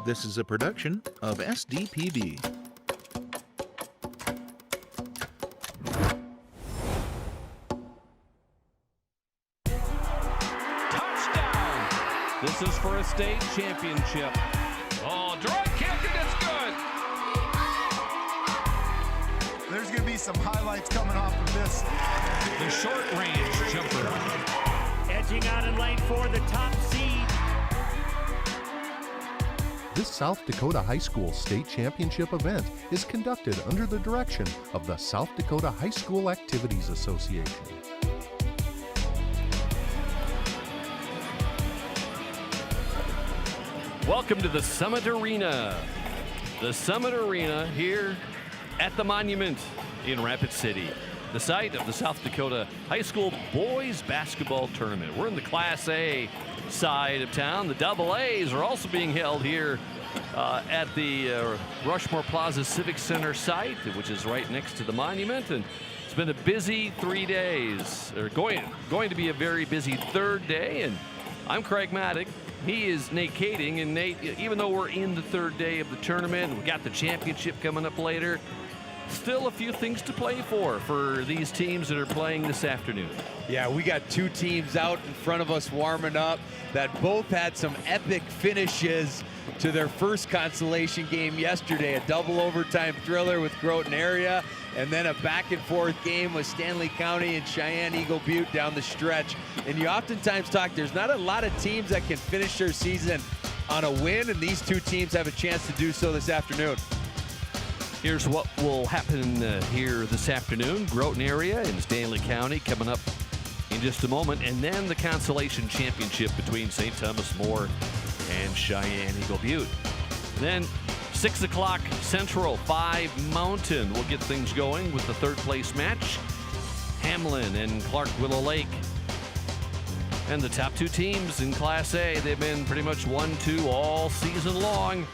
This is a production of SDPB. Touchdown! This is for a state championship. Oh, drug kick, and it's good! There's going to be some highlights coming off of this. The short-range jumper. Edging out in lane 4, the top seed. This South Dakota High School State Championship event is conducted under the direction of the South Dakota High School Activities Association. Welcome to the Summit Arena. The Summit Arena here at the Monument in Rapid City, the site of the South Dakota High School Boys Basketball Tournament. We're in the Class A side of town. The Double A's are also being held here at the Rushmore Plaza Civic Center site, which is right next to the monument. And it's been a busy 3 days, or going to be a very busy third day. And I'm Craig Maddock. He is Nate Kading. And Nate, even though we're in the third day of the tournament, we got the championship coming up later, still a few things to play for these teams that are playing this afternoon. Yeah, we got two teams out in front of us warming up that both had some epic finishes to their first consolation game yesterday. A double overtime thriller with Groton area, and then a back and forth game with Stanley County and Cheyenne Eagle Butte down the stretch. And you oftentimes talk, there's not a lot of teams that can finish their season on a win, and these two teams have a chance to do so this afternoon. Here's what will happen here this afternoon. Groton area and Stanley County coming up in just a moment, and then the consolation championship between St. Thomas More and Cheyenne Eagle Butte. And then 6 o'clock Central, 5 Mountain. We'll get things going with the third place match. Hamlin and Clark Willow Lake. And the top two teams in Class A, they've been pretty much 1-2 all season long.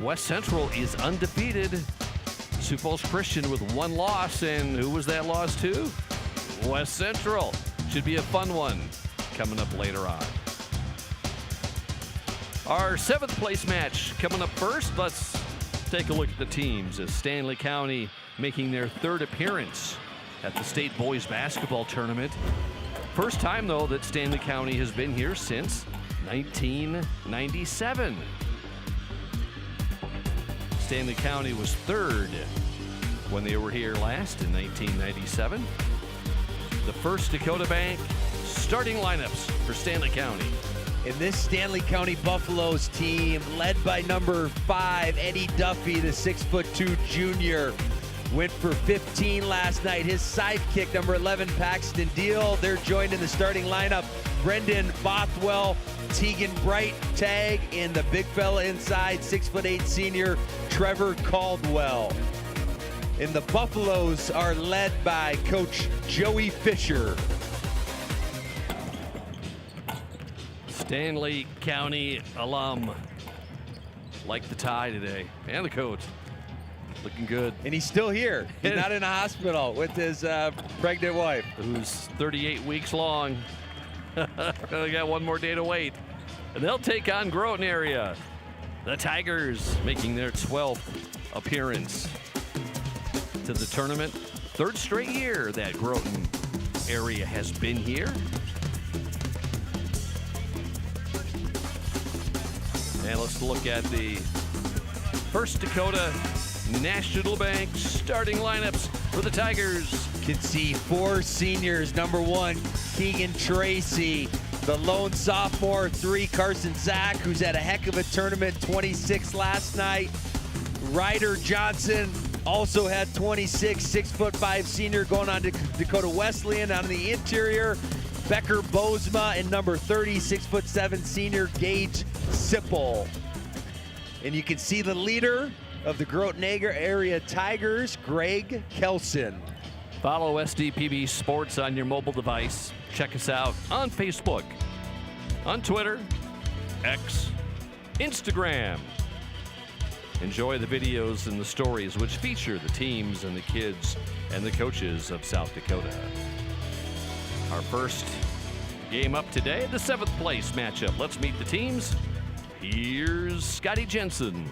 West Central is undefeated. Sioux Falls Christian with 1 loss, and who was that loss to? West Central. Should be a fun one coming up later on. Our 7th place match coming up first. Let's take a look at the teams as Stanley County making their 3rd appearance at the State Boys Basketball Tournament. First time, though, that Stanley County has been here since 1997. Stanley County was 3rd when they were here last in 1997. The First Dakota Bank starting lineups for Stanley County. In this Stanley County Buffaloes team, led by number 5, Eddie Duffy, the 6'2" junior, went for 15 last night. His sidekick, number 11, Paxton Deal. They're joined in the starting lineup. Brendan Bothwell, Tegan Bright tag, and the big fella inside, 6'8" senior, Trevor Caldwell. And the Buffaloes are led by Coach Joey Fisher. Stanley County alum. Like the tie today, and the coach. Looking good. And he's still here. He's not in a hospital with his pregnant wife. Who's 38 weeks long. They got 1 more day to wait. And they'll take on Groton area. The Tigers making their 12th appearance to the tournament. 3rd straight year that Groton area has been here. And let's look at the First Dakota National Bank starting lineups for the Tigers. Can see 4 seniors. Number 1, Keegan Tracy. The lone sophomore, 3, Carson Zach, who's had a heck of a tournament, 26 last night. Ryder Johnson also had 26, 6'5" senior, going on to Dakota Wesleyan. On the interior, Becker Bozma, and number 30, 6'7" senior, Gage Sipple. And you can see the leader of the Groton area Tigers, Greg Kelson. Follow SDPB Sports on your mobile device. Check us out on Facebook, on Twitter, X, Instagram. Enjoy the videos and the stories which feature the teams and the kids and the coaches of South Dakota. Our first game up today, the 7th place matchup. Let's meet the teams Here's Scotty Jensen.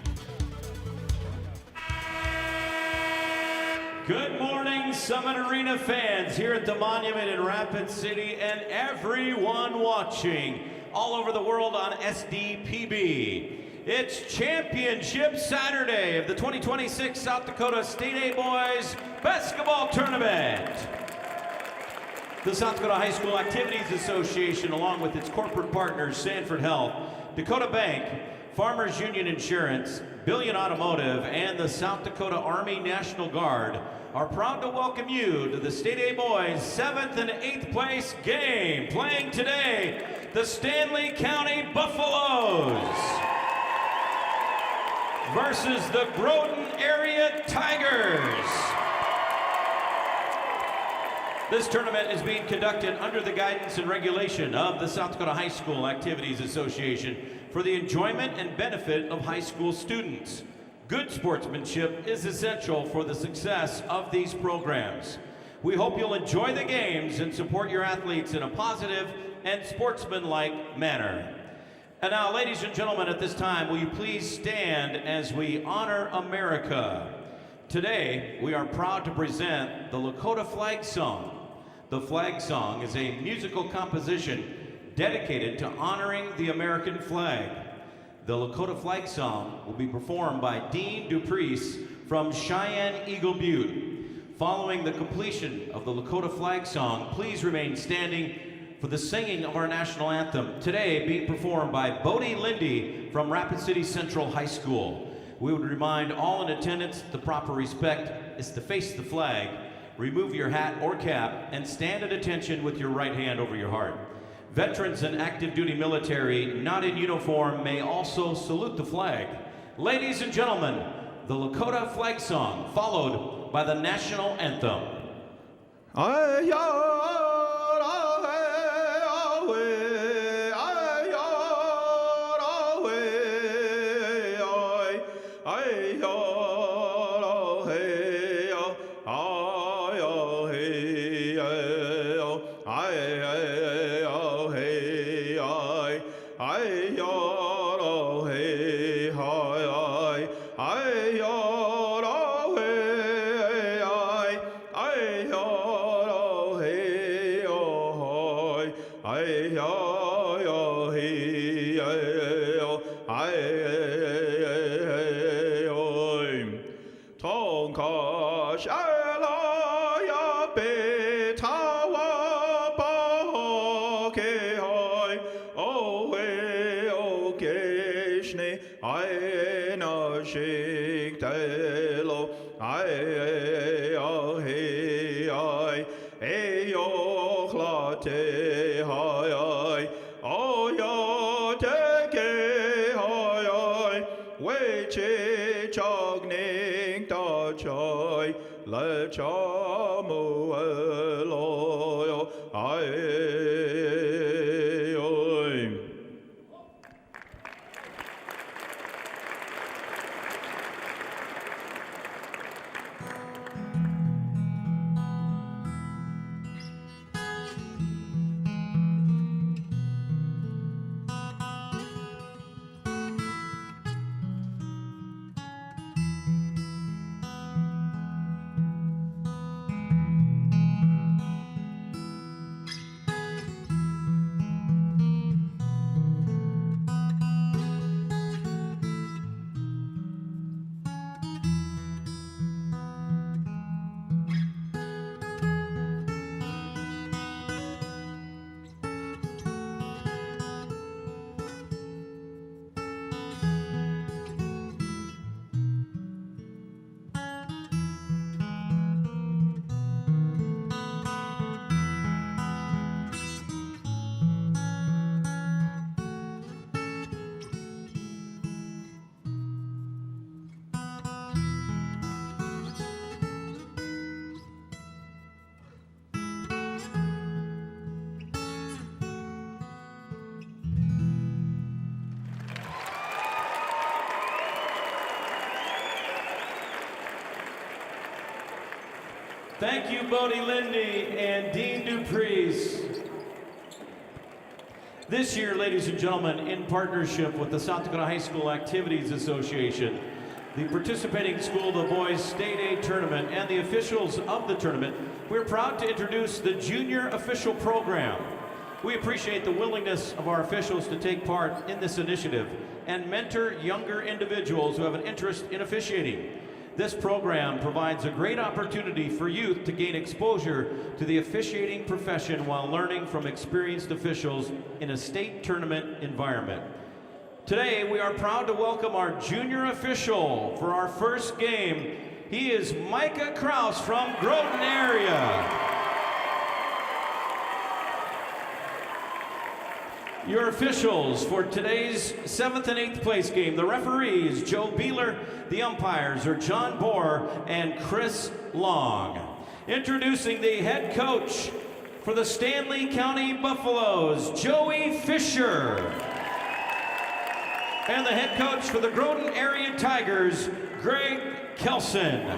Good morning, Summit Arena fans here at the Monument in Rapid City and everyone watching all over the world on SDPB. It's Championship Saturday of the 2026 South Dakota State A Boys Basketball Tournament. The South Dakota High School Activities Association, along with its corporate partners, Sanford Health, Dakota Bank, Farmers Union Insurance, Billion Automotive, and the South Dakota Army National Guard, are proud to welcome you to the State A Boys 7th and 8th place game. Playing today, the Stanley County Buffaloes versus the Groton Area Tigers. This tournament is being conducted under the guidance and regulation of the South Dakota High School Activities Association for the enjoyment and benefit of high school students. Good sportsmanship is essential for the success of these programs. We hope you'll enjoy the games and support your athletes in a positive and sportsmanlike manner. And now, ladies and gentlemen, at this time, will you please stand as we honor America? Today, we are proud to present the Lakota Flag Song. The Flag Song is a musical composition dedicated to honoring the American flag. The Lakota Flag Song will be performed by Dean Duprice from Cheyenne Eagle Butte. Following the completion of the Lakota Flag Song, please remain standing for the singing of our national anthem, today being performed by Bodie Lindy from Rapid City Central High School. We would remind all in attendance the proper respect is to face the flag, remove your hat or cap, and stand at attention with your right hand over your heart. Veterans and active duty military not in uniform may also salute the flag. Ladies and gentlemen, the Lakota Flag Song, followed by the national anthem. Thank you, Bodie Lindy and Dean Duprice. This year, ladies and gentlemen, in partnership with the South Dakota High School Activities Association, the participating School to Boys State A tournament, and the officials of the tournament, we're proud to introduce the Junior Official Program. We appreciate the willingness of our officials to take part in this initiative and mentor younger individuals who have an interest in officiating. This program provides a great opportunity for youth to gain exposure to the officiating profession while learning from experienced officials in a state tournament environment. Today, we are proud to welcome our junior official for our first game. He is Micah Kraus from Groton area. Your officials for today's 7th and 8th place game. The referees, Joe Beeler. The umpires are John Bohr and Chris Long. Introducing the head coach for the Stanley County Buffaloes, Joey Fisher. And the head coach for the Groton Area Tigers, Greg Kelson.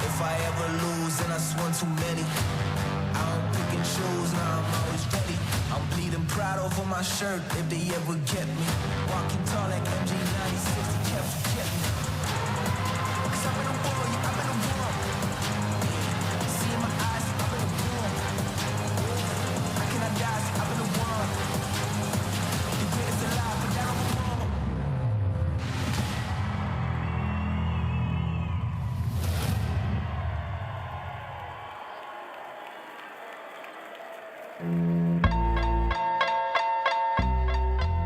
If I ever lose and I swung too many, I don't pick and choose, now I'm always ready. I'm bleeding proud over my shirt if they ever get me. Walking tall like MG96, they can't forget me. Cause I'm in a war, yeah, I'm in a war. See in my eyes, I'm in a war. How can I die? See, I'm in a war. The greatest alive, but now I'm a war.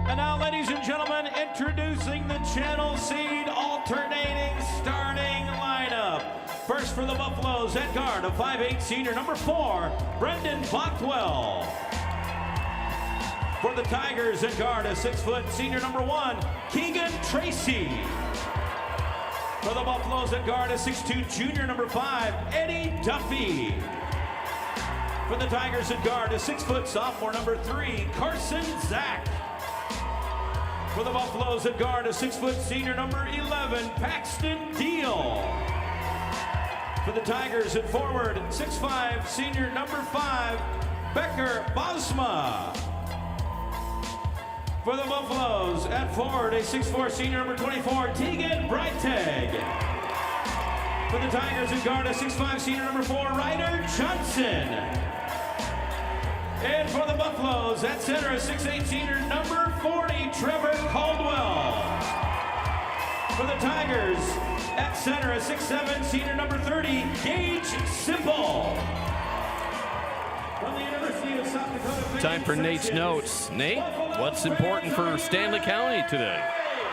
And now, ladies and gentlemen, introducing the Channel Seed alternating starting lineup. First for the Buffaloes at guard, a 5'8" senior, number 4, Brendan Bockwell. For the Tigers at guard, a 6' senior, number 1, Keegan Tracy. For the Buffaloes at guard, a 6'2" junior, number 5, Eddie Duffy. For the Tigers at guard, a 6' sophomore, number 3, Carson Zach. For the Buffaloes at guard, a 6' senior, number 11, Paxton Deal. For the Tigers at forward, 6'5", senior, number 5, Becker Bosma. For the Buffaloes at forward, a 6'4", senior, number 24, Tegan Breiteg. For the Tigers at guard, a 6'5", senior, number 4, Ryder Johnson. And for the Buffaloes at center, a 6'8" senior, number 40, Trevor Caldwell. For the Tigers at center, a 6'7", senior, number 30, Gage Simple. From the University of South Dakota. Time for Nate's notes. Nate, what's important for Stanley County today?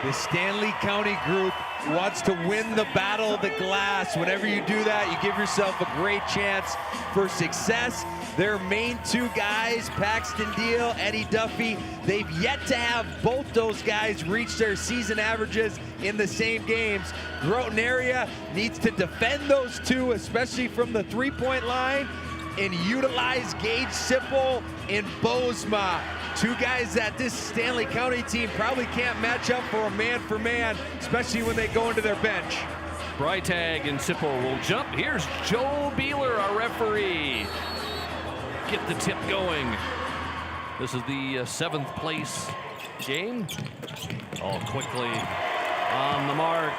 The Stanley County group wants to win the battle of the glass. Whenever you do that, you give yourself a great chance for success. Their main two guys, Paxton Deal, Eddie Duffy, they've yet to have both those guys reach their season averages in the same games. Groton area needs to defend those two, especially from the three-point line, and utilize Gage Sipple and Bosma. Two guys that this Stanley County team probably can't match up for man, especially when they go into their bench. Breiteg and Sipple will jump. Here's Joe Beeler, our referee. Get the tip going. This is the 7th place game. All quickly on the mark.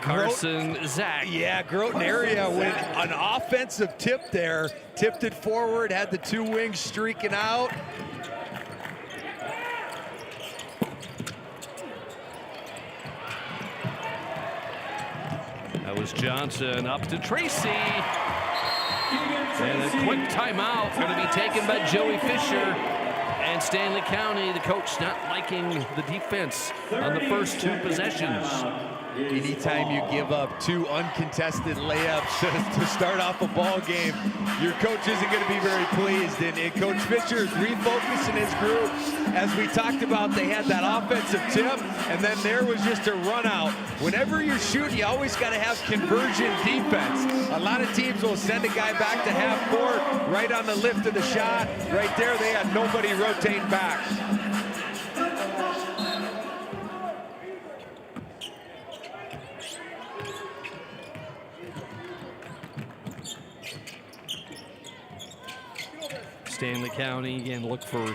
Carson Zach. Yeah, Groton area with an offensive tip there. Tipped it forward, had the two wings streaking out. That was Johnson up to Tracy. And a quick timeout going to be taken by Joey Fisher. And Stanley County, the coach, not liking the defense on the first 2 possessions. Anytime you give up 2 uncontested layups to start off a ball game, your coach isn't going to be very pleased. And Coach Fisher is refocusing his group. As we talked about, they had that offensive tip, and then there was just a run out. Whenever you're shooting, you always got to have conversion defense. A lot of teams will send a guy back to half court, right on the lift of the shot. Right there, they had nobody rotating back. Stanley County again look for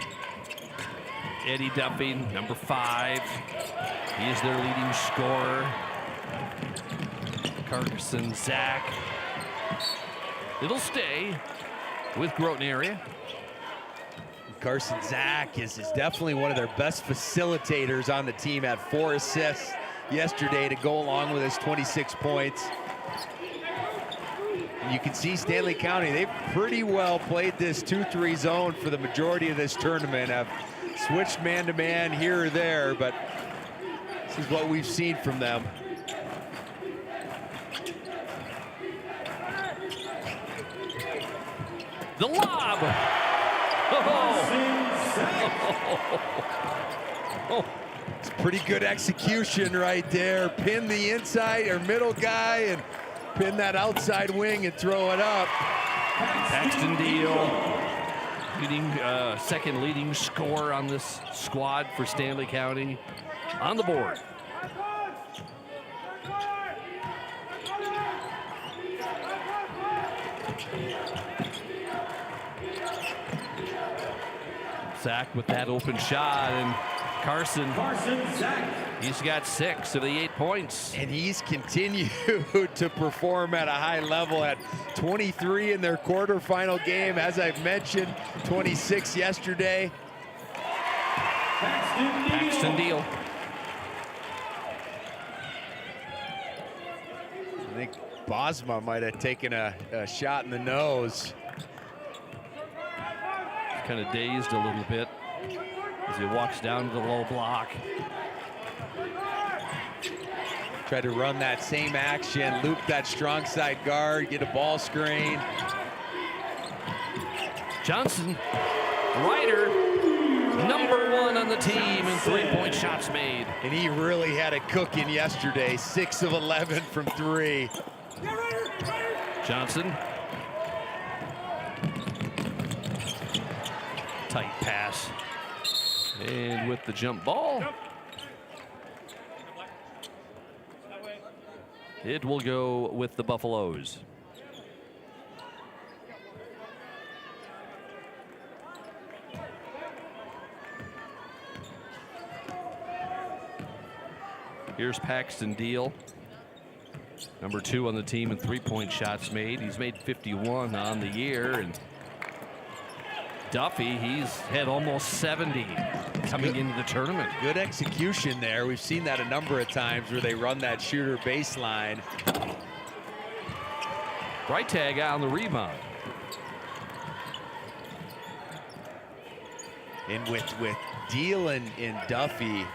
Eddie Duffy, number 5. He is their leading scorer. Carson Zach. It'll stay with Groton area. Carson Zach is definitely one of their best facilitators on the team. Had 4 assists yesterday to go along with his 26 points. You can see Stanley County, they've pretty well played this 2-3 zone for the majority of this tournament. Have switched man-to-man here or there, but this is what we've seen from them. The lob! Oh. It's pretty good execution right there. Pin the inside or middle guy and pin that outside wing and throw it up. Paxton Deal, second leading scorer on this squad for Stanley County, on the board. Zach with that open shot, and Carson Zach. He's got 6 of the 8 points. And he's continued to perform at a high level at 23 in their quarterfinal game. As I've mentioned, 26 yesterday. Paxton Deal. I think Bosma might have taken a shot in the nose. Kind of dazed a little bit as he walks down to the low block. Tried to run that same action, loop that strong side guard, get a ball screen. Johnson, Ryder, number 1 on the team in 3-point shots made. And he really had it cooking yesterday, 6 of 11 from 3. Johnson. Tight pass. And with the jump ball, it will go with the Buffaloes. Here's Paxton Deal, number 2 on the team in 3-point shots made. He's made 51 on the year. And Duffy, he's had almost 70 coming into the tournament. Good execution there. We've seen that a number of times where they run that shooter baseline. Freitag on the rebound. And with Deal and Duffy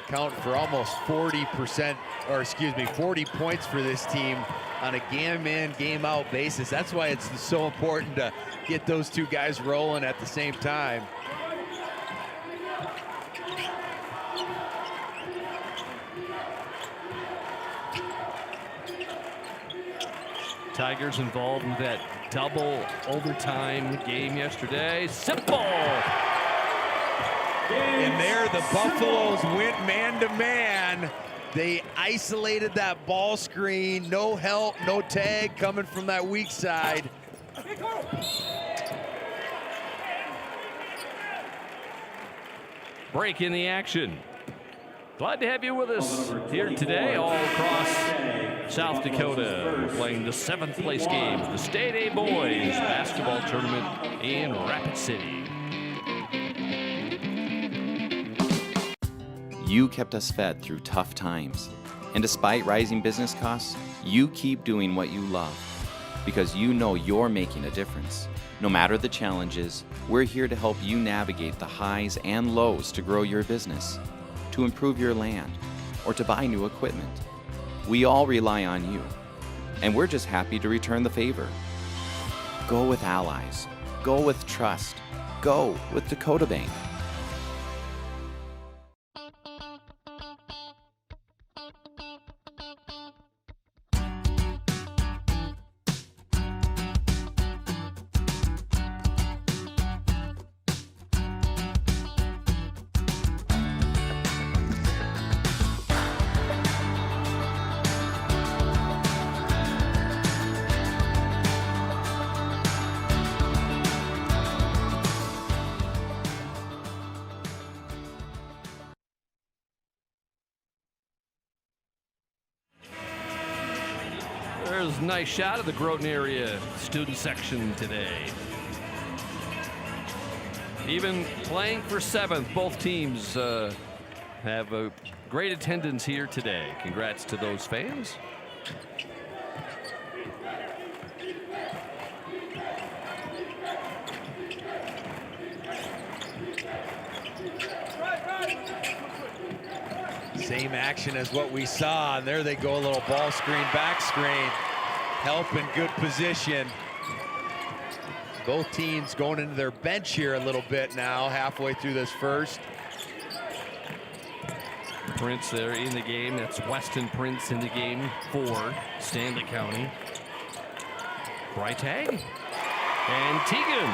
account for almost 40%, or excuse me, 40 points for this team on a game in, game out basis. That's why it's so important to get those 2 guys rolling at the same time. Tigers involved with that double overtime game yesterday. Simple. And there the Buffaloes went man-to-man. They isolated that ball screen. No help, no tag coming from that weak side. Break in the action. Glad to have you with us here today all across South Dakota. We're playing the 7th place game of the State A Boys basketball tournament in Rapid City. You kept us fed through tough times. And despite rising business costs, you keep doing what you love because you know you're making a difference. No matter the challenges, we're here to help you navigate the highs and lows to grow your business, to improve your land, or to buy new equipment. We all rely on you, and we're just happy to return the favor. Go with Allies. Go with trust. Go with Dakota Bank. There's a nice shot of the Groton area student section today. Even playing for 7th, both teams have a great attendance here today. Congrats to those fans. Same action as what we saw, and there they go, a little ball screen, back screen. Help in good position. Both teams going into their bench here a little bit now, halfway through this first. Prince there in the game. That's Weston Prince in the game for Stanley County. Breitag and Tegan.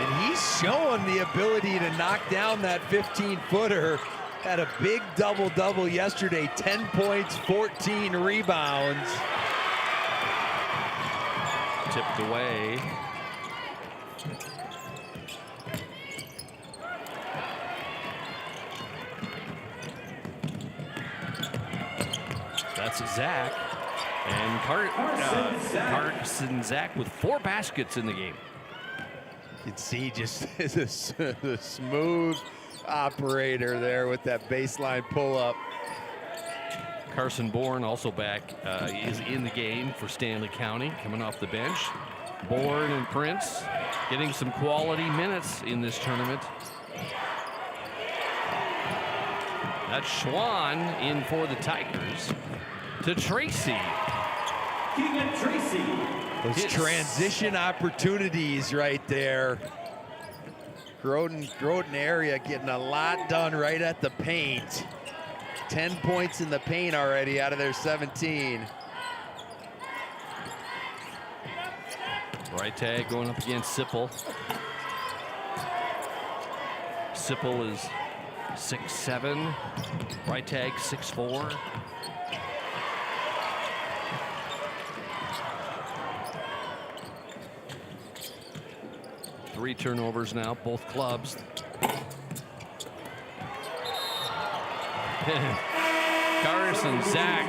And he's showing the ability to knock down that 15-footer. Had a big double-double yesterday, 10 points, 14 rebounds. Tipped away. That's Zach. And Carson Zach with 4 baskets in the game. You can see just the smooth operator there with that baseline pull-up. Carson Bourne also back, is in the game for Stanley County, coming off the bench. Bourne and Prince getting some quality minutes in this tournament. That's Schwann in for the Tigers to Tracy. Keegan Tracy. Those transition opportunities right there. Groton area getting a lot done right at the paint. 10 points in the paint already out of their 17. Breitag going up against Sipple. Sipple is 6'7". Breitag 6'4". Three turnovers now, both clubs. Carson Zach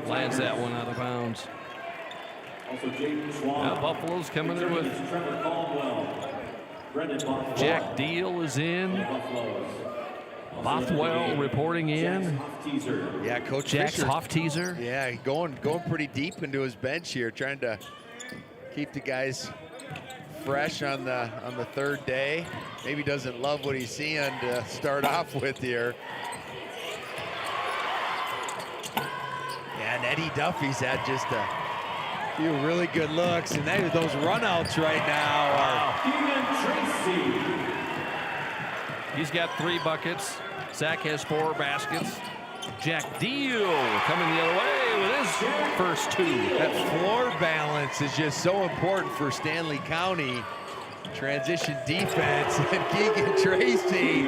lands that one out of bounds. Also, Jaden Schwann. Now Buffalo's coming in with Jack Deal is in. Bothwell reporting in. Yeah, Coach Jack's Fisher. Hofteaser. Yeah, going pretty deep into his bench here, trying to keep the guys fresh on the third day. Maybe doesn't love what he's seeing to start off with here. Yeah, and Eddie Duffy's had just a few really good looks, and those runouts right now are. Keegan Tracy. He's got 3 buckets. Zach has 4 baskets. Jack Deal coming the other way with his first 2. That floor balance is just so important for Stanley County. Transition defense and Keegan Tracy.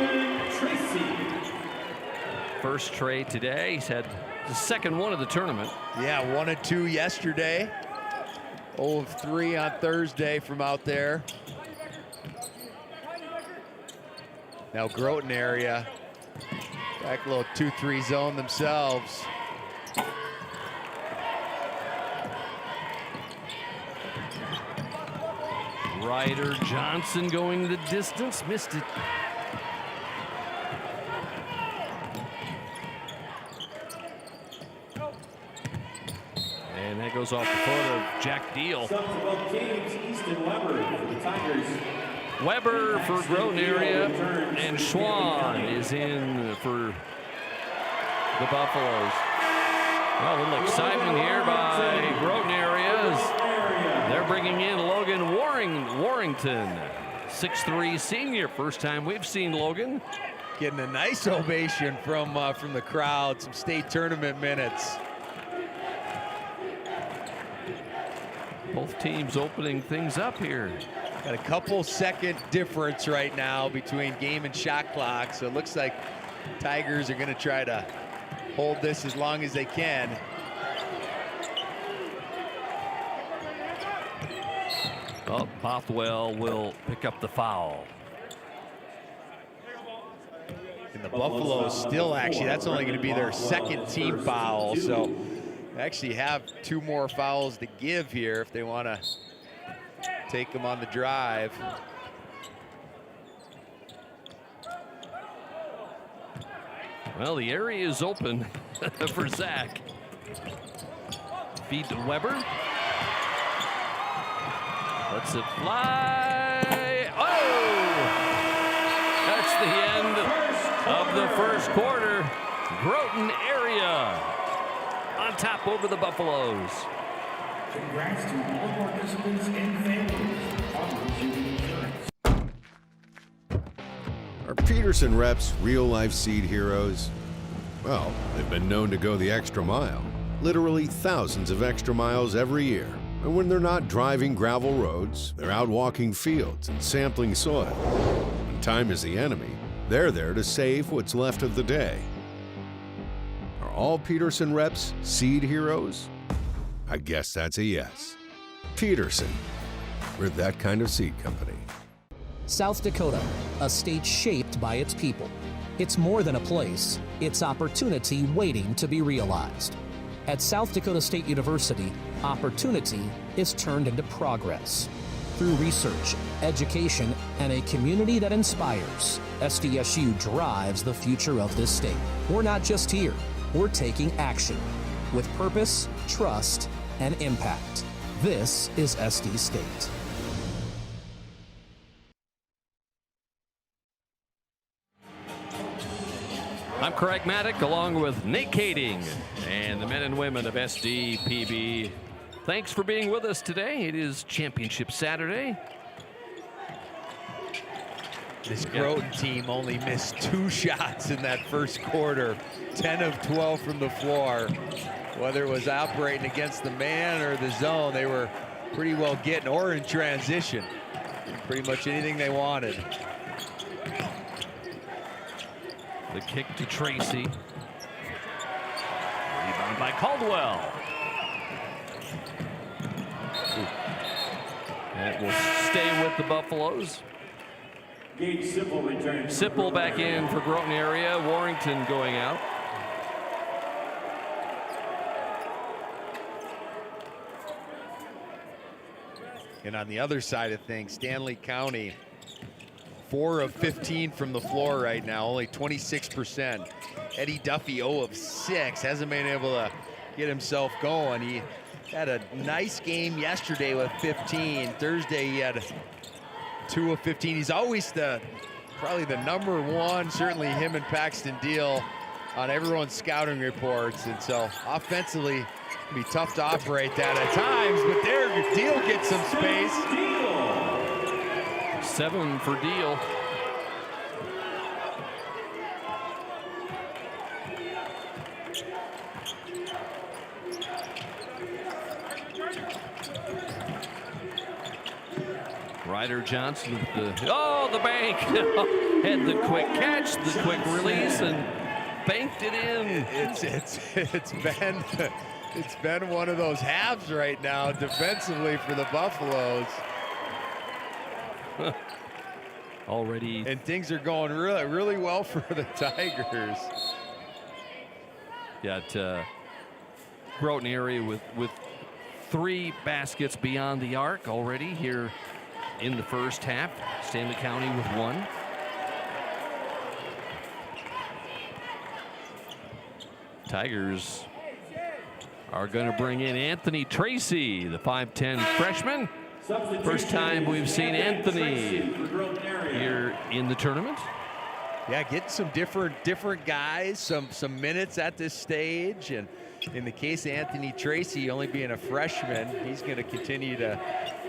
First tray today. He's had the second one of the tournament. Yeah, 1 of 2 yesterday. 0 of 3 on Thursday from out there. Now Groton area. Back a little 2-3 zone themselves. Ryder Johnson going the distance, missed it. And that goes off the foot of Jack Deal. Subs above teams, Easton Weber for the Tigers. Weber for Groton area, and Schwann is in for the Buffaloes. Well, a little excitement here by Groton areas. They're bringing in Logan Warrington, 6'3" senior. First time we've seen Logan. Getting a nice ovation from the crowd. Some state tournament minutes. Both teams opening things up here. Got a couple second difference right now between game and shot clock, so it looks like Tigers are going to try to hold this as long as they can. Well, Bothwell will pick up the foul. And the Buffaloes still actually, that's only going to be their second team foul, so they actually have 2 more fouls to give here if they want to take them on the drive. Well, the area is open for Zach. Feed to Weber. Lets it fly. Oh! That's the end of the first quarter. Groton area on top over the Buffaloes. Congrats to all participants and families. Are Peterson reps real-life seed heroes? Well, they've been known to go the extra mile. Literally thousands of extra miles every year. And when they're not driving gravel roads, they're out walking fields and sampling soil. When time is the enemy, they're there to save what's left of the day. Are all Peterson reps seed heroes? I guess that's a yes. Peterson, we're that kind of seed company. South Dakota, a state shaped by its people. It's more than a place, it's opportunity waiting to be realized. At South Dakota State University, opportunity is turned into progress. Through research, education, and a community that inspires, SDSU drives the future of this state. We're not just here, we're taking action with purpose, trust, and impact. This is SD State. I'm Craig Maddock along with Nate Kading and the men and women of SDPB. Thanks for being with us today. It is Championship Saturday. This Groton team only missed 2 shots in that first quarter. 10 of 12 from the floor. Whether it was operating against the man or the zone, they were pretty well getting, or in transition. Pretty much anything they wanted. The kick to Tracy. Rebound by Caldwell. And it will stay with the Buffaloes. Gage Sipple returns. Sipple back in for Groton area. Warrington going out. And on the other side of things, Stanley County, 4 of 15 from the floor right now, only 26%. Eddie Duffy, 0 of 6, hasn't been able to get himself going. He had a nice game yesterday with 15. Thursday he had 2 of 15. He's always probably the number 1, certainly him and Paxton Deal on everyone's scouting reports. And so offensively, it'll be tough to operate that at times, but there Deal gets some space. 7 for Deal. Ryder Johnson with the bank. Had the quick catch, the quick release, and banked it in. It's been one of those halves right now defensively for the Buffaloes. Already. And things are going really well for the Tigers. Got Groton area with 3 baskets beyond the arc already here in the first half. Stanley County with 1. Tigers are going to bring in Anthony Tracy, the 5'10 freshman. First time we've seen Anthony here in the tournament. Yeah, getting some different guys, some minutes at this stage, and in the case of Anthony Tracy, only being a freshman, he's going to continue to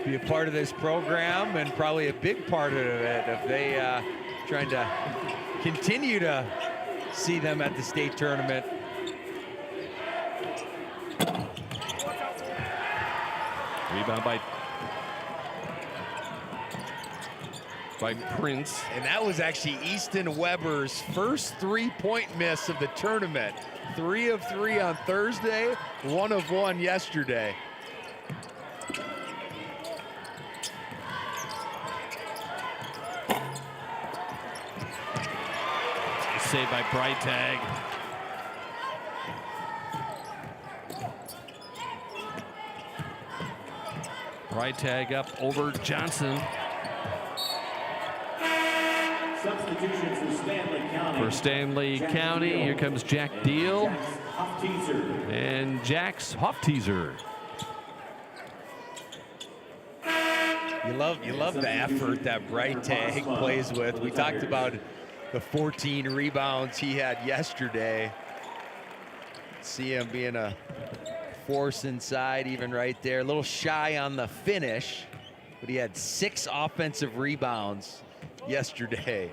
be a part of this program and probably a big part of it if they trying to continue to see them at the state tournament. Rebound by Prince. And that was actually Easton Weber's first three-point miss of the tournament. 3 of 3 on Thursday, 1 of 1 yesterday. Saved by Breitag. Breitag up over Johnson. Substitutions for Stanley County. For Stanley County, here comes Jack Deal and Jax Hofteaser. You love the effort that Breitag plays with. We talked about the 14 rebounds he had yesterday. See him being a force inside, even right there. A little shy on the finish, but he had 6 offensive rebounds yesterday.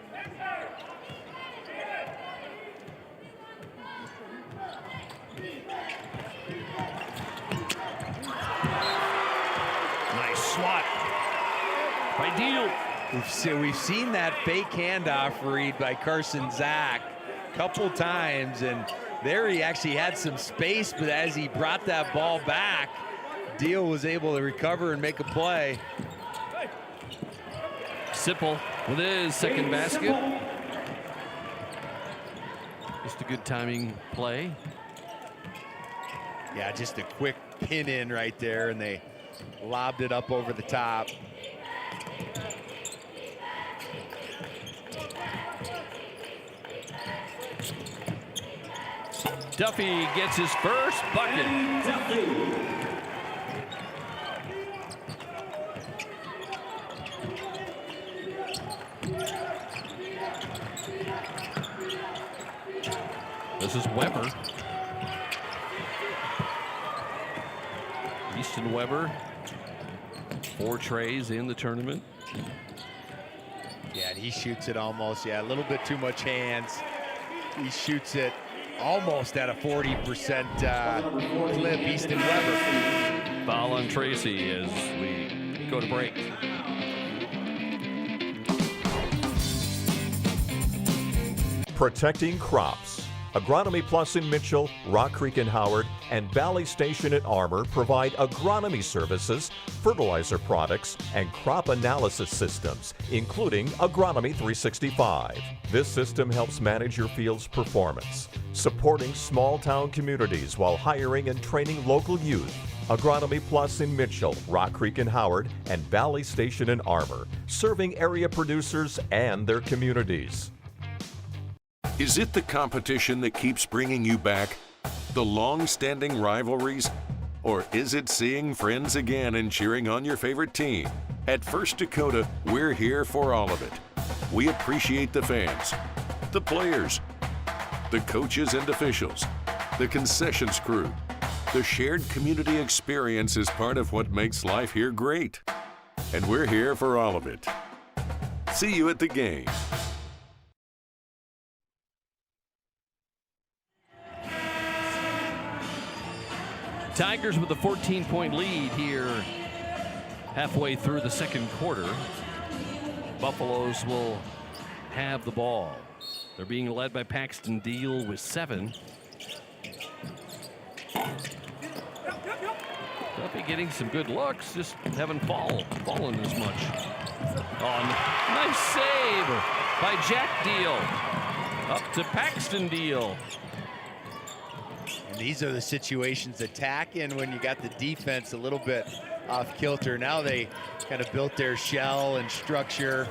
Nice swat by Deal. We've seen that fake handoff read by Carson Zach a couple times, and there he actually had some space, but as he brought that ball back, Deal was able to recover and make a play. Sipple with his second basket. Just a good timing play. Yeah, just a quick pin in right there, and they lobbed it up over the top. Duffy gets his first bucket. This is Weber. Easton Weber, 4 trays in the tournament. Yeah, and he shoots it almost, a little bit too much hands. He shoots it almost at a 40% clip, Easton Weber. Foul on Tracy as we go to break. Protecting crops. Agronomy Plus in Mitchell, Rock Creek in Howard, and Valley Station in Armour provide agronomy services, fertilizer products, and crop analysis systems, including Agronomy 365. This system helps manage your field's performance, supporting small-town communities while hiring and training local youth. Agronomy Plus in Mitchell, Rock Creek in Howard, and Valley Station in Armour, serving area producers and their communities. Is it the competition that keeps bringing you back? The long-standing rivalries? Or is it seeing friends again and cheering on your favorite team? At First Dakota, we're here for all of it. We appreciate the fans, the players, the coaches and officials, the concessions crew. The shared community experience is part of what makes life here great. And we're here for all of it. See you at the game. Tigers with a 14-point lead here halfway through the second quarter. Buffaloes will have the ball. They're being led by Paxton Deal with 7. Duffy getting some good looks, just haven't fallen as much. Oh, nice save by Jack Deal. Up to Paxton Deal. And these are the situations attack in when you got the defense a little bit off kilter. Now they kind of built their shell and structure.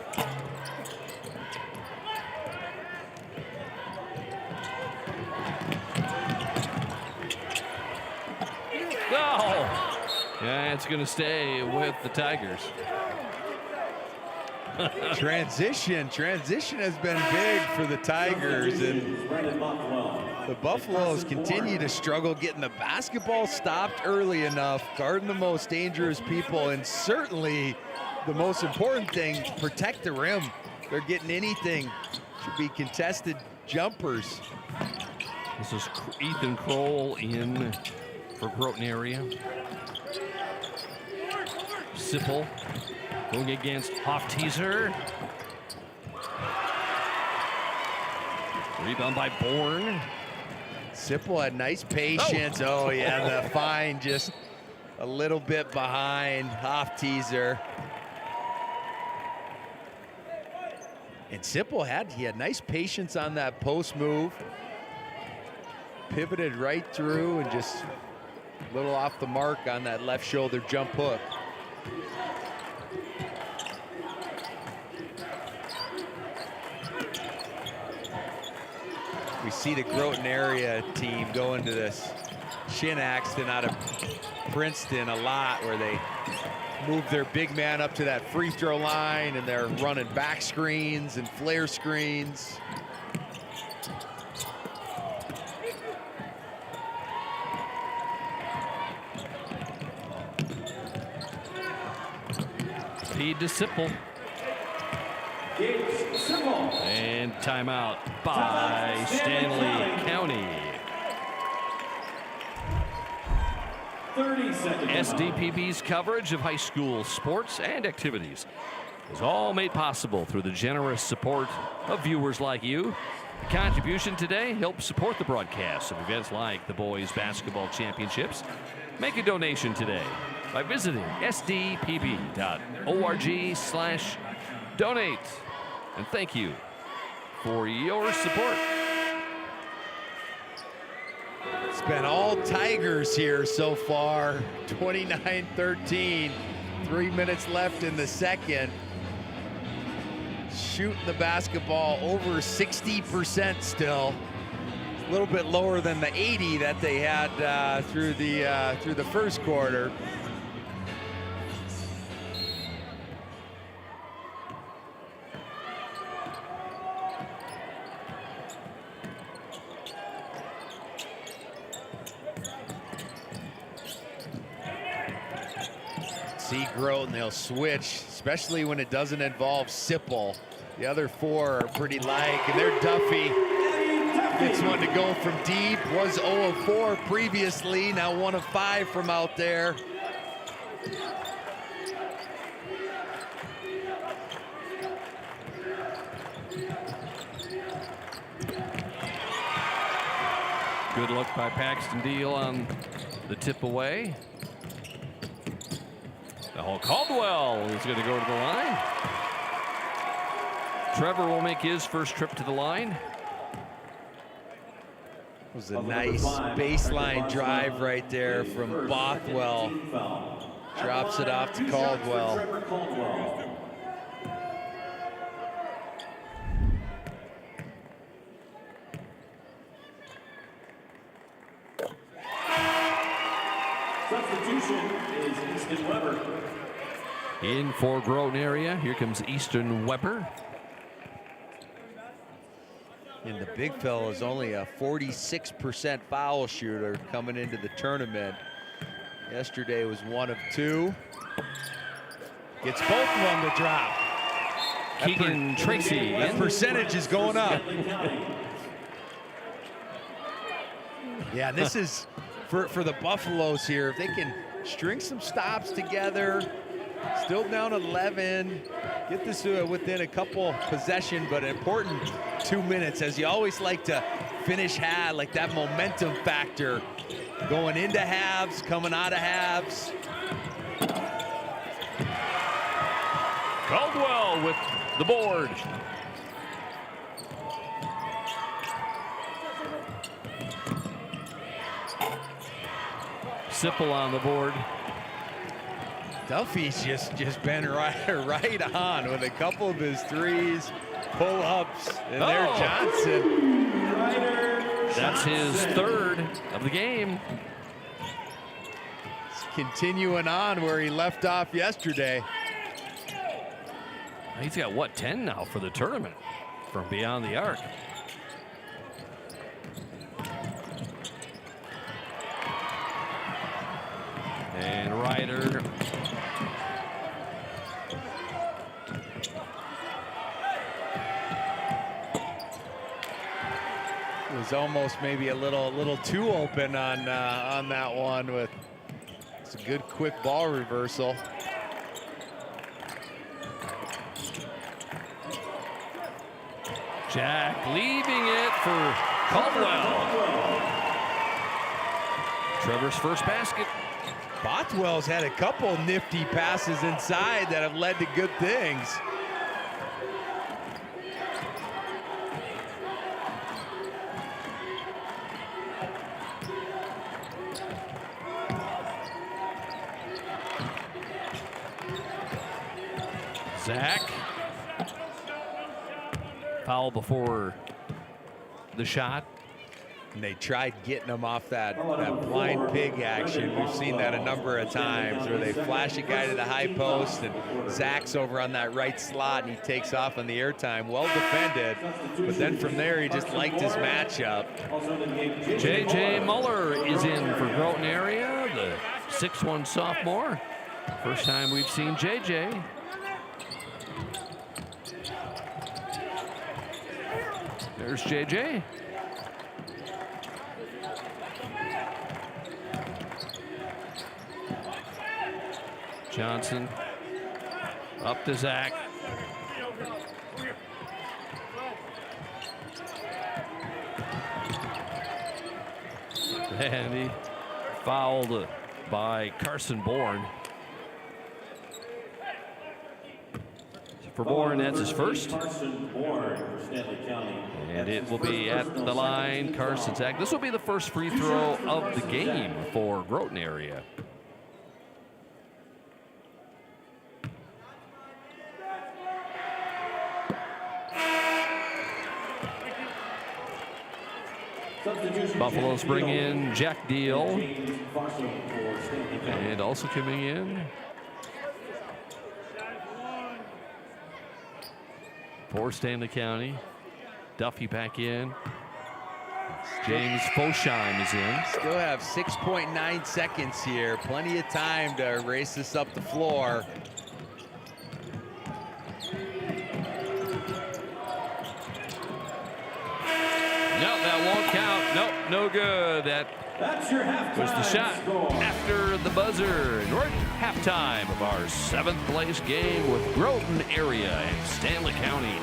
Oh, Yeah, it's going to stay with the Tigers. Transition has been big for the Tigers, and the Buffaloes continue to struggle getting the basketball stopped early enough, guarding the most dangerous people, and certainly the most important thing, protect the rim. They're getting anything, should be contested jumpers. This is Ethan Kroll in for Groton area. Sipple going against Hoff-Teaser. Rebound by Bourne. Sipple had nice patience. Oh yeah, the fine just a little bit behind Hoff-Teaser. And Sipple had nice patience on that post move. Pivoted right through and just a little off the mark on that left shoulder jump hook. We see the Groton area team go into this shin accident out of Princeton a lot, where they move their big man up to that free throw line and they're running back screens and flare screens. Feed to Sipple. And timeout by Stanley County. 30 seconds. SDPB's coverage of high school sports and activities is all made possible through the generous support of viewers like you. The contribution today helps support the broadcast of events like the Boys Basketball Championships. Make a donation today by visiting sdpb.org/donate. And thank you for your support. It's been all Tigers here so far. 29-13, 3 minutes left in the second. Shooting the basketball over 60% still. A little bit lower than the 80 that they had through the first quarter. See Groton, they'll switch, especially when it doesn't involve Sipple. The other four are pretty like, and they're Duffy. Gets one to go from deep, was 0 of 4 previously, now 1 of 5 from out there. Good look by Paxton Deal on the tip away. Now Caldwell is going to go to the line. Trevor will make his first trip to the line. It was a nice baseline drive right there from Bothwell. Drops it off to Caldwell. Substitution is Easton Weber. In for Groton area, here comes Easton Weber. And the big fella is only a 46% foul shooter coming into the tournament. Yesterday was 1 of 2. Gets both of them to drop. Keegan Tracy. That percentage is going up. Yeah, this is for the Buffaloes here. If they can string some stops together, still down 11, get this within a couple possession, but an important 2 minutes, as you always like to finish like that momentum factor going into halves, coming out of halves. Caldwell with the board. Sipple on the board. Duffy's just been right on with a couple of his threes, pull-ups, and there Johnson. That's his third of the game. continuing on where he left off yesterday. He's got, what, 10 now for the tournament from beyond the arc. And Ryder. It was almost maybe a little too open on that one. With it's a good quick ball reversal. Jack leaving it for Caldwell. Trevor's first basket. Bothwell's had a couple nifty passes inside that have led to good things. Zach. Foul before the shot. And they tried getting him off that blind pig action. We've seen that a number of times where they flash a guy to the high post and Zach's over on that right slot and he takes off on the airtime. Well defended, but then from there he just liked his matchup. J.J. Muller is in for Groton area, the 6'1" sophomore. First time we've seen J.J. There's J.J. Johnson up to Zach. And he fouled by Carson Bourne. For Bourne, that's his first. And it will be at the line. Carson Zach. This will be the first free throw of the game for Groton area. Buffaloes bring in Jack Deal. And also coming in for Stanley County, Duffy back in. James Fosheim is in. Still have 6.9 seconds here. Plenty of time to race this up the floor. No, that won't count. Nope, no good. That was the shot after the buzzer. And we're at halftime of our 7th place game with Groton area and Stanley County.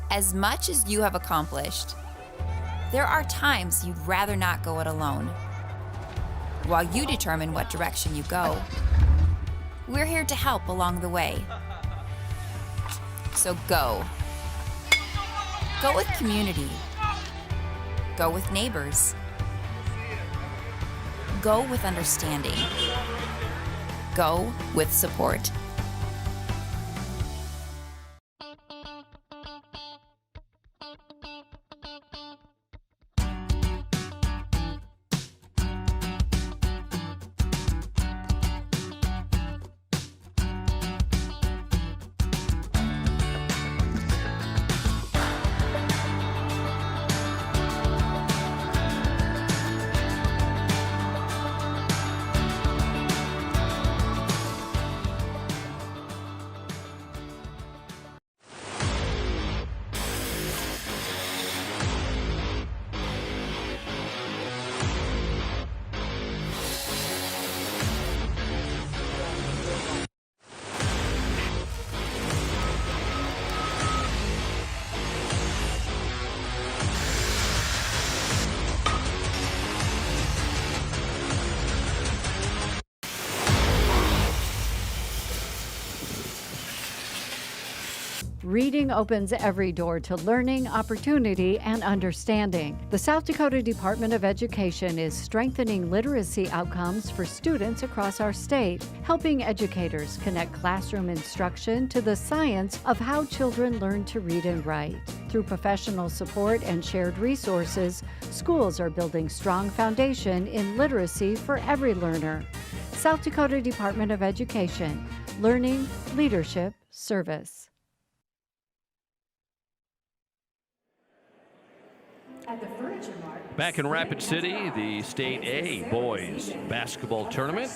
As much as you have accomplished, there are times you'd rather not go it alone. While you determine what direction you go, we're here to help along the way. So go. Go with community. Go with neighbors. Go with understanding. Go with support. Reading opens every door to learning, opportunity, and understanding. The South Dakota Department of Education is strengthening literacy outcomes for students across our state, helping educators connect classroom instruction to the science of how children learn to read and write. Through professional support and shared resources, schools are building strong foundation in literacy for every learner. South Dakota Department of Education, learning, leadership, service. Back in Rapid City, the State A boys basketball tournament.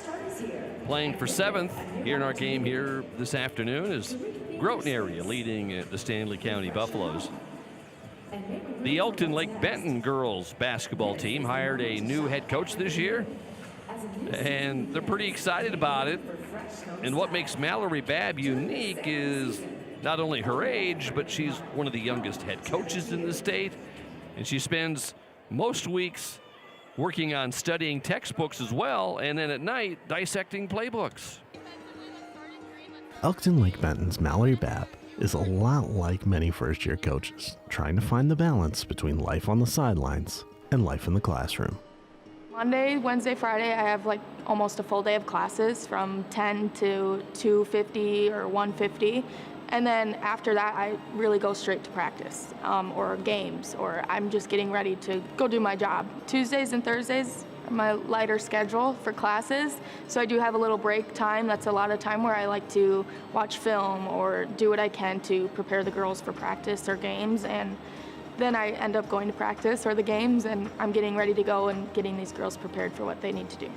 Playing for 7th here in our game here this afternoon is Groton area leading the Stanley County Buffaloes. The Elkton Lake Benton girls basketball team hired a new head coach this year, and they're pretty excited about it. And what makes Mallory Babb unique is not only her age, but she's one of the youngest head coaches in the state, and she spends most weeks working on studying textbooks as well, and then at night dissecting playbooks. Elkton Lake Benton's Mallory Babb is a lot like many first-year coaches, trying to find the balance between life on the sidelines and life in the classroom. Monday, Wednesday, Friday, I have like almost a full day of classes from 10 to 2:50 or 1:50. And then after that, I really go straight to practice or games, or I'm just getting ready to go do my job. Tuesdays and Thursdays are my lighter schedule for classes, so I do have a little break time. That's a lot of time where I like to watch film or do what I can to prepare the girls for practice or games, and then I end up going to practice or the games, and I'm getting ready to go and getting these girls prepared for what they need to do.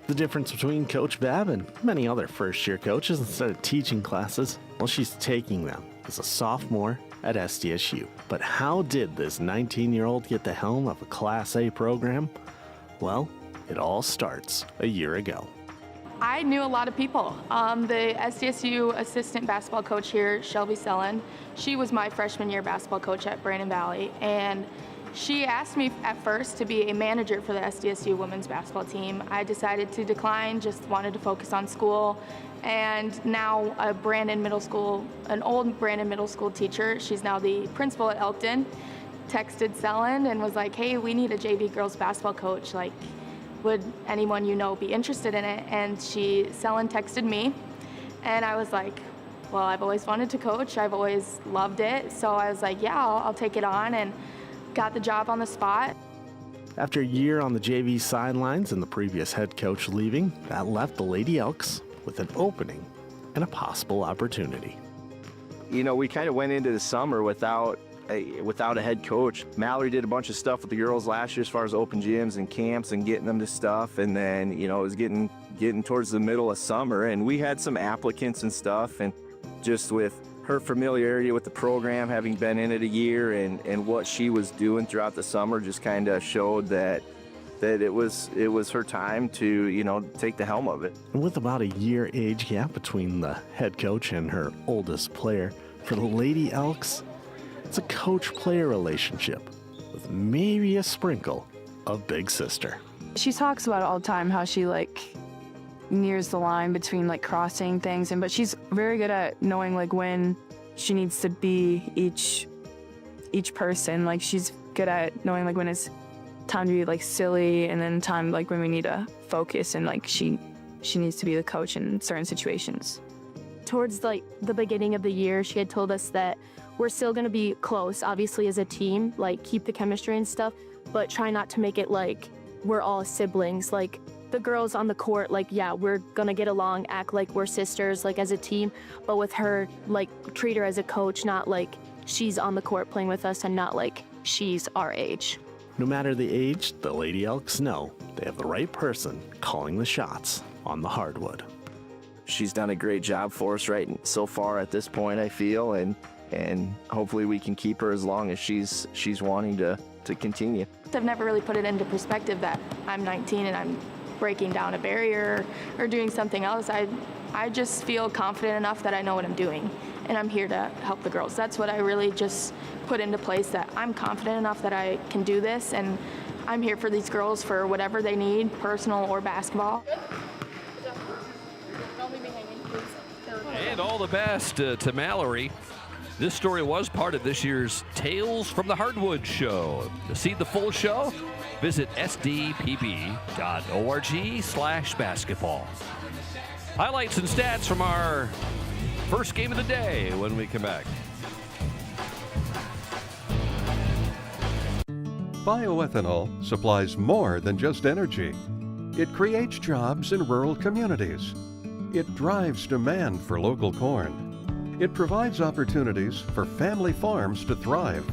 The difference between Coach Babb and many other first-year coaches, instead of teaching classes, well, she's taking them as a sophomore at SDSU. But how did this 19-year-old get the helm of a Class A program? Well, it all starts a year ago. I knew a lot of people. The SDSU assistant basketball coach here, Shelby Sellen, she was my freshman year basketball coach at Brandon Valley, and she asked me at first to be a manager for the SDSU women's basketball team. I decided to decline, just wanted to focus on school. And now an old Brandon Middle School teacher, she's now the principal at Elkton, texted Sellen and was like, hey, we need a JV girls basketball coach. Like, would anyone you know be interested in it? And Sellen texted me, and I was like, well, I've always wanted to coach. I've always loved it. So I was like, yeah, I'll take it on, and got the job on the spot. After a year on the JV sidelines and the previous head coach leaving, that left the Lady Elks with an opening and a possible opportunity. You know, we kind of went into the summer without a head coach. Mallory did a bunch of stuff with the girls last year as far as open gyms and camps and getting them to stuff, and then, you know, it was getting towards the middle of summer, and we had some applicants and stuff, and just with her familiarity with the program, having been in it a year, and what she was doing throughout the summer just kind of showed that it was her time to, you know, take the helm of it. And with about a year age gap between the head coach and her oldest player, for the Lady Elks, it's a coach-player relationship with maybe a sprinkle of big sister. She talks about it all the time, how she nears the line between crossing things, but she's very good at knowing when she needs to be each person. She's good at knowing when it's time to be silly, and then time when we need to focus, and she needs to be the coach in certain situations. Towards the beginning of the year, she had told us that we're still going to be close, obviously, as a team, keep the chemistry and stuff, but try not to make it we're all siblings. The girls on the court, yeah, we're gonna get along, act like we're sisters, as a team, but with her, treat her as a coach, not she's on the court playing with us, and not she's our age. No matter the age, the Lady Elks know they have the right person calling the shots on the hardwood. She's done a great job for us so far at this point, I feel, and hopefully we can keep her as long as she's wanting to continue. I've never really put it into perspective that I'm 19 and I'm breaking down a barrier or doing something else. I just feel confident enough that I know what I'm doing, and I'm here to help the girls. That's what I really just put into place, that I'm confident enough that I can do this, and I'm here for these girls for whatever they need, personal or basketball. And all the best to Mallory. This story was part of this year's Tales from the Hardwood show. To see the full show, visit sdpb.org/basketball. Highlights and stats from our first game of the day when we come back. Bioethanol supplies more than just energy. It creates jobs in rural communities. It drives demand for local corn. It provides opportunities for family farms to thrive.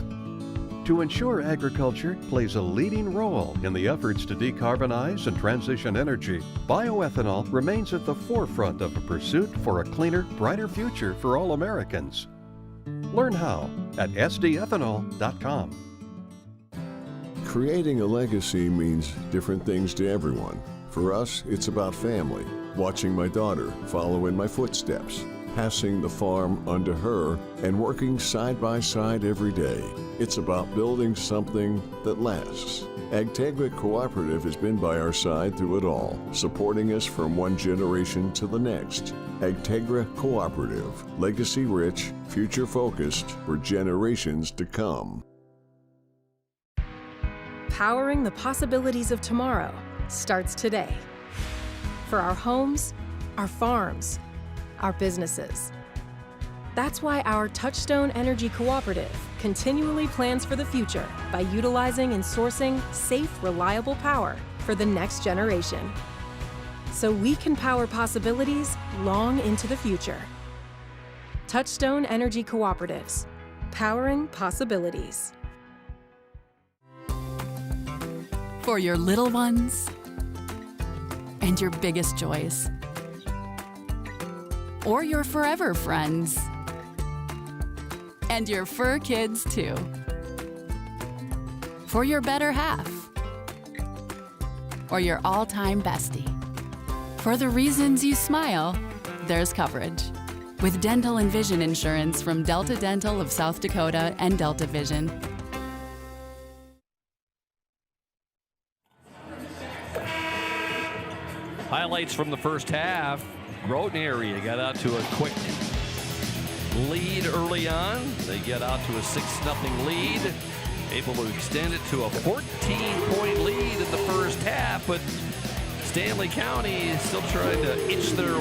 To ensure agriculture plays a leading role in the efforts to decarbonize and transition energy, bioethanol remains at the forefront of a pursuit for a cleaner, brighter future for all Americans. Learn how at sdethanol.com. Creating a legacy means different things to everyone. For us, it's about family, watching my daughter follow in my footsteps, passing the farm onto her, and working side by side every day. It's about building something that lasts. Agtegra Cooperative has been by our side through it all, supporting us from one generation to the next. Agtegra Cooperative, legacy rich, future focused for generations to come. Powering the possibilities of tomorrow starts today. For our homes, our farms, our businesses. That's why our Touchstone Energy Cooperative continually plans for the future by utilizing and sourcing safe, reliable power for the next generation. So we can power possibilities long into the future. Touchstone Energy Cooperatives, powering possibilities. For your little ones and your biggest joys. Or your forever friends. And your fur kids, too. For your better half. Or your all-time bestie. For the reasons you smile, there's coverage. With dental and vision insurance from Delta Dental of South Dakota and Delta Vision. Highlights from the first half. Groton area got out to a quick lead early on. They get out to a 6-0 lead. Able to extend it to a 14-point lead in the first half, but Stanley County is still trying to itch their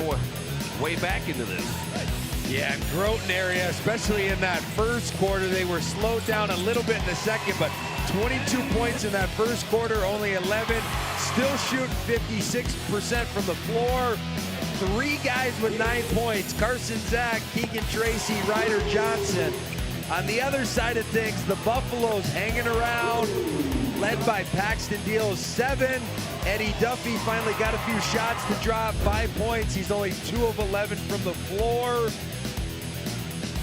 way back into this. Yeah, Groton area, especially in that first quarter, they were slowed down a little bit in the second, but 22 points in that first quarter, only 11. Still shooting 56% from the floor. 3 guys with 9 points, Carson Zach, Keegan Tracy, Ryder Johnson. On the other side of things, the Buffaloes hanging around, led by Paxton Deal, 7. Eddie Duffy finally got a few shots to drop, 5 points. He's only 2 of 11 from the floor.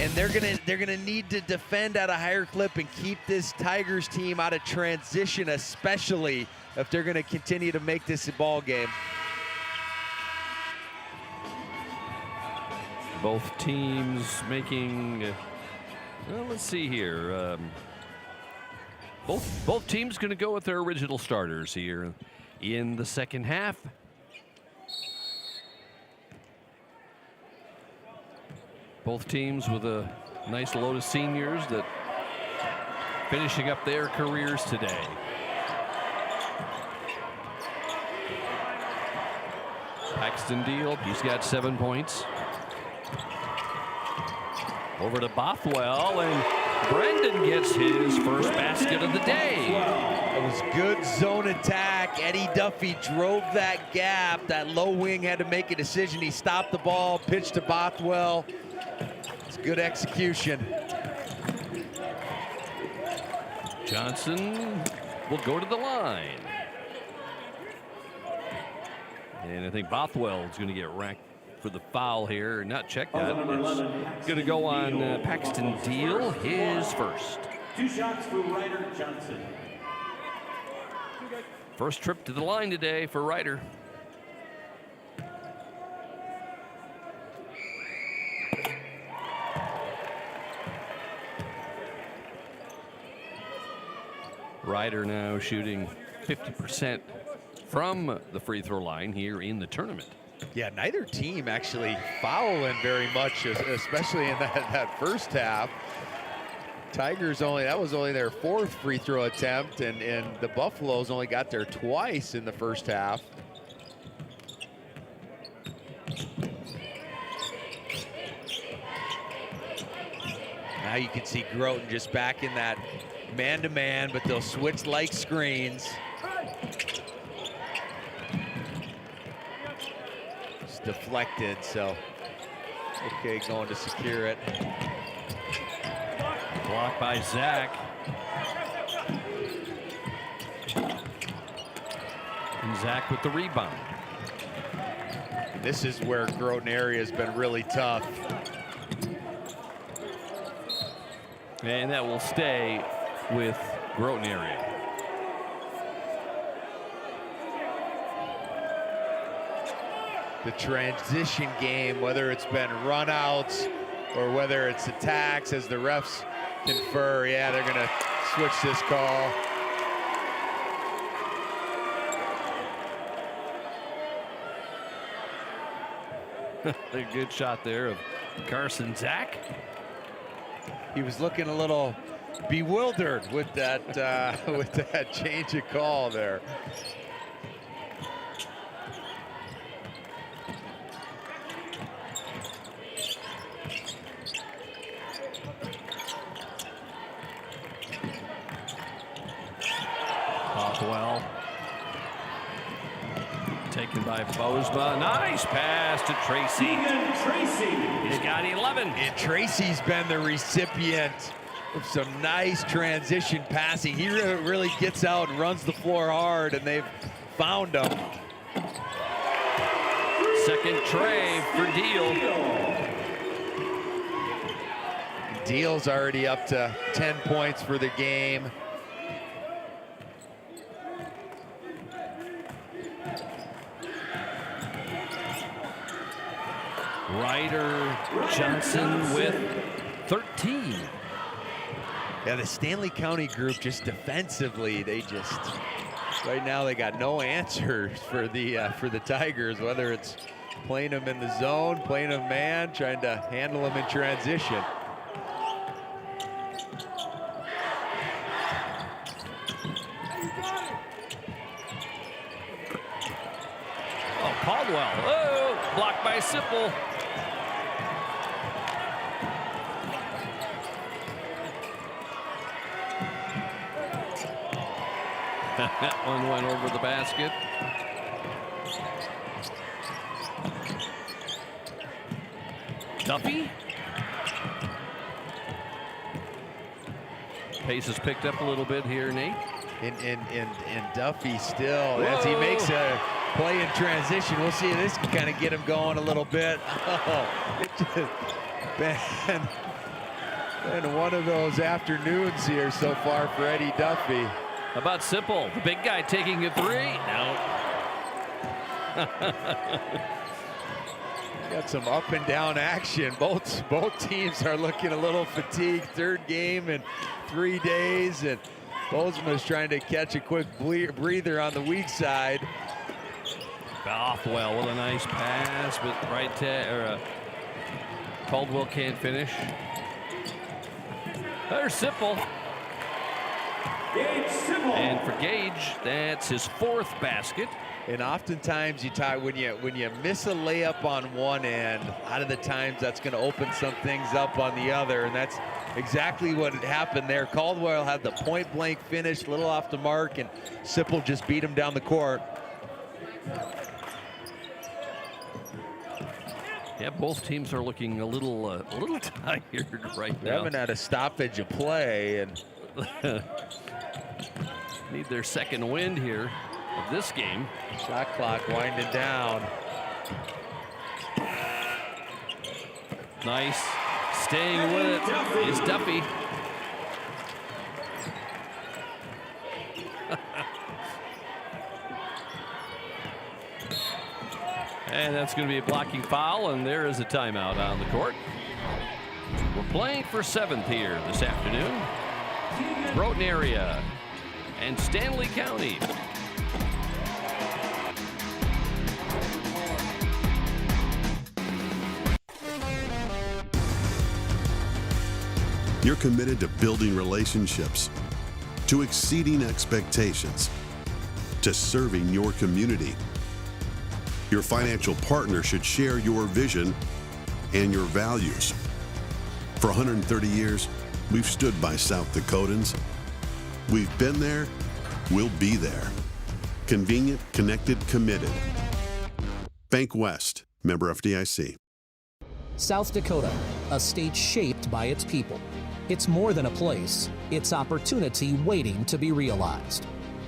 And they're gonna need to defend at a higher clip and keep this Tigers team out of transition, especially if they're gonna continue to make this a ball game. Both teams making, well, let's see here. Both teams going to go with their original starters here in the second half. Both teams with a nice load of seniors that finishing up their careers today. Paxton Deal, he's got 7 points. Over to Bothwell, and Brendan gets his first basket of the day. It was good zone attack. Eddie Duffy drove that gap. That low wing had to make a decision. He stopped the ball, pitched to Bothwell. It's good execution. Johnson will go to the line. And I think Bothwell is going to get racked for the foul here, not check that. It's going to go on Paxton Deal, his first. 2 shots for Ryder Johnson. First trip to the line today for Ryder. Ryder now shooting 50% from the free throw line here in the tournament. Yeah, neither team actually fouling very much, especially in that first half. Tigers that was only their 4th free throw attempt, and the Buffaloes only got there twice in the first half. Now you can see Groton just back in that man-to-man, but they'll switch like screens. It's deflected, so okay, going to secure it. Blocked by Zach. And Zach with the rebound. This is where Groton area has been really tough. And that will stay with Groton area. The transition game, whether it's been runouts or whether it's attacks as the refs confer, yeah, they're gonna switch this call. A good shot there of Carson Zach. He was looking a little bewildered with that change of call there. Bothwell. Taken by Bozma. Nice pass to Tracy. He's got 11. And Tracy's been the recipient of some nice transition passing. He really gets out and runs the floor hard, and they've found him. Second tray for Deal. Deal's already up to 10 points for the game. Ryder Johnson with 13. Yeah, the Stanley County group just defensively, right now they got no answers for the Tigers, whether it's playing them in the zone, playing them man, trying to handle them in transition. Oh, Caldwell. Oh, blocked by Sipple. That one went over the basket. Duffy. Pace has picked up a little bit here, Nate. And Duffy still, as he makes a play in transition, we'll see if this can kind of get him going a little bit. Oh, it just been one of those afternoons here so far for Eddie Duffy. How about Sipple, the big guy taking a three? No. Got some up and down action. Both teams are looking a little fatigued. Third game in 3 days, and Bozma's trying to catch a quick breather on the weak side. Bothwell with a nice pass, but Caldwell can't finish. There's Sipple. And for Gage, that's his 4th basket. And oftentimes when you miss a layup on one end, a lot of the times that's going to open some things up on the other, and that's exactly what had happened there. Caldwell had the point blank finish, a little off the mark, and Sipple just beat him down the court. Yeah, both teams are looking a little tired right They now. haven't had a stoppage of play, and need their second wind here of this game. Shot clock winding down. Nice. Staying with it is Duffy. And that's going to be a blocking foul, and there is a timeout on the court. We're playing for 7th here this afternoon. Groton area and Stanley County. You're committed to building relationships, to exceeding expectations, to serving your community. Your financial partner should share your vision and your values. For 130 years, we've stood by South Dakotans. We've been there, we'll be there. Convenient, connected, committed. Bank West, member FDIC. South Dakota, a state shaped by its people. It's more than a place, it's opportunity waiting to be realized.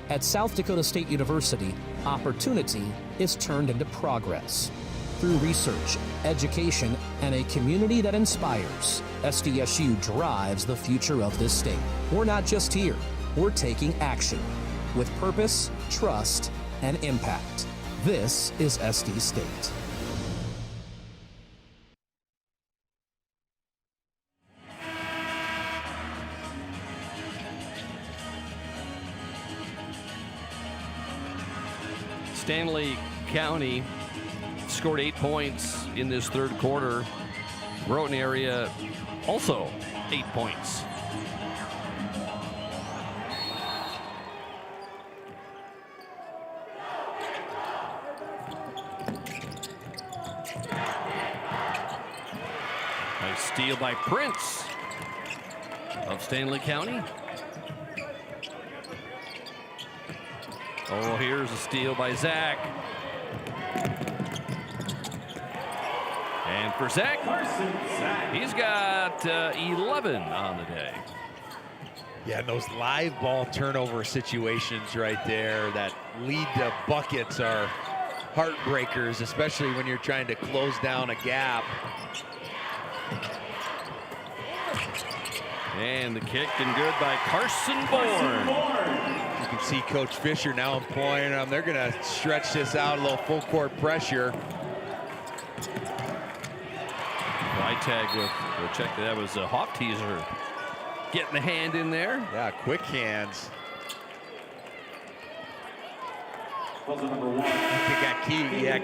At South Dakota State University, opportunity is turned into progress. Through research, education, and a community that inspires, SDSU drives the future of this state. We're not just here, we're taking action with purpose, trust, and impact. This is SD State. Stanley County scored 8 points in this third quarter. Groton area also 8 points. Nice steal by Prince of Stanley County. Oh, here's a steal by Zach. And for Zach, he's got 11 on the day. Yeah, and those live ball turnover situations right there that lead to buckets are heartbreakers, especially when you're trying to close down a gap. And the kick and good by Carson Bourne. You can see Coach Fisher now employing them. They're going to stretch this out a little full court pressure. Tag with, we'll check that was a Hofteaser getting the hand in there. Yeah, quick hands.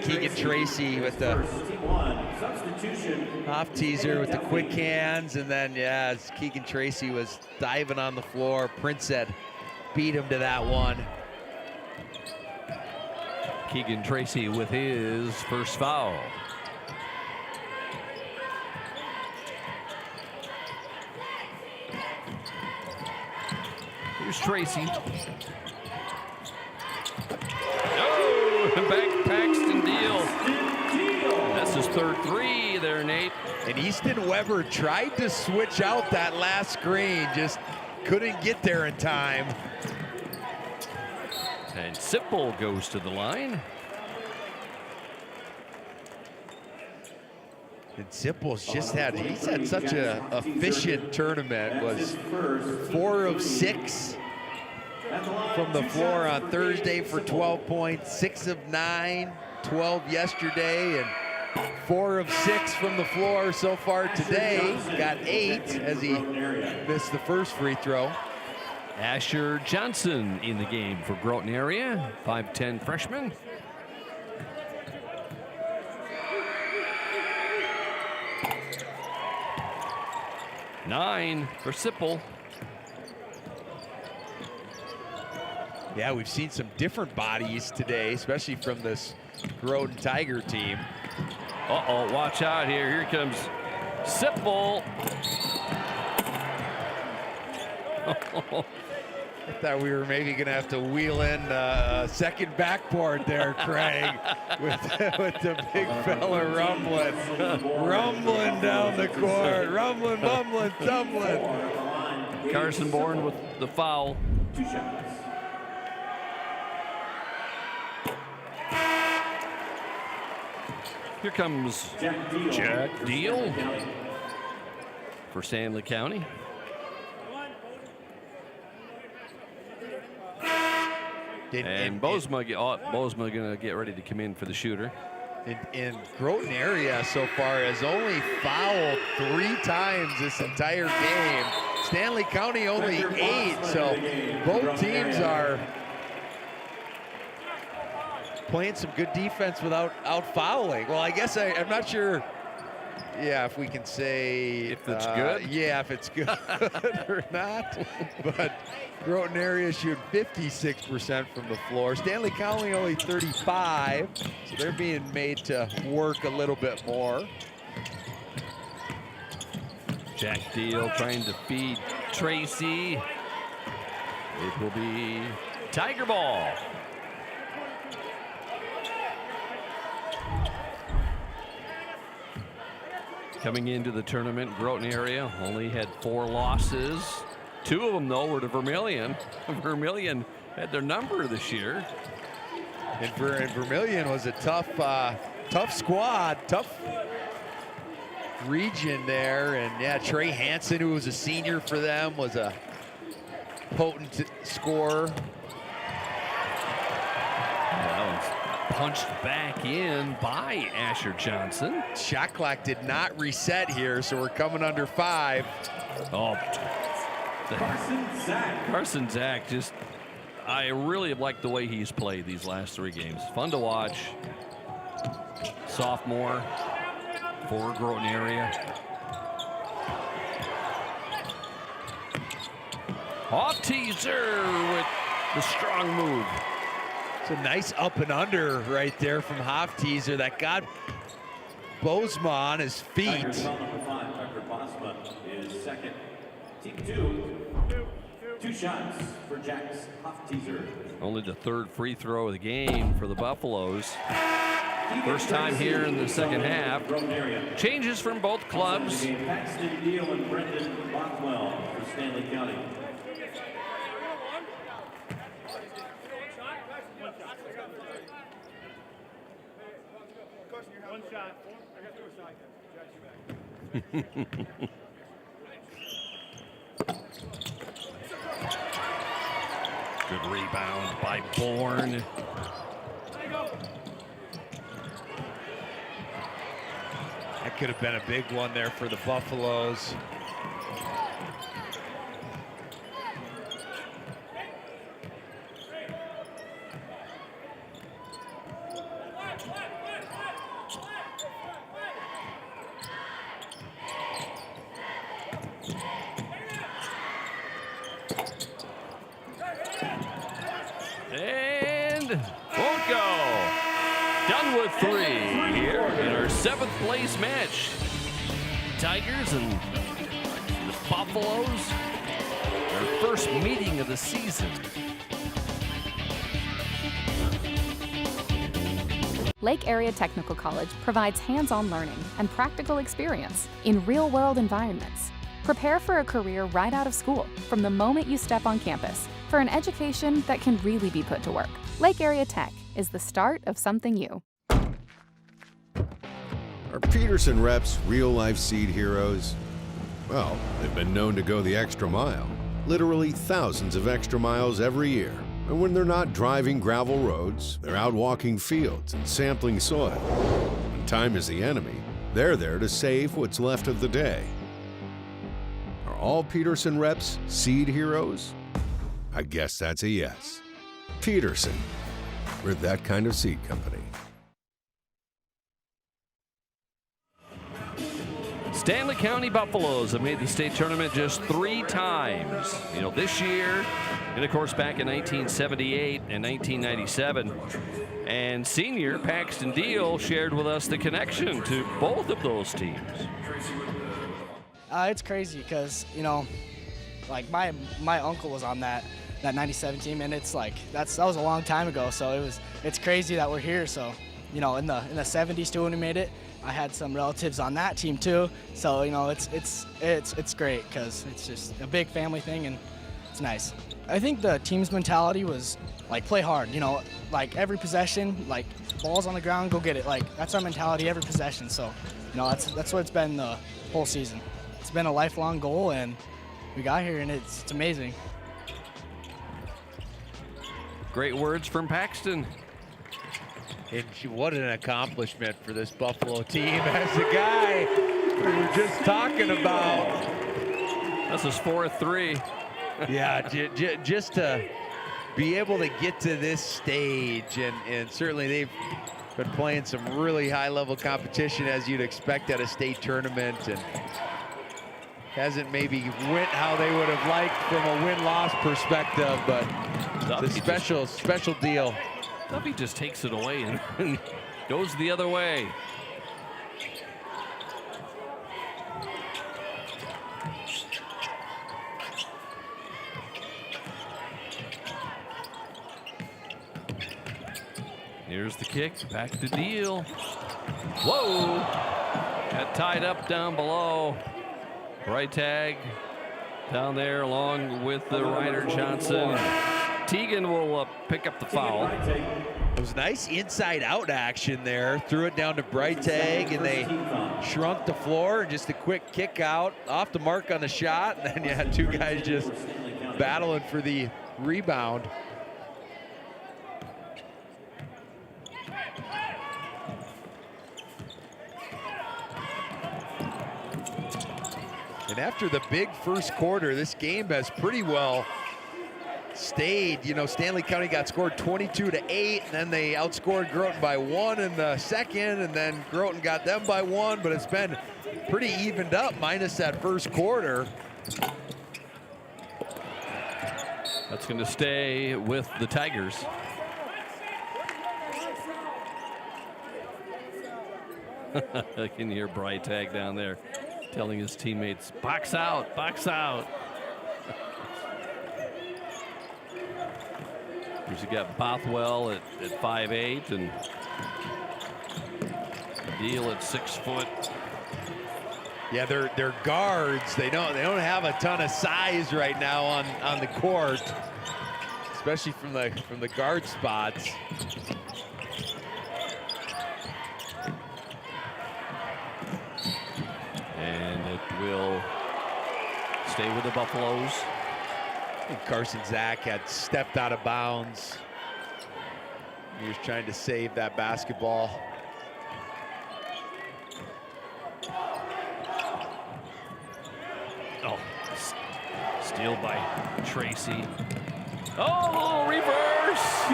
Keegan Tracy with the Hofteaser with the quick hands, and then as Keegan Tracy was diving on the floor, Prince had beat him to that one. Keegan Tracy with his first foul. Here's Tracy. Oh, back Paxton Deal. That's his third three there, Nate. And Easton Weber tried to switch out that last screen, just couldn't get there in time. And Sipple goes to the line. And Zipple's he's had such a efficient tournament. Was 4 of 6 from the floor on Thursday for 12 points, 6 of 9, 12 yesterday, and 4 of 6 from the floor so far today. Got 8 as he missed the first free throw. Asher Johnson in the game for Groton area, 5'10" freshman. Nine for Sipple. Yeah, we've seen some different bodies today, especially from this Groton Tiger team. Uh-oh, watch out here. Here comes Sipple. I thought we were maybe going to have to wheel in a second backboard there, Craig, with the big fella rumbling down the court, rumbling, bumbling, tumbling. Carson Bourne with the foul. 2 shots. Here comes Jack Deal for Stanley County. And Bozema going to get ready to come in for the shooter. In Groton area so far has only fouled 3 times this entire game. Stanley County only 8, so both teams are playing some good defense without out fouling. Well, I guess I'm not sure yeah, if we can say if it's good. Yeah, if it's good or not. But Groton area shooting 56% from the floor. Stanley County only 35, so they're being made to work a little bit more. Jack Deal trying to feed Tracy. It will be Tiger ball. Coming into the tournament, Groton area only had 4 losses. 2 of them, though, were to Vermilion. Vermilion had their number this year. And Vermilion was a tough squad, tough region there. And yeah, Trey Hansen, who was a senior for them, was a potent scorer. That one's punched back in by Asher Johnson. Shot clock did not reset here, so we're coming under 5. Oh, Carson Zach just, I really have liked the way he's played these last 3 games. Fun to watch. Sophomore for Groton area. Off teaser with the strong move. It's a nice up and under right there from Hofteaser that got Bozma on his feet. Tucker Bosma is second. Team 2 shots for Jax Hofteaser. Only the 3rd free throw of the game for the Buffaloes. First time here in the second half. Changes from both clubs. Paxton Deal and Brendan Bothwell for Stanley County. One shot. I got to a side. Good rebound by Bourne. That could have been a big one there for the Buffaloes. And won't go. Done with 3 here in our 7th place match. Tigers and the Buffaloes, their first meeting of the season. Lake Area Technical College provides hands-on learning and practical experience in real-world environments. Prepare for a career right out of school from the moment you step on campus for an education that can really be put to work. Lake Area Tech is the start of something new. Are Peterson reps real-life seed heroes? Well, they've been known to go the extra mile. Literally thousands of extra miles every year. And when they're not driving gravel roads, they're out walking fields and sampling soil. When time is the enemy, they're there to save what's left of the day. Are all Peterson reps seed heroes? I guess that's a yes. Peterson, we're that kind of seed company. Stanley County Buffaloes have made the state tournament just 3 times. You know, this year, and of course back in 1978 and 1997. And senior Paxton Deal shared with us the connection to both of those teams. It's crazy because, you know, like my uncle was on that 97 team, and it's like that was a long time ago. So it's crazy that we're here. So, you know, in the 70s too when we made it, I had some relatives on that team too. So, you know, it's great because it's just a big family thing and it's nice. I think the team's mentality was like play hard, you know, like every possession, like balls on the ground, go get it. Like that's our mentality every possession. So, you know, that's what it's been the whole season. It's been a lifelong goal and we got here and it's amazing. Great words from Paxton. And what an accomplishment for this Buffalo team as a guy we were just talking about. This is 4-3. Yeah, just to be able to get to this stage, and certainly been playing some really high-level competition as you'd expect at a state tournament, and hasn't maybe went how they would have liked from a win-loss perspective, but it's a special deal. Duffy just takes it away and goes the other way. Here's the kick, back to Deal. Whoa! Got tied up down below. Right tag down there along with the Ryder Johnson. Teagan will pick up the foul. It was nice inside-out action there. Threw it down to Breitag, and they shrunk the floor. And just a quick kick out off the mark on the shot. And then you had two guys just battling for the rebound. And after the big first quarter, this game has pretty well stayed. You know, Stanley County got scored 22-8, and then they outscored Groton by 1 in the second, and then Groton got them by 1, but it's been pretty evened up minus that first quarter. That's going to stay with the Tigers. I can hear Breitag down there telling his teammates, box out, box out. Here's you got Bothwell at 5'8" and Deal at 6 foot. Yeah, they're guards. They don't have a ton of size right now on the court, especially from the guard spots. And it will stay with the Buffaloes. I think Carson Zach had stepped out of bounds. He was trying to save that basketball. Oh, steal by Tracy. Oh, reverse!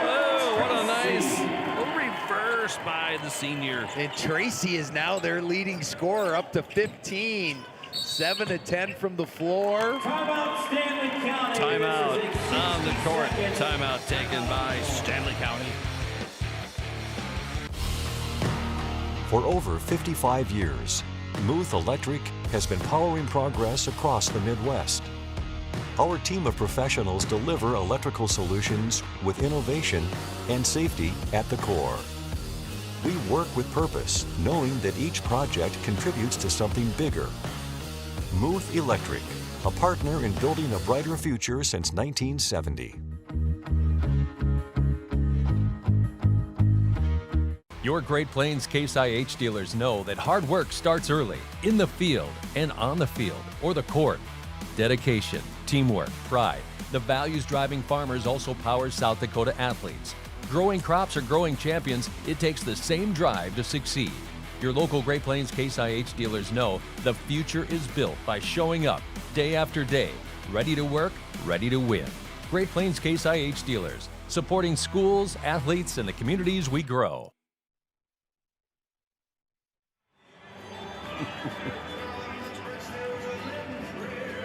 Oh, what a nice reverse by the senior. And Tracy is now their leading scorer, up to 15. 7 of 10 from the floor. Timeout, Stanley County. Timeout on the court. Timeout taken by Stanley County. For over 55 years, Muth Electric has been powering progress across the Midwest. Our team of professionals deliver electrical solutions with innovation and safety at the core. We work with purpose, knowing that each project contributes to something bigger. Muth Electric, a partner in building a brighter future since 1970. Your Great Plains Case IH dealers know that hard work starts early, in the field and on the field or the court. Dedication, teamwork, pride, the values driving farmers also powers South Dakota athletes. Growing crops or growing champions, it takes the same drive to succeed. Your local Great Plains Case IH dealers know the future is built by showing up day after day, ready to work, ready to win. Great Plains Case IH dealers, supporting schools, athletes, and the communities we grow.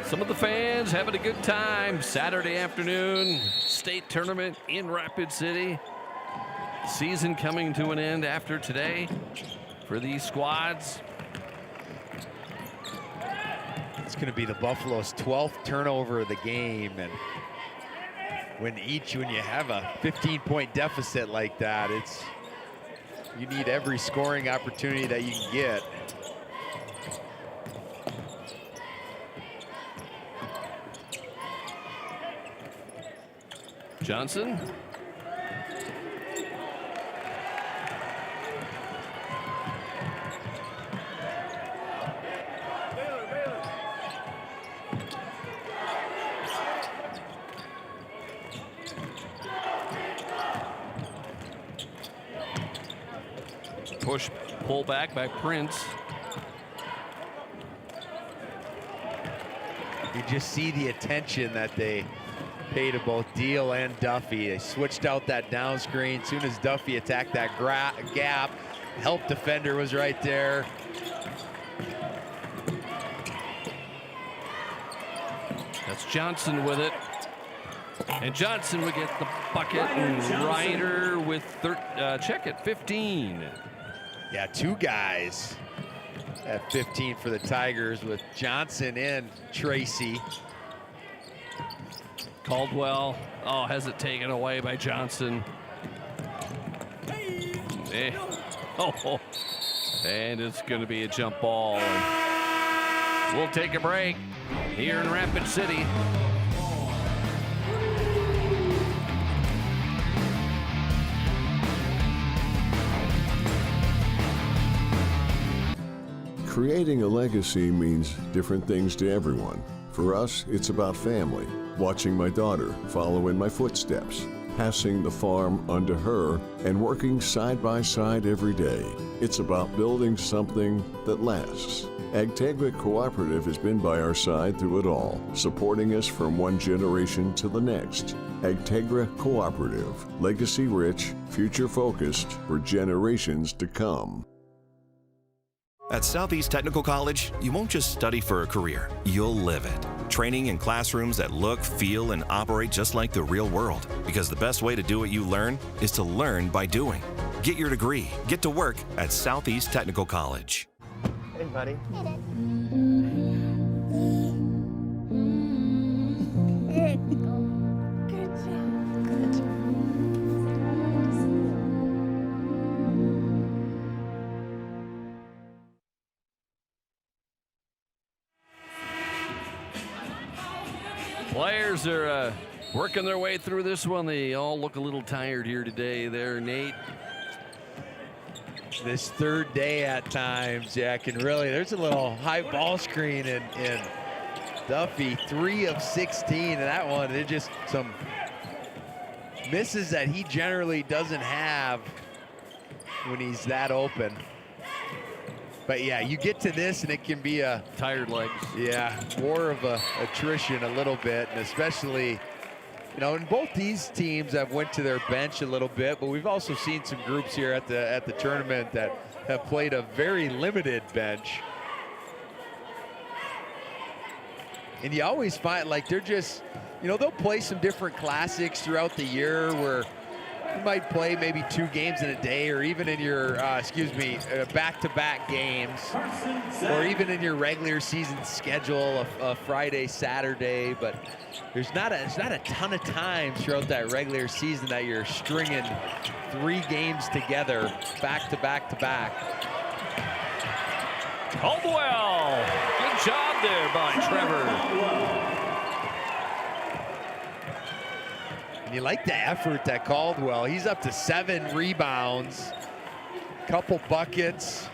Some of the fans having a good time. Saturday afternoon, state tournament in Rapid City. Season coming to an end after today for these squads. It's going to be the Buffaloes' 12th turnover of the game, and when you have a 15-point deficit like that, you need every scoring opportunity that you can get. Johnson. Push, pull back by Prince. You just see the attention that they Paid to both Deal and Duffy. They switched out that down screen. As soon as Duffy attacked that gap, help defender was right there. That's Johnson with it. And Johnson would get the bucket, and Ryder with check at 15. Yeah, 2 guys at 15 for the Tigers with Johnson and Tracy. Caldwell, has it taken away by Johnson. And it's going to be a jump ball. And we'll take a break here in Rapid City. Creating a legacy means different things to everyone. For us, it's about family, watching my daughter follow in my footsteps, passing the farm under her, and working side by side every day. It's about building something that lasts. Agtegra Cooperative has been by our side through it all, supporting us from one generation to the next. Agtegra Cooperative, legacy rich, future focused for generations to come. At Southeast Technical College, you won't just study for a career, you'll live it. Training in classrooms that look, feel, and operate just like the real world. Because the best way to do what you learn is to learn by doing. Get your degree, get to work at Southeast Technical College. Hey, buddy. Players are working their way through this one. They all look a little tired here today there, Nate. This third day at times, yeah, can really, there's a little high ball screen and Duffy, 3 of 16, and that one, it just some misses that he generally doesn't have when he's that open. But yeah, you get to this and it can be a tired legs. Yeah, more of a attrition a little bit, and especially, you know, and both these teams have went to their bench a little bit, but we've also seen some groups here at the tournament that have played a very limited bench. And you always find like they're just, you know, they'll play some different classics throughout the year where you might play maybe 2 games in a day, or even in your, back-to-back games, or even in your regular season schedule, a Friday, Saturday. But there's not a ton of times throughout that regular season that you're stringing 3 games together, back-to-back-to-back. Caldwell, good job there by Trevor. You like the effort that Caldwell, he's up to 7 rebounds, couple buckets.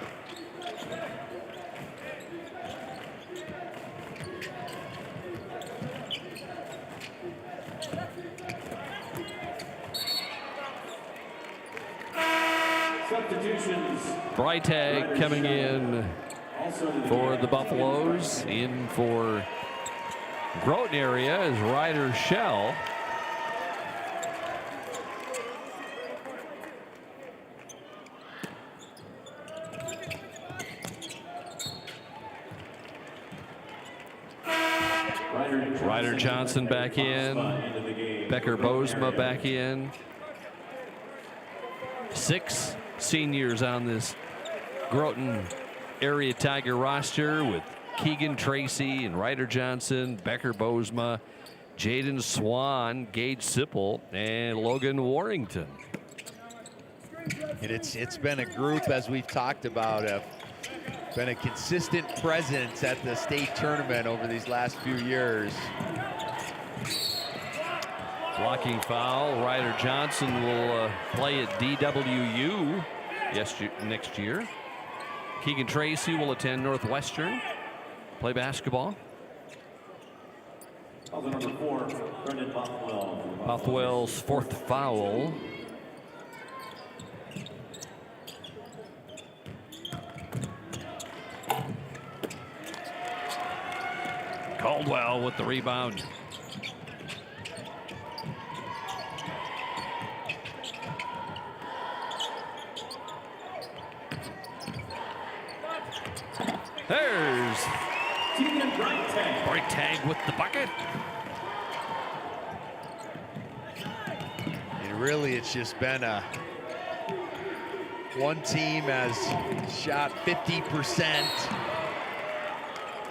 Substitutions. Freitag coming in for the Buffaloes. In for Groton area is Ryder Shell. Ryder Johnson back in. Becker Bozema back in. 6 seniors on this Groton area Tiger roster with Keegan Tracy and Ryder Johnson, Becker Bozema, Jaden Swan, Gage Sipple, and Logan Warrington. And it's been a group, as we've talked about, been a consistent presence at the state tournament over these last few years. Blocking foul. Ryder Johnson will play at DWU next year. Keegan Tracy will attend Northwestern, play basketball. Number 4, Brendan Bothwell. Bothwell's 4th foul. Caldwell with the rebound. There's Tegan Breitag. Breitag with the bucket. And really, it's just been one team has shot 50%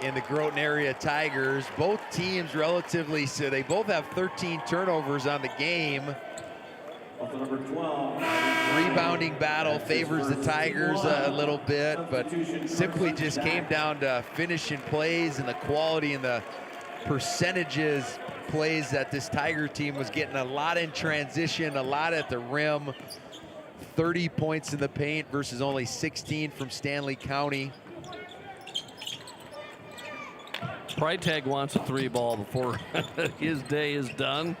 in the Groton Area Tigers. Both teams relatively, so they both have 13 turnovers on the game. Number 12. Rebounding battle favors the Tigers a little bit, but simply just came down to finishing plays and the quality and the percentages plays that this Tiger team was getting. A lot in transition, a lot at the rim. 30 points in the paint versus only 16 from Stanley County. Breitag wants a 3 ball before his day is done.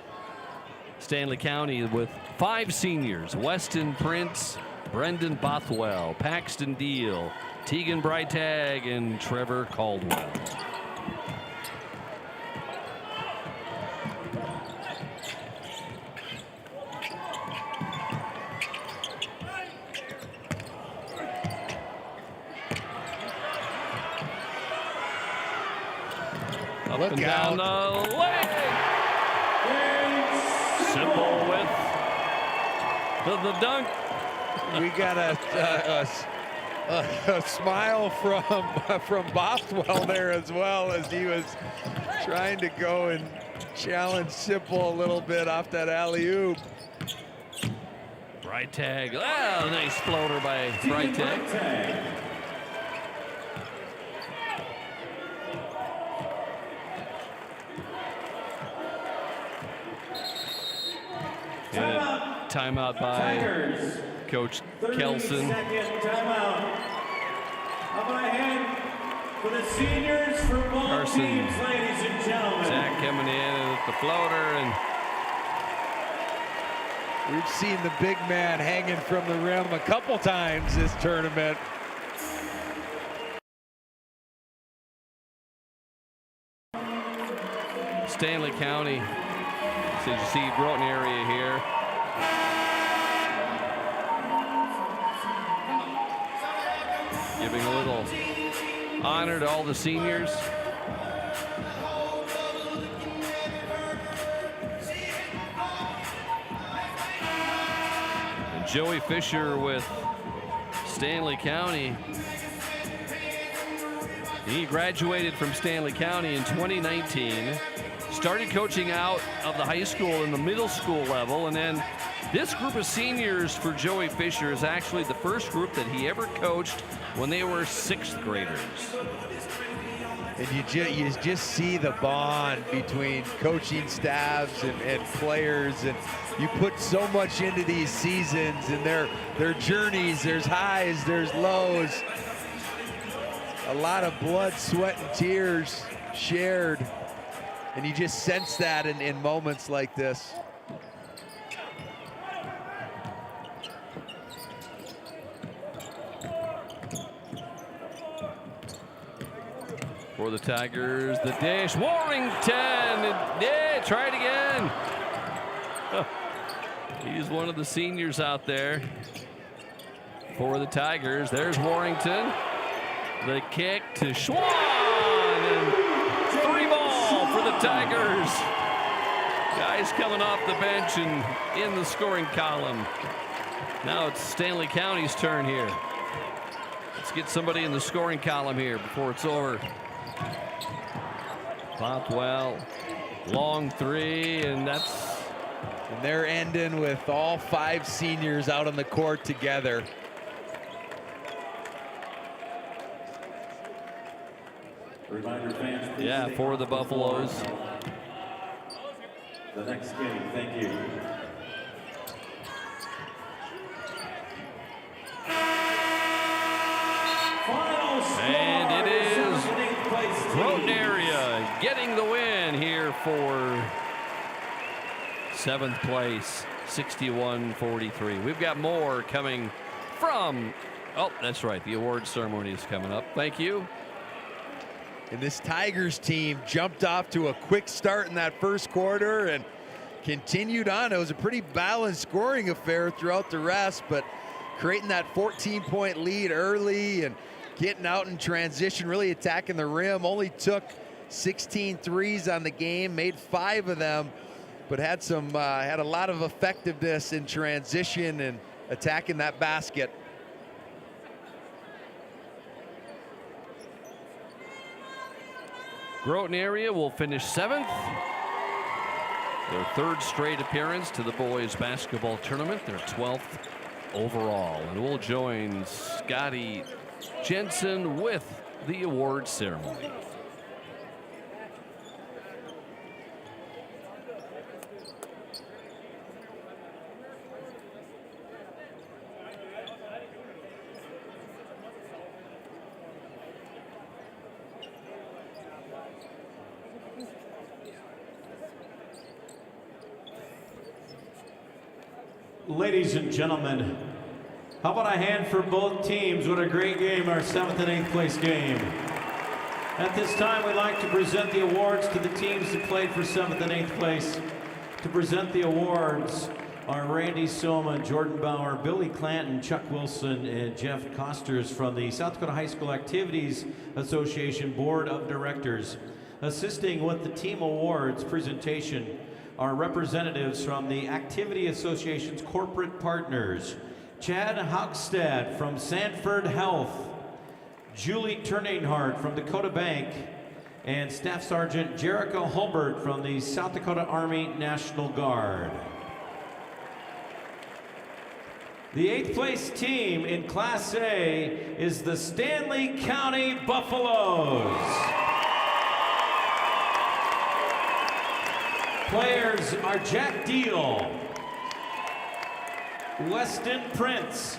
Stanley County with 5 seniors: Weston Prince, Brendan Bothwell, Paxton Deal, Tegan Breitag, and Trevor Caldwell. Up Look and down out. the leg. Simple with the dunk. We got a smile from Bothwell there as well, as he was trying to go and challenge Simple a little bit off that alley-oop. Breitag. Oh, nice floater by Breitag. Timeout by Tigers. Coach 30 Kelson. Second timeout. How about a hand for the seniors for both Carson. teams, ladies and gentlemen. Zach coming in at the floater, and we've seen the big man hanging from the rim a couple times this tournament. Stanley County. So you see Groton Area here. Giving a little honor to all the seniors. And Joey Fisher with Stanley County. He graduated from Stanley County in 2019. Started coaching out of the high school and the middle school level, and then this group of seniors for Joey Fisher is actually the first group that he ever coached when they were 6th graders. And you just see the bond between coaching staffs and players, and you put so much into these seasons and their journeys. There's highs, there's lows. A lot of blood, sweat, and tears shared. And you just sense that in moments like this. For the Tigers, the dish, Warrington, yeah, try it again. He's one of the seniors out there. For the Tigers, there's Warrington. The kick to Schwann, and 3 ball for the Tigers. Guys coming off the bench and in the scoring column. Now it's Stanley County's turn here. Let's get somebody in the scoring column here before it's over. Bothwell, long 3, and they're ending with all 5 seniors out on the court together. Reminder fans, please yeah, stay for off the Buffaloes. The next game, thank you. And it is Groton Area getting the win here for 7th place, 61-43. We've got more coming from, oh, that's right, the award ceremony is coming up. Thank you. And this Tigers team jumped off to a quick start in that first quarter and continued on. It was a pretty balanced scoring affair throughout the rest, but creating that 14-point lead early and getting out in transition, really attacking the rim. Only took 16 threes on the game, made 5 of them, but had a lot of effectiveness in transition and attacking that basket. Groton area will finish 7th. Their 3rd straight appearance to the boys basketball tournament, their 12th overall. And we'll join Scotty Jensen with the award ceremony. Ladies and gentlemen, how about a hand for both teams? What a great game, our 7th and 8th place game. At this time, we'd like to present the awards to the teams that played for 7th and 8th place. To present the awards are Randy Soma, Jordan Bauer, Billy Clanton, Chuck Wilson, and Jeff Costers from the South Dakota High School Activities Association Board of Directors. Assisting with the team awards presentation are representatives from the Activity Association's corporate partners. Chad Hochstad from Sanford Health, Julie Turninghardt from Dakota Bank, and Staff Sergeant Jericho Hulbert from the South Dakota Army National Guard. The 8th place team in Class A is the Stanley County Buffaloes. Players are Jack Deal, Weston Prince,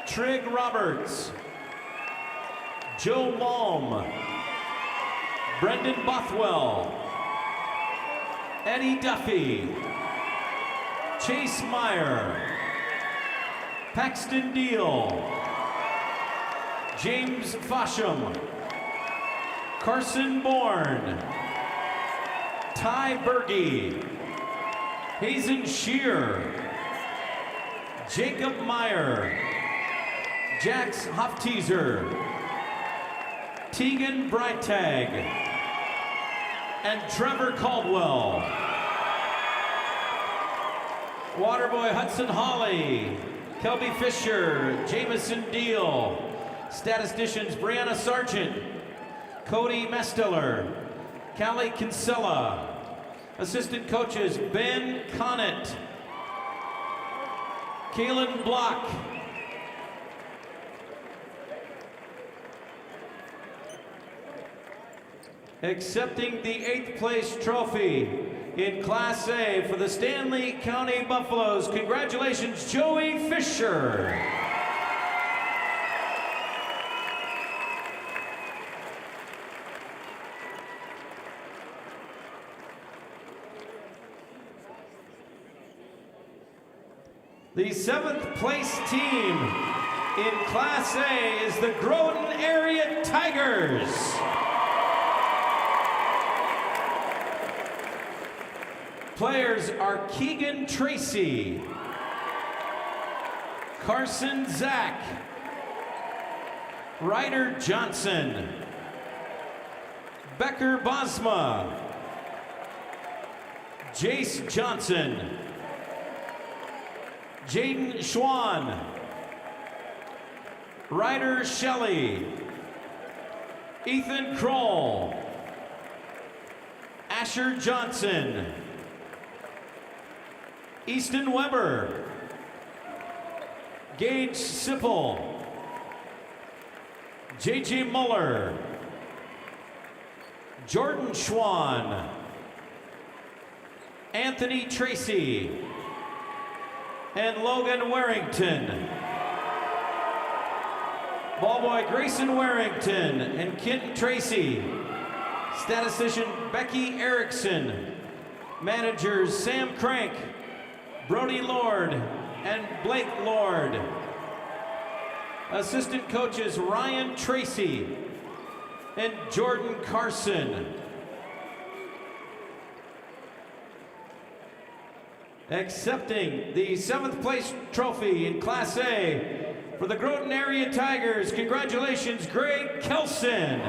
Trig Roberts, Joe Malm, Brendan Bothwell, Eddie Duffy, Chase Meyer, Paxton Deal, James Fosham, Carson Bourne, Ty Berge, Hazen Shear, Jacob Meyer, Jax Hofteaser, Tegan Breitag, and Trevor Caldwell. Waterboy Hudson Hawley, Kelby Fisher, Jamison Deal, statisticians Brianna Sargent, Cody Mesteller, Callie Kinsella, assistant coaches Ben Connett, Kalen Block, accepting the 8th place trophy in Class A for the Stanley County Buffaloes. Congratulations, Joey Fisher. The 7th place team in Class A is the Groton Area Tigers. Players are Keegan Tracy, Carson Zach, Ryder Johnson, Becker Bosma, Jace Johnson, Jaden Schwan, Ryder Shelley, Ethan Kroll, Asher Johnson, Easton Weber, Gage Sipple, JJ Muller, Jordan Schwan, Anthony Tracy, and Logan Warrington. Ballboy Grayson Warrington and Kenton Tracy. Statistician Becky Erickson. Managers Sam Crank, Brody Lord, and Blake Lord. Assistant coaches Ryan Tracy and Jordan Carson. Accepting the 7th place trophy in Class A For the Groton Area Tigers, congratulations, Greg Kelson.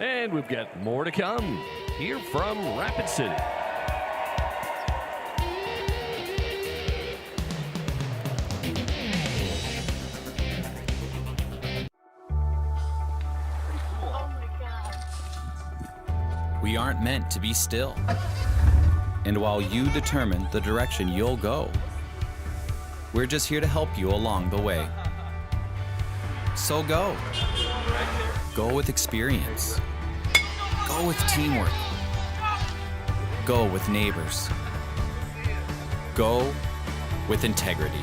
And we've got more to come here from Rapid City. We aren't meant to be still. And while you determine the direction you'll go, we're just here to help you along the way. So go. Go with experience. Go with teamwork. Go with neighbors. Go with integrity.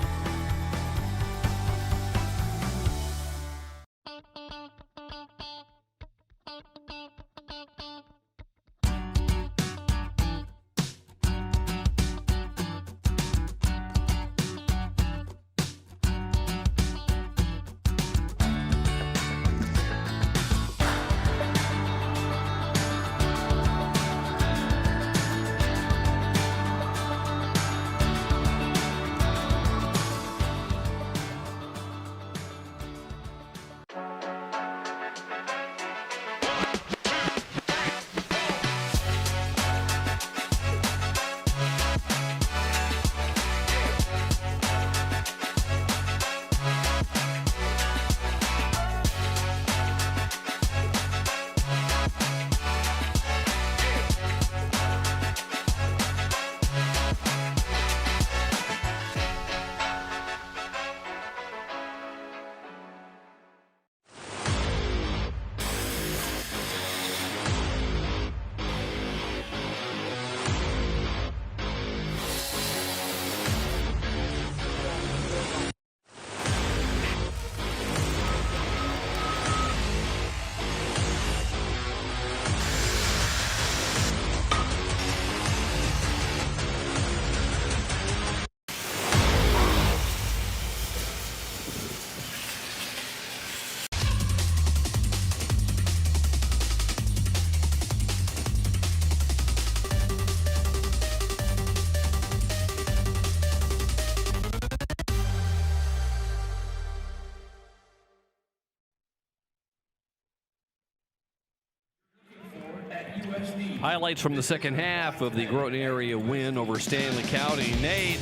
Highlights from the second half of the Groton area win over Stanley County. Nate,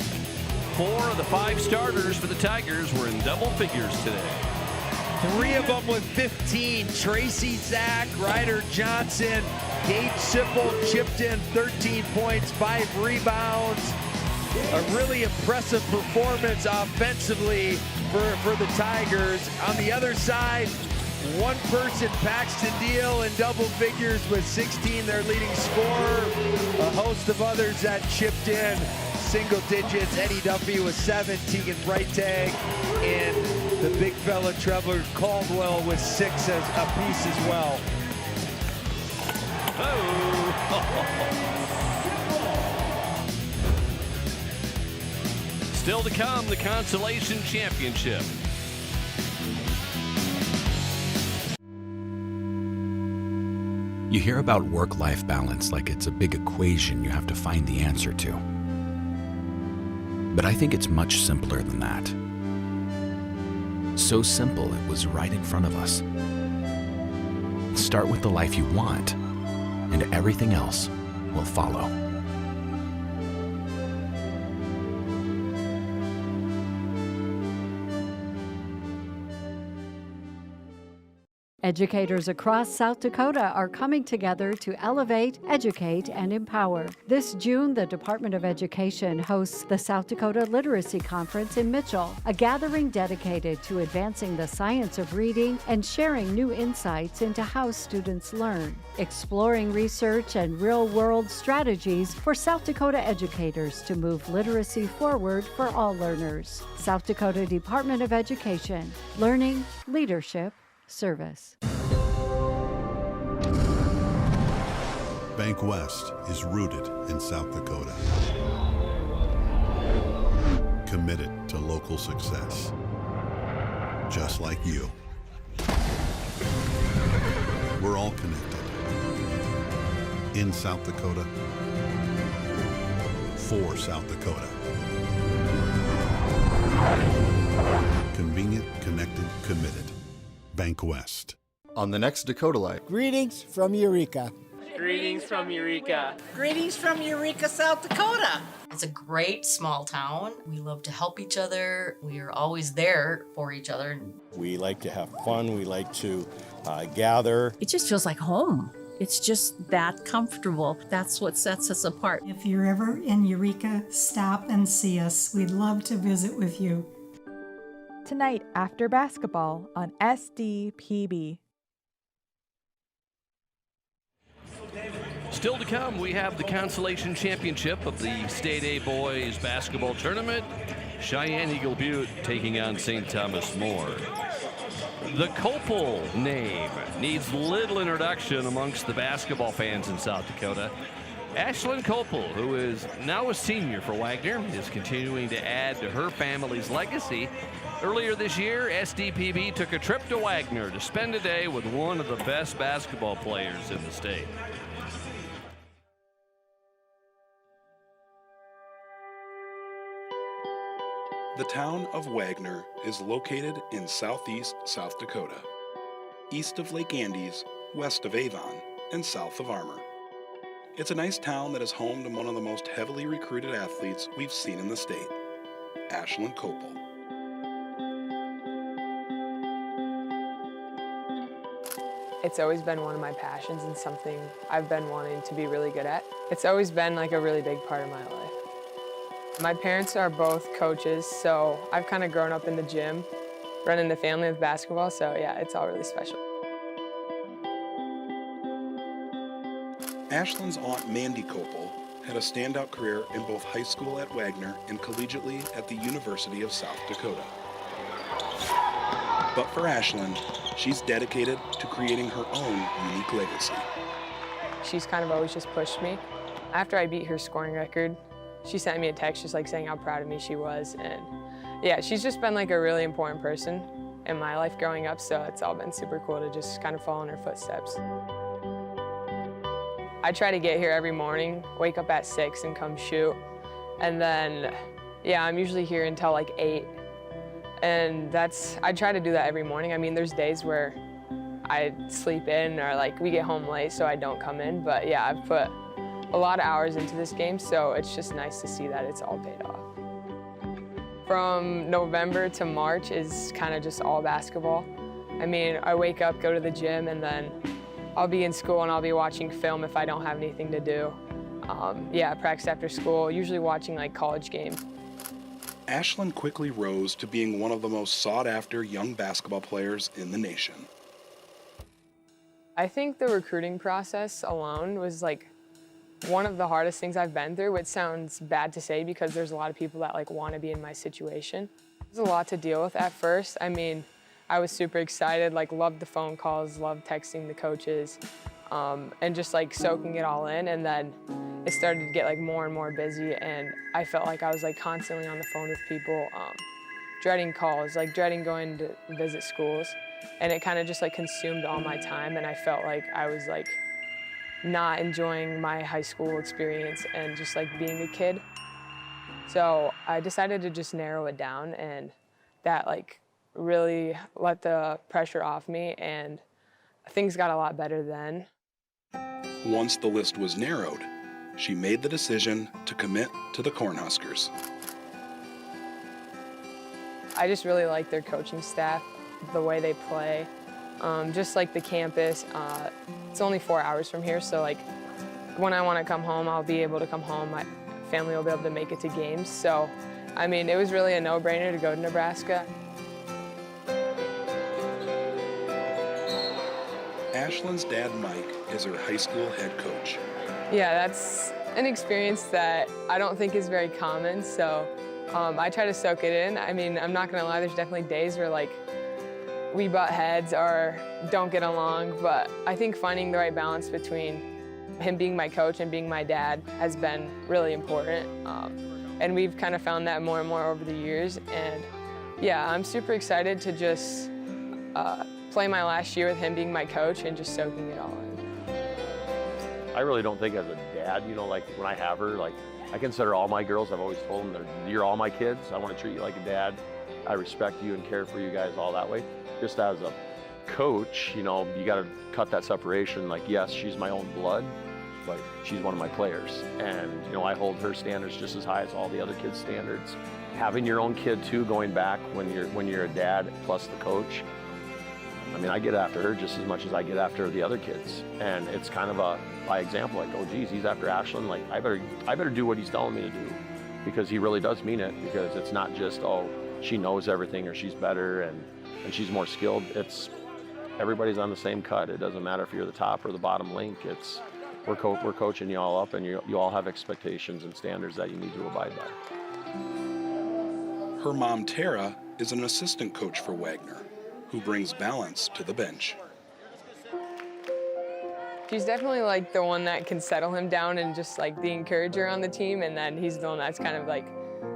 4 of the 5 starters for the Tigers were in double figures today. 3 of them with 15. Tracy Zach, Ryder Johnson, Gage Sipple chipped in 13 points, 5 rebounds. A really impressive performance offensively for the Tigers. On the other side, one person, Paxton Deal, in double figures with 16, their leading scorer. A host of others that chipped in single digits. Eddie Duffy with 7, Tegan Freitag, and the big fella Trevor Caldwell with 6 apiece as well. Still to come, the Consolation Championship. You hear about work-life balance like it's a big equation you have to find the answer to. But I think it's much simpler than that. So simple it was right in front of us. Start with the life you want, and everything else will follow. Educators across South Dakota are coming together to elevate, educate, and empower. This June, the Department of Education hosts the South Dakota Literacy Conference in Mitchell, a gathering dedicated to advancing the science of reading and sharing new insights into how students learn, exploring research and real-world strategies for South Dakota educators to move literacy forward for all learners. South Dakota Department of Education, learning, leadership, service. Bank West is rooted in South Dakota. Committed to local success. Just like you. We're all connected. In South Dakota. For South Dakota. Convenient, connected, committed. BankWest. On the next Dakota Life. Greetings from Eureka. Greetings from Eureka. Greetings from Eureka, South Dakota. It's a great small town. We love to help each other. We are always there for each other. We like to have fun. We like to gather. It just feels like home. It's just that comfortable. That's what sets us apart. If you're ever in Eureka, stop and see us. We'd love to visit with you. Tonight after basketball on SDPB. Still to come, we have the consolation championship of the State A Boys basketball tournament. Cheyenne Eagle Butte taking on St. Thomas More. The Copel name needs little introduction amongst the basketball fans in South Dakota. Ashlyn Copel, who is now a senior for Wagner, is continuing to add to her family's legacy. Earlier this year, SDPB took a trip to Wagner to spend a day with one of the best basketball players in the state. The town of Wagner is located in southeast South Dakota, east of Lake Andes, west of Avon, and south of Armour. It's a nice town that is home to one of the most heavily recruited athletes we've seen in the state, Ashlyn Copel. It's always been one of my passions and something I've been wanting to be really good at. It's always been like a really big part of my life. My parents are both coaches, so I've kind of grown up in the gym, running the family with basketball, so yeah, it's all really special. Ashlyn's aunt Mandy Copel had a standout career in both high school at Wagner and collegiately at the University of South Dakota. But for Ashlyn, she's dedicated to creating her own unique legacy. She's kind of always just pushed me. After I beat her scoring record, she sent me a text just like saying how proud of me she was. And yeah, she's just been like a really important person in my life growing up, so it's all been super cool to just kind of follow in her footsteps. I try to get here every morning, wake up at 6 and come shoot. And then, yeah, I'm usually here until like 8. And I try to do that every morning. I mean, there's days where I sleep in or like we get home late so I don't come in. But yeah, I've put a lot of hours into this game, so it's just nice to see that it's all paid off. From November to March is kind of just all basketball. I mean, I wake up, go to the gym, and then I'll be in school and I'll be watching film if I don't have anything to do. Yeah, practice after school, usually watching like college games. Ashlyn quickly rose to being one of the most sought-after young basketball players in the nation. I think the recruiting process alone was like one of the hardest things I've been through, which sounds bad to say because there's a lot of people that like want to be in my situation. There's a lot to deal with at first. I mean, I was super excited, like loved the phone calls, loved texting the coaches, and just like soaking it all in. And then it started to get like more and more busy, and I felt like I was like constantly on the phone with people, dreading calls, like dreading going to visit schools. And it kind of just like consumed all my time, and I felt like I was like not enjoying my high school experience and just like being a kid. So I decided to just narrow it down, and that like really let the pressure off me, and things got a lot better then. Once the list was narrowed, she made the decision to commit to the Cornhuskers. I just really like their coaching staff, the way they play, just like the campus. It's only 4 hours from here, so like when I want to come home, I'll be able to come home. My family will be able to make it to games. So, I mean, it was really a no-brainer to go to Nebraska. Ashlyn's dad, Mike, is her high school head coach. Yeah, that's an experience that I don't think is very common, so I try to soak it in. I mean, I'm not gonna lie, there's definitely days where like we butt heads or don't get along, but I think finding the right balance between him being my coach and being my dad has been really important. And we've kind of found that more and more over the years. And yeah, I'm super excited to just play my last year with him being my coach and just soaking it all in. I really don't think as a dad, you know, like when I have her, like I consider all my girls, I've always told them, you're all my kids. I want to treat you like a dad. I respect you and care for you guys all that way. Just as a coach, you know, you got to cut that separation. Like, yes, she's my own blood, but she's one of my players. And, you know, I hold her standards just as high as all the other kids' standards. Having your own kid too, going back when you're a dad plus the coach, I mean, I get after her just as much as I get after the other kids. And it's kind of a, by example, like, oh geez, he's after Ashlyn, like I better do what he's telling me to do, because he really does mean it, because it's not just, oh, she knows everything or she's better and she's more skilled. It's everybody's on the same cut. It doesn't matter if you're the top or the bottom link. It's we're coaching you all up, and you all have expectations and standards that you need to abide by. Her mom, Tara, is an assistant coach for Wagner, who brings balance to the bench. She's definitely like the one that can settle him down and just like the encourager on the team, and then he's the one that's kind of like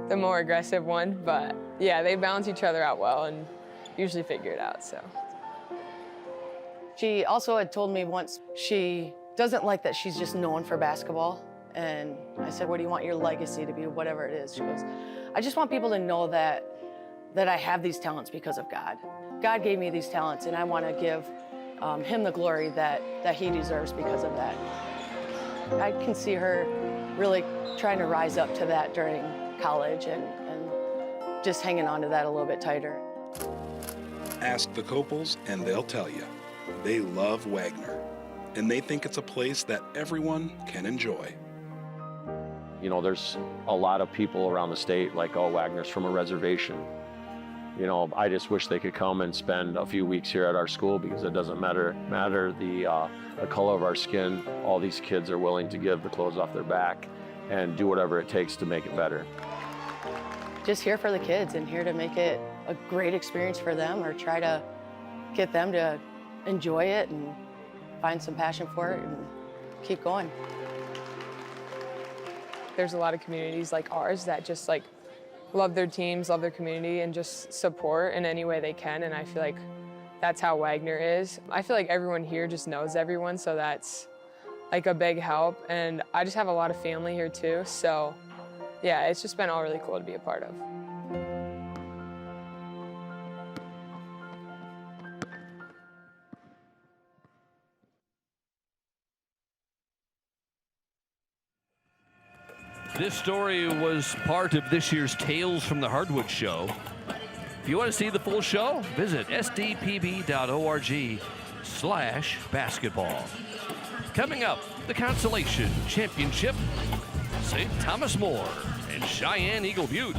the more aggressive one. But yeah, they balance each other out well and usually figure it out, so. She also had told me once she doesn't like that she's just known for basketball. And I said, what do you want your legacy to be, whatever it is? She goes, I just want people to know that I have these talents because of God. God gave me these talents, and I want to give him the glory that he deserves because of that. I can see her really trying to rise up to that during college and just hanging on to that a little bit tighter. Ask the Copels and they'll tell you. They love Wagner, and they think it's a place that everyone can enjoy. You know, there's a lot of people around the state like, oh, Wagner's from a reservation. You know, I just wish they could come and spend a few weeks here at our school, because it doesn't matter the color of our skin. All these kids are willing to give the clothes off their back and do whatever it takes to make it better. Just here for the kids and here to make it a great experience for them, or try to get them to enjoy it and find some passion for it and keep going. There's a lot of communities like ours that just like love their teams, love their community, and just support in any way they can, and I feel like that's how Wagner is. I feel like everyone here just knows everyone, so that's like a big help, and I just have a lot of family here too, so yeah, it's just been all really cool to be a part of. This story was part of this year's Tales from the Hardwood show. If you want to see the full show, visit sdpb.org/basketball. Coming up, the Consolation Championship, St. Thomas More and Cheyenne Eagle Butte.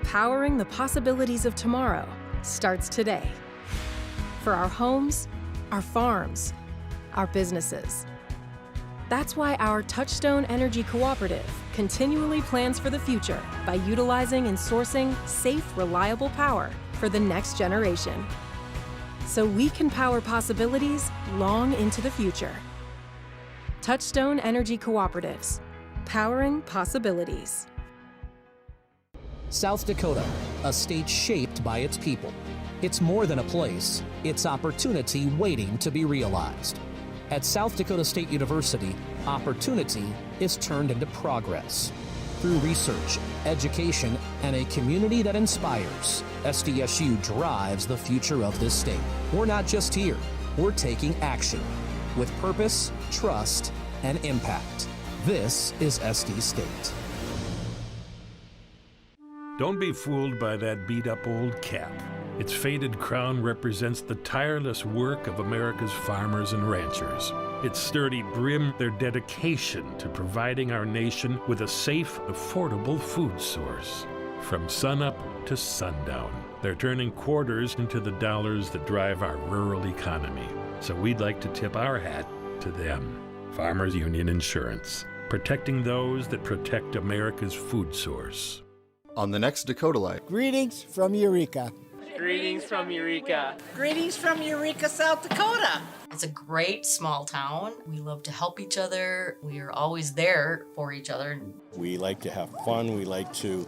Powering the possibilities of tomorrow starts today. For our homes, our farms, our businesses. That's why our Touchstone Energy Cooperative continually plans for the future by utilizing and sourcing safe, reliable power for the next generation. So we can power possibilities long into the future. Touchstone Energy Cooperatives, powering possibilities. South Dakota, a state shaped by its people. It's more than a place, it's opportunity waiting to be realized. At South Dakota State University, opportunity is turned into progress. Through research, education, and a community that inspires, SDSU drives the future of this state. We're not just here, we're taking action with purpose, trust, and impact. This is SD State. Don't be fooled by that beat-up old cap. Its faded crown represents the tireless work of America's farmers and ranchers. Its sturdy brim, their dedication to providing our nation with a safe, affordable food source. From sunup to sundown, they're turning quarters into the dollars that drive our rural economy. So we'd like to tip our hat to them. Farmers Union Insurance, protecting those that protect America's food source. On the next Dakota Life. Greetings from Eureka. Greetings from Eureka. Greetings from Eureka, South Dakota. It's a great small town. We love to help each other. We are always there for each other. We like to have fun. We like to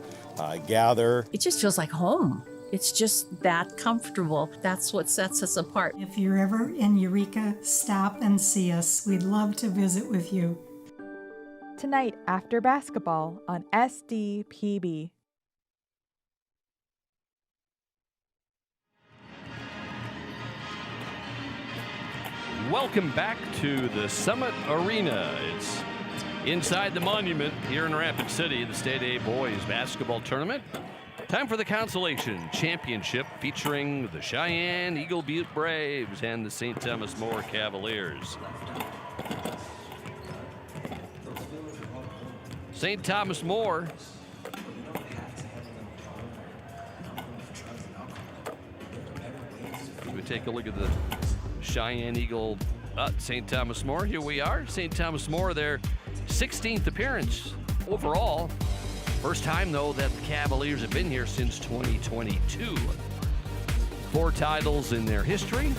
gather. It just feels like home. It's just that comfortable. That's what sets us apart. If you're ever in Eureka, stop and see us. We'd love to visit with you. Tonight after basketball on SDPB. Welcome back to the Summit Arena. It's inside the monument here in Rapid City, the State A Boys Basketball Tournament. Time for the Consolation Championship featuring the Cheyenne Eagle Butte Braves and the St. Thomas More Cavaliers. St. Thomas More we take a look at the Cheyenne Eagle St. Thomas More. Here we are. St. Thomas More, their 16th appearance overall. First time, though, that the Cavaliers have been here since 2022. 4 titles in their history.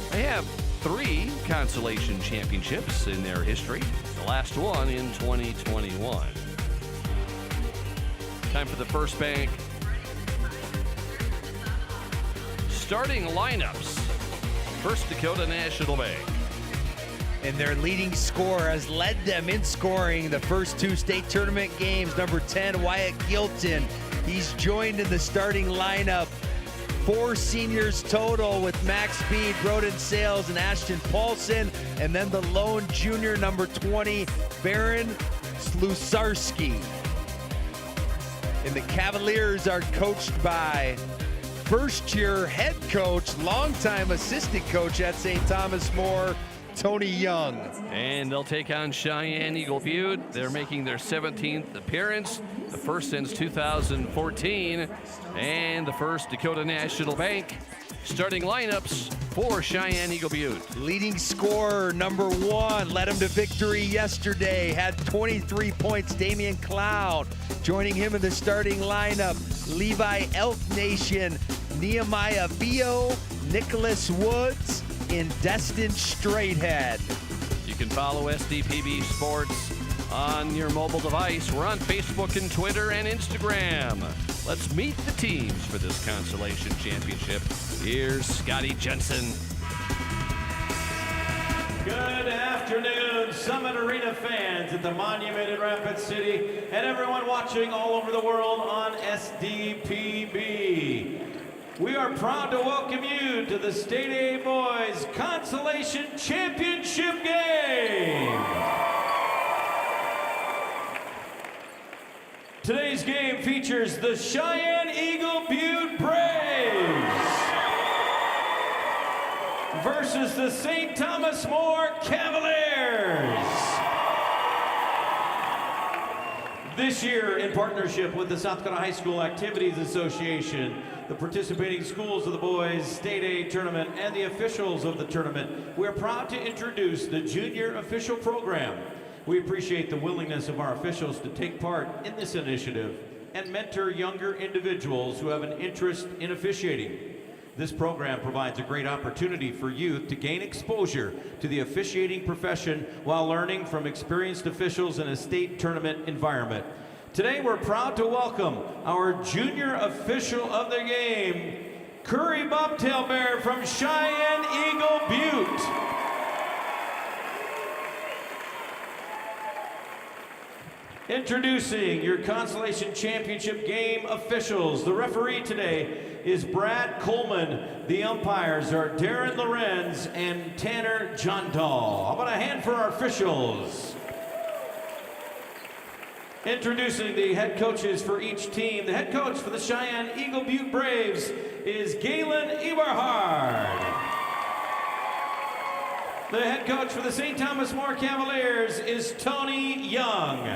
They have 3 consolation championships in their history. The last one in 2021. Time for the First Bank starting lineups. First Dakota National Bank. And their leading scorer has led them in scoring the first 2 state tournament games. Number 10, Wyatt Gilton. He's joined in the starting lineup. 4 seniors total with Max Speed, Broden Sales, and Ashton Paulson. And then the lone junior, number 20, Baron Slusarski. And the Cavaliers are coached by first-year head coach, longtime assistant coach at St. Thomas More, Tony Young. And they'll take on Cheyenne Eagle Butte. They're making their 17th appearance, the first since 2014, and the First Dakota National Bank. Starting lineups for Cheyenne Eagle Butte. Leading scorer, number 1, led him to victory yesterday, had 23 points, Damian Cloud. Joining him in the starting lineup, Levi Elk Nation, Nehemiah Vio, Nicholas Woods, and Destin Straightead. You can follow SDPB Sports on your mobile device. We're on Facebook and Twitter and Instagram. Let's meet the teams for this Consolation Championship. Here's Scotty Jensen. Good afternoon, Summit Arena fans at the Monument in Rapid City and everyone watching all over the world on SDPB. We are proud to welcome you to the State A Boys Consolation Championship game. Today's game features the Cheyenne Eagle Butte Braves versus the St. Thomas More Cavaliers. This year, in partnership with the South Dakota High School Activities Association, the participating schools of the boys State A tournament, and the officials of the tournament, we're proud to introduce the Junior Official Program. We appreciate the willingness of our officials to take part in this initiative and mentor younger individuals who have an interest in officiating. This program provides a great opportunity for youth to gain exposure to the officiating profession while learning from experienced officials in a state tournament environment. Today, we're proud to welcome our junior official of the game, Curry Bobtail Bear from Cheyenne Eagle Butte. Introducing your Consolation Championship game officials. The referee today is Brad Coleman. The umpires are Darren Lorenz and Tanner Jondahl. How about a hand for our officials? Introducing the head coaches for each team. The head coach for the Cheyenne Eagle Butte Braves is Galen Eberhard. The head coach for the St. Thomas More Cavaliers is Tony Young.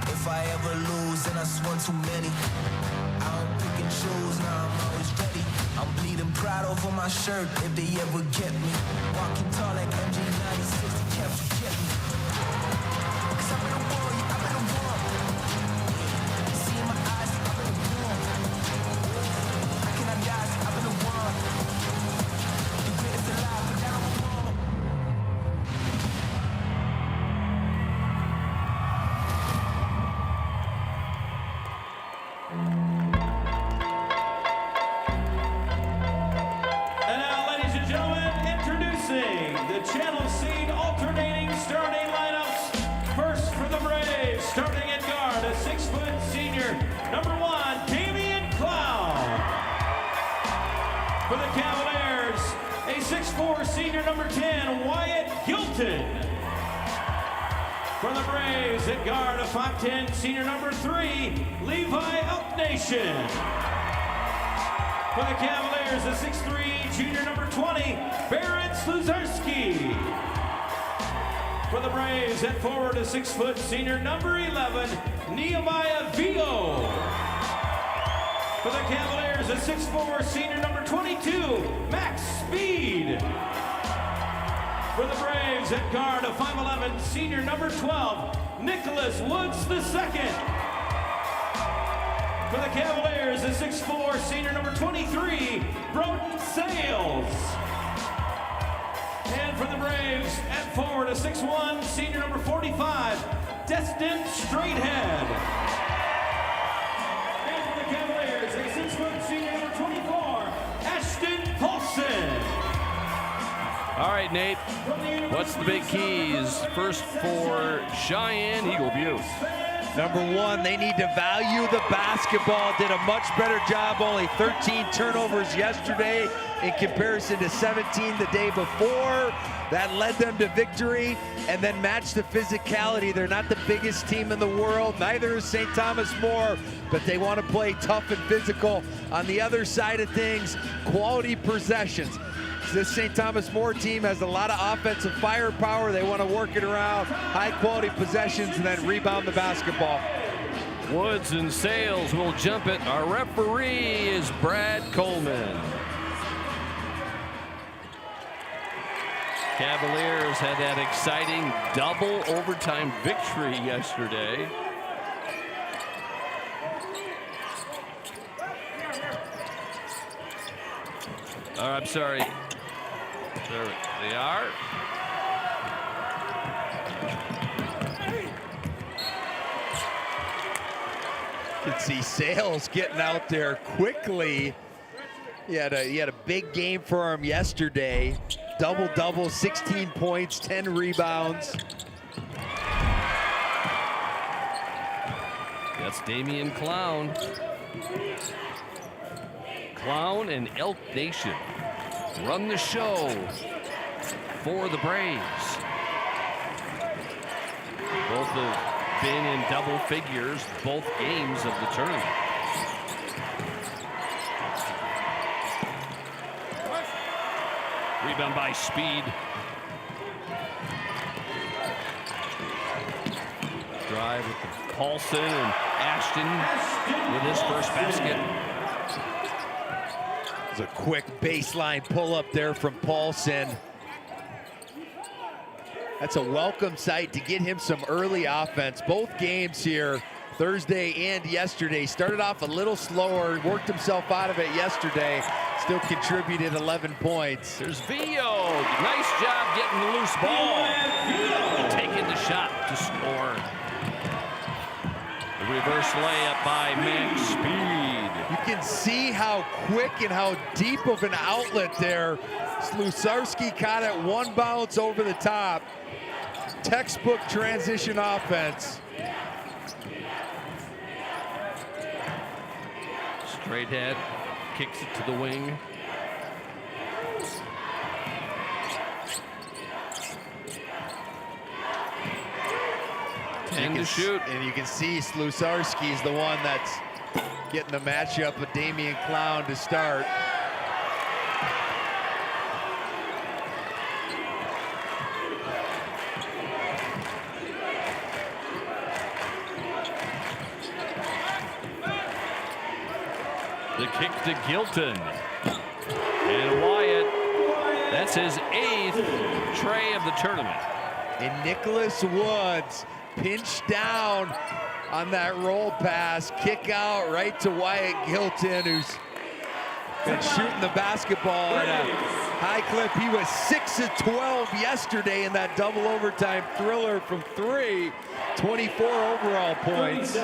If I ever lose, then I swung too many. I don't pick and choose, now I'm always ready. I'm bleeding proud over my shirt if they ever get me. Walking tall like MG 96, the caps will get me. 'Cause I've been Introducing the Channel Seed alternating starting lineups. First for the Braves, starting at guard, a 6-foot senior, number 1, Damian Clown. For the Cavaliers, a 6'4 senior, number 10, Wyatt Gilton. For the Braves at guard, a 5'10 senior, number 3, Levi Upnation. For the Cavaliers, a 6'3 junior, number 20, Barrett Sluzarski. For the Braves at forward, a 6-foot senior, number 11, Nehemiah Vio. For the Cavaliers, a 6'4 senior, number 22, Max Speed. For the Braves at guard, a 5'11 senior, number 12, Nicholas Woods II. For the Cavaliers, a 6'4 senior, number 23, Broden Sales. And for the Braves at forward, a 6'1 senior, number 45, Destin Straightehead. And for the Cavaliers, a 6-foot senior, number 24, Ashton Paulson. All right, Nate, what's the big keys? First for Cheyenne Eagle Butte. Number 1, they need to value the basketball. Did a much better job, only 13 turnovers yesterday in comparison to 17 the day before. That led them to victory, and then match the physicality. They're not the biggest team in the world, neither is St. Thomas More, but they want to play tough and physical. On the other side of things, quality possessions. This St. Thomas More team has a lot of offensive firepower. They want to work it around, high-quality possessions, and then rebound the basketball. Woods and Sales will jump it. Our referee is Brad Coleman. Cavaliers had that exciting double overtime victory yesterday. Oh, I'm sorry. There they are. You can see Sales getting out there quickly. He had a big game for him yesterday. Double-double, 16 points, 10 rebounds. That's Damian Clown. Clown and Elk Nation run the show for the Braves. Both have been in double figures both games of the tournament. Rebound by Speed. Drive with Paulson and Ashton with his first basket. There's a quick baseline pull-up there from Paulson. That's a welcome sight to get him some early offense. Both games here, Thursday and yesterday, started off a little slower, worked himself out of it yesterday, still contributed 11 points. There's Vio. Nice job getting the loose ball. Taking the shot to score. The reverse layup by Max Speed. You can see how quick and how deep of an outlet there. Sluzarski caught it one bounce over the top. Textbook transition offense. Straightehead kicks it to the wing. And to shoot. And you can see Sluzarski is the one that's getting the matchup with Damian Clown to start. The kick to Gilton. And Wyatt, that's his 8th tray of the tournament. And Nicholas Woods pinched down on that roll pass, kick out right to Wyatt Gilton, who's been shooting the basketball at a high clip. He was 6 of 12 yesterday in that double overtime thriller from 3, 24 overall points.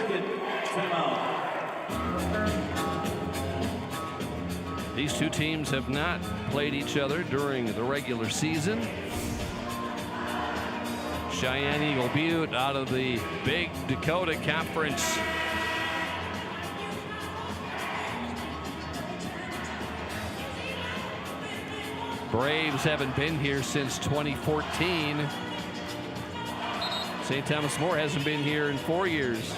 These two teams have not played each other during the regular season. Cheyenne Eagle Butte out of the Big Dakota Conference. Braves haven't been here since 2014. St. Thomas More hasn't been here in 4 years.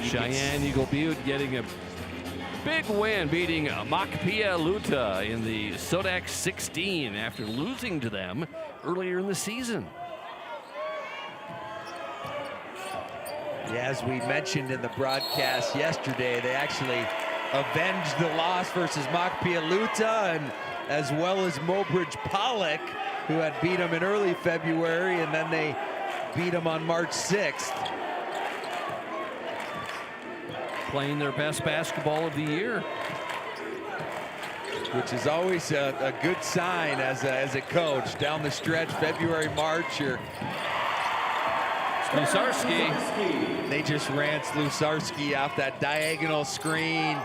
Cheyenne Eagle Butte getting a big win, beating Makpia Luta in the Sodak 16 after losing to them earlier in the season. Yeah, as we mentioned in the broadcast yesterday, they actually avenged the loss versus Makpia Luta, and as well as Mobridge Pollock, who had beat them in early February, and then they beat them on March 6th. Playing their best basketball of the year, which is always a good sign as a coach. Down the stretch, February, March, or Slusarski. They just ran Slusarski off that diagonal screen.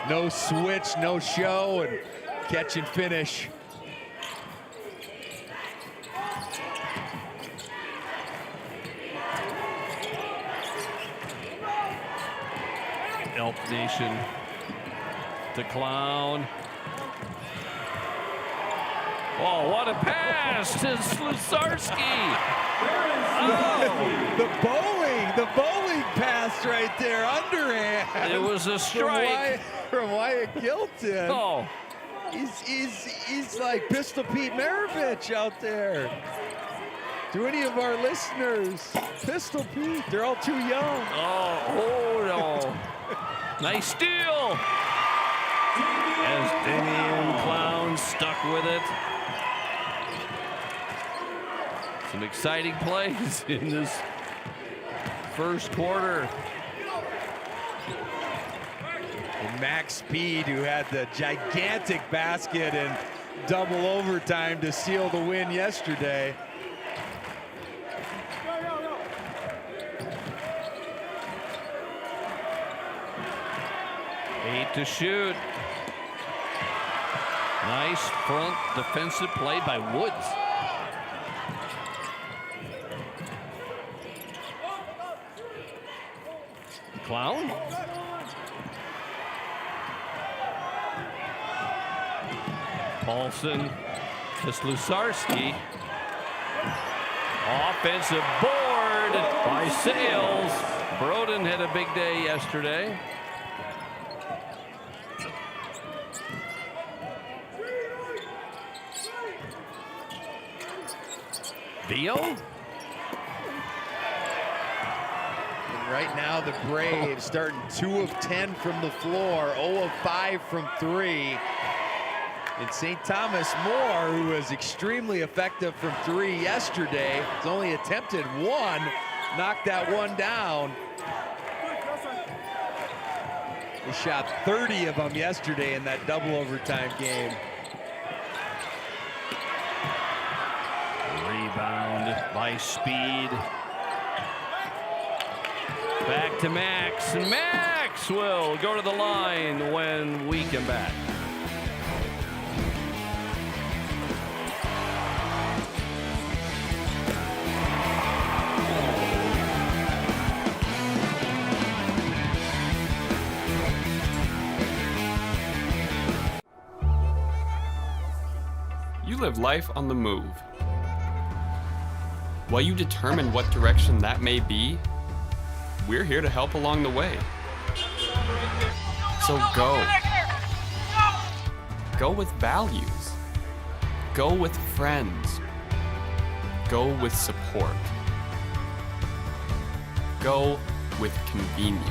No switch, no show, and catch and finish. Elk Nation to Clown. Oh, what a pass to Slusarski. Oh. The bowling pass right there, underhand. It was a strike from Wyatt Gilton. Oh. He's like Pistol Pete Maravich out there. To any of our listeners, Pistol Pete, they're all too young. Oh no. Nice steal. As Damian Clown stuck with it. Some exciting plays in this first quarter. And Max Speed, who had the gigantic basket in double overtime to seal the win yesterday. Eight to shoot. Nice front defensive play by Woods. Clown. Paulson to Slusarski. Offensive board by Sales. Broden had a big day yesterday. Theo? And right now the Braves starting 2 of 10 from the floor, 0 of 5 from 3. And St. Thomas More, who was extremely effective from 3 yesterday, has only attempted 1, knocked that one down. They shot 30 of them yesterday in that double overtime game. Rebound by Speed. Back to Max, and Max will go to the line when we come back. You live life on the move. While you determine what direction that may be, we're here to help along the way. So go. Go with values. Go with friends. Go with support. Go with convenience.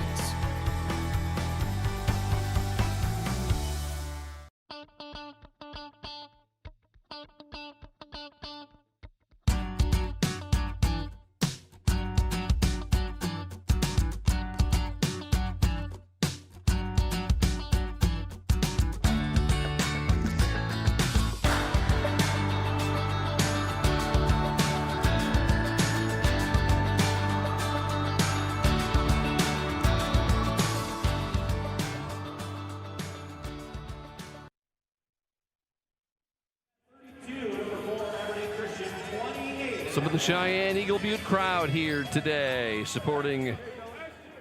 Some of the Cheyenne Eagle Butte crowd here today supporting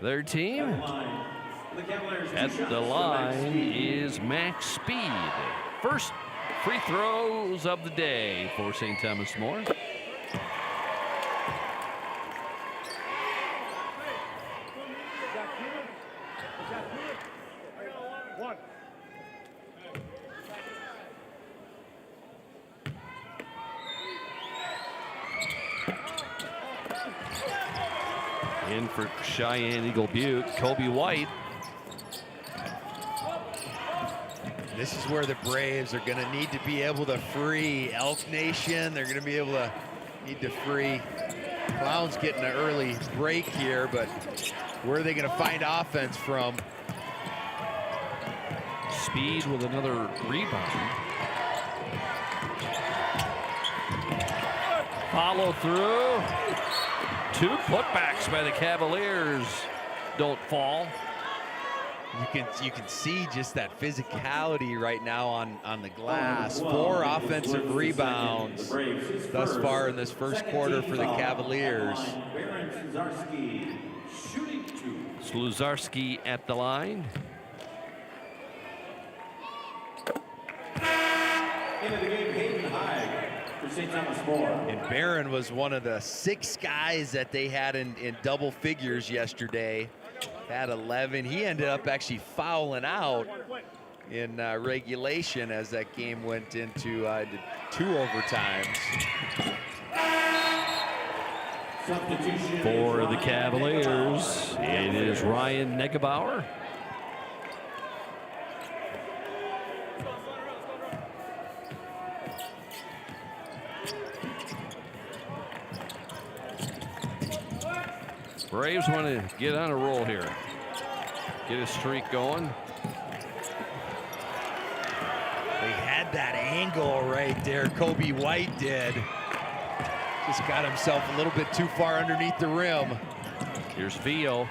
their team. At the line is Max Speed. First free throws of the day for St. Thomas More. In for Cheyenne Eagle Butte, Kobe White. This is where the Braves are going to need to be able to free Elk Nation. They're going to be able to need to free. Clowns getting an early break here, but where are they going to find offense from? Speed with another rebound. Follow through. 2 putbacks by the Cavaliers don't fall. You can see just that physicality right now on the glass. 4 offensive rebounds thus far in this first quarter for the Cavaliers. Sluzarski at the line. Into the game, Hayden High for St. Thomas More. And Barron was one of the 6 guys that they had in double figures yesterday. Had 11. He ended up actually fouling out in regulation as that game went into 2 overtimes. For the Cavaliers, it is Ryan Negebauer. Braves want to get on a roll here. Get a streak going. They had that angle right there. Kobe White did. Just got himself a little bit too far underneath the rim. Here's Vio.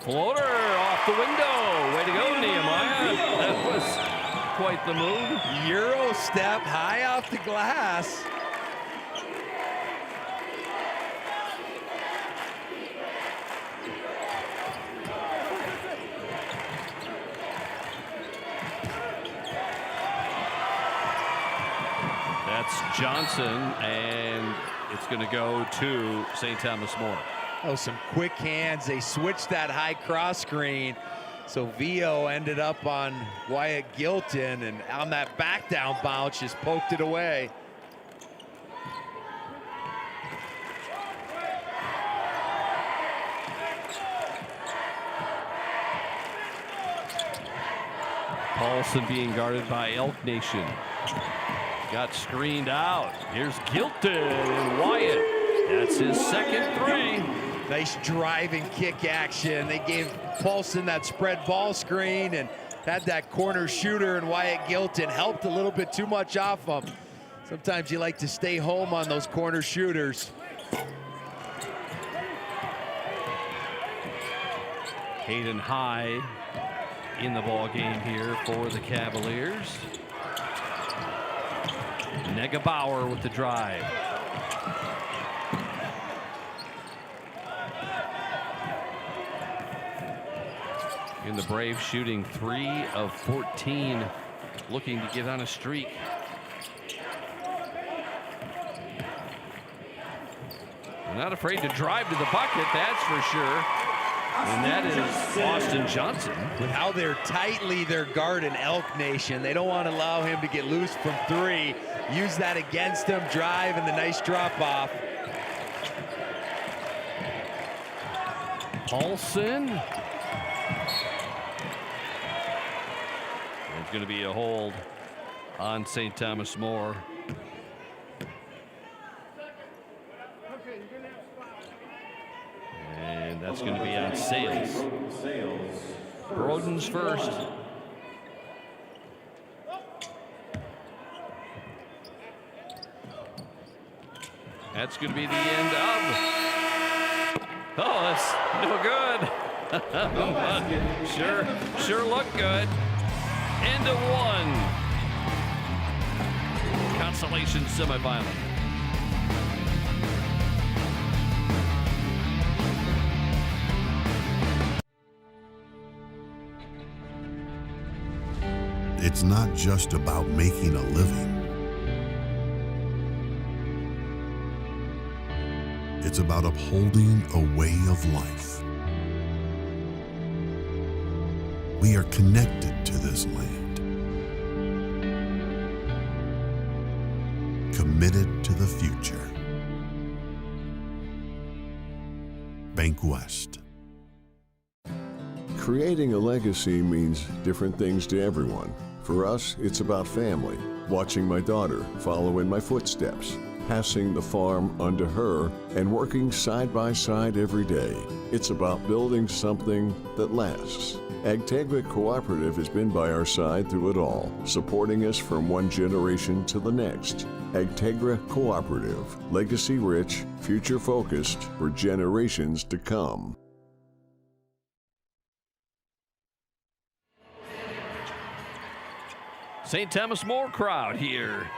Floater off the window. Way to go, Nehemiah. That was quite the move. Euro step high off the glass. That's Johnson, and it's going to go to St. Thomas More. Oh, some quick hands. They switched that high cross screen. So Vio ended up on Wyatt Gilton, and on that back down bounce, just poked it away. Paulson being guarded by Elk Nation. Got screened out. Here's Gilton and Wyatt. That's his second 3. Nice driving kick action. They gave Paulson that spread ball screen and had that corner shooter, and Wyatt Gilton helped a little bit too much off him. Sometimes you like to stay home on those corner shooters. Hayden High in the ball game here for the Cavaliers. Negebauer with the drive. In the Braves shooting 3 of 14, looking to get on a streak. They're not afraid to drive to the bucket, that's for sure. And that is Austin Johnson. With how they're tightly they're guarding Elk Nation, they don't want to allow him to get loose from 3. Use that against him, drive, and the nice drop off. Paulson. There's going to be a hold on St. Thomas More. And that's going to be on Sales. Broden's first. That's going to be the end of. Oh, that's no good. Sure looked good. End of 1. Consolation semifinal. It's not just about making a living. It's about upholding a way of life. We are connected to this land, committed to the future. Bank West. Creating a legacy means different things to everyone. For us, it's about family, watching my daughter follow in my footsteps, passing the farm onto her, and working side by side every day. It's about building something that lasts. Agtegra Cooperative has been by our side through it all, supporting us from one generation to the next. Agtegra Cooperative, legacy rich, future focused for generations to come. St. Thomas More crowd here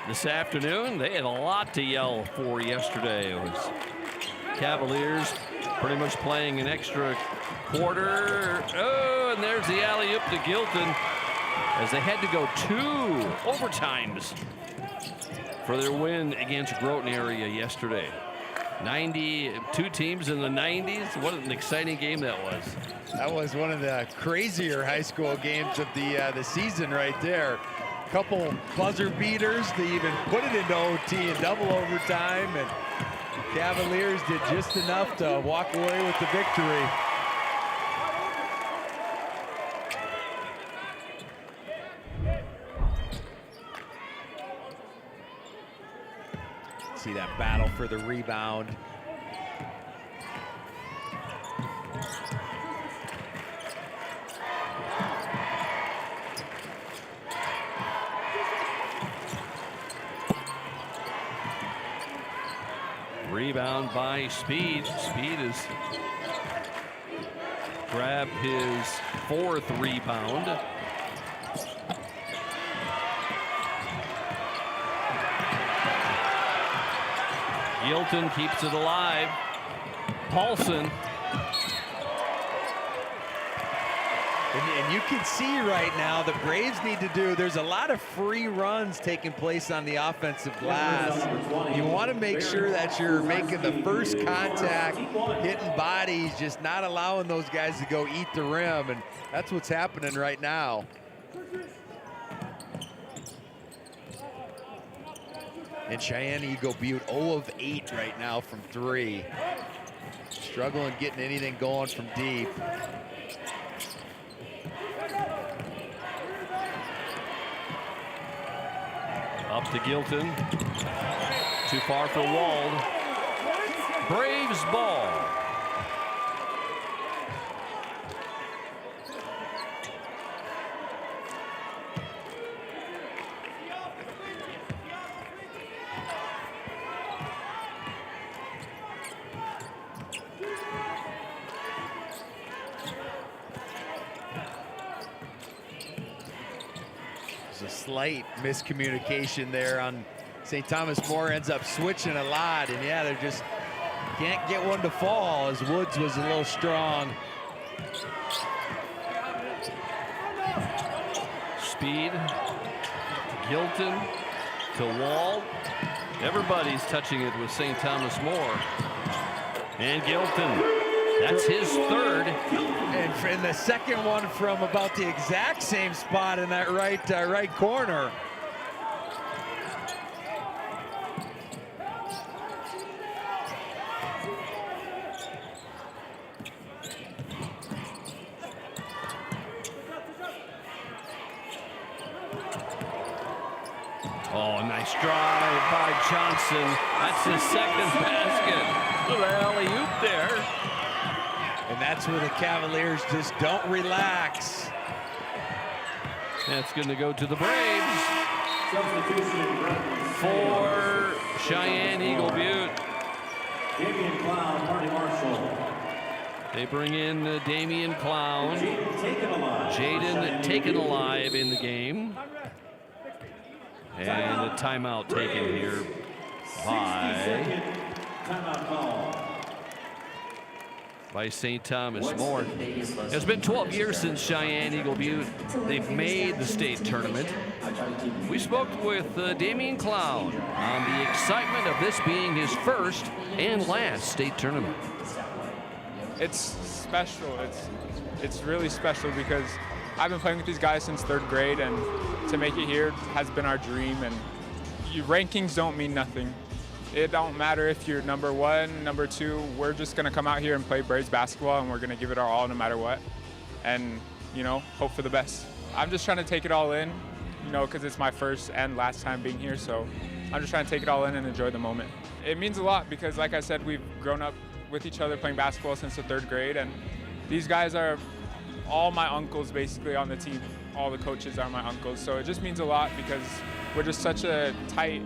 this afternoon. They had a lot to yell for yesterday. It was Cavaliers pretty much playing an extra quarter. Oh, and there's the alley-oop to Gilton as they had to go 2 overtimes for their win against Groton area yesterday. 92 teams in the 90s. What an exciting game that was. That was one of the crazier high school games of the season right there. Couple buzzer beaters to even put it into OT and double overtime, and Cavaliers did just enough to walk away with the victory. See that battle for the rebound. Rebound by Speed. Speed has grabbed his 4th rebound. Gilton keeps it alive. Paulson. And you can see right now the Braves need to do, there's a lot of free runs taking place on the offensive glass. You want to make sure that you're making the first contact, hitting bodies, just not allowing those guys to go eat the rim, and that's what's happening right now. And Cheyenne Eagle Butte 0 of 8 right now from 3. Struggling getting anything going from deep. Up to Gilton. Too far for Wald. Braves ball. A slight miscommunication there on St. Thomas More, ends up switching a lot, and yeah, they just can't get one to fall as Woods was a little strong. Speed to Gilton to Wald. Everybody's touching it with St. Thomas More. And Gilton, that's his 3rd. And the second one from about the exact same spot in that right corner. Oh, nice drive by Johnson. That's his 2nd basket. Little alley-oop there. And that's where the Cavaliers just don't relax. That's going to go to the Braves. For Cheyenne Eagle Butte. Damian Clown, Marty Marshall. They bring in Damian Clown. Jaden taken alive in the game. And a timeout taken here by by St. Thomas More. It's been 12 years since Cheyenne Eagle Butte. They've made the state tournament. We spoke with Damian Clown on the excitement of this being his first and last state tournament. It's special. It's really special because I've been playing with these guys since 3rd grade, and to make it here has been our dream. And rankings don't mean nothing. It don't matter if you're number 1, number 2. We're just gonna come out here and play Braves basketball, and we're gonna give it our all no matter what. And hope for the best. I'm just trying to take it all in, because it's my first and last time being here. So I'm just trying to take it all in and enjoy the moment. It means a lot because, like I said, we've grown up with each other playing basketball since the 3rd grade, and these guys are all my uncles basically on the team. All the coaches are my uncles, so it just means a lot because we're just such a tight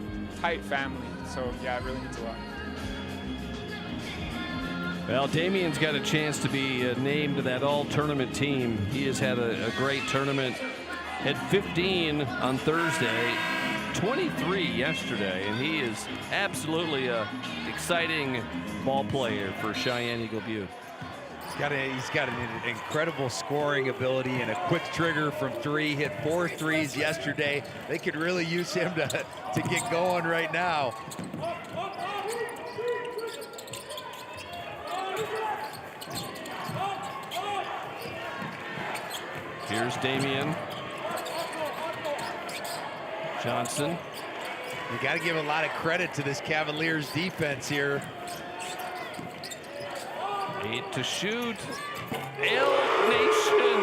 family. So yeah, it really means a lot. Well, Damian's got a chance to be named to that all-tournament team. He has had a great tournament. Had 15 on Thursday, 23 yesterday, and he is absolutely a exciting ball player for Cheyenne Eagle Butte. He's got an incredible scoring ability and a quick trigger from 3. Hit 4 threes yesterday. They could really use him to get going right now. Here's Damian Johnson. You got to give a lot of credit to this Cavaliers defense here. 8 to shoot. Elk Nation.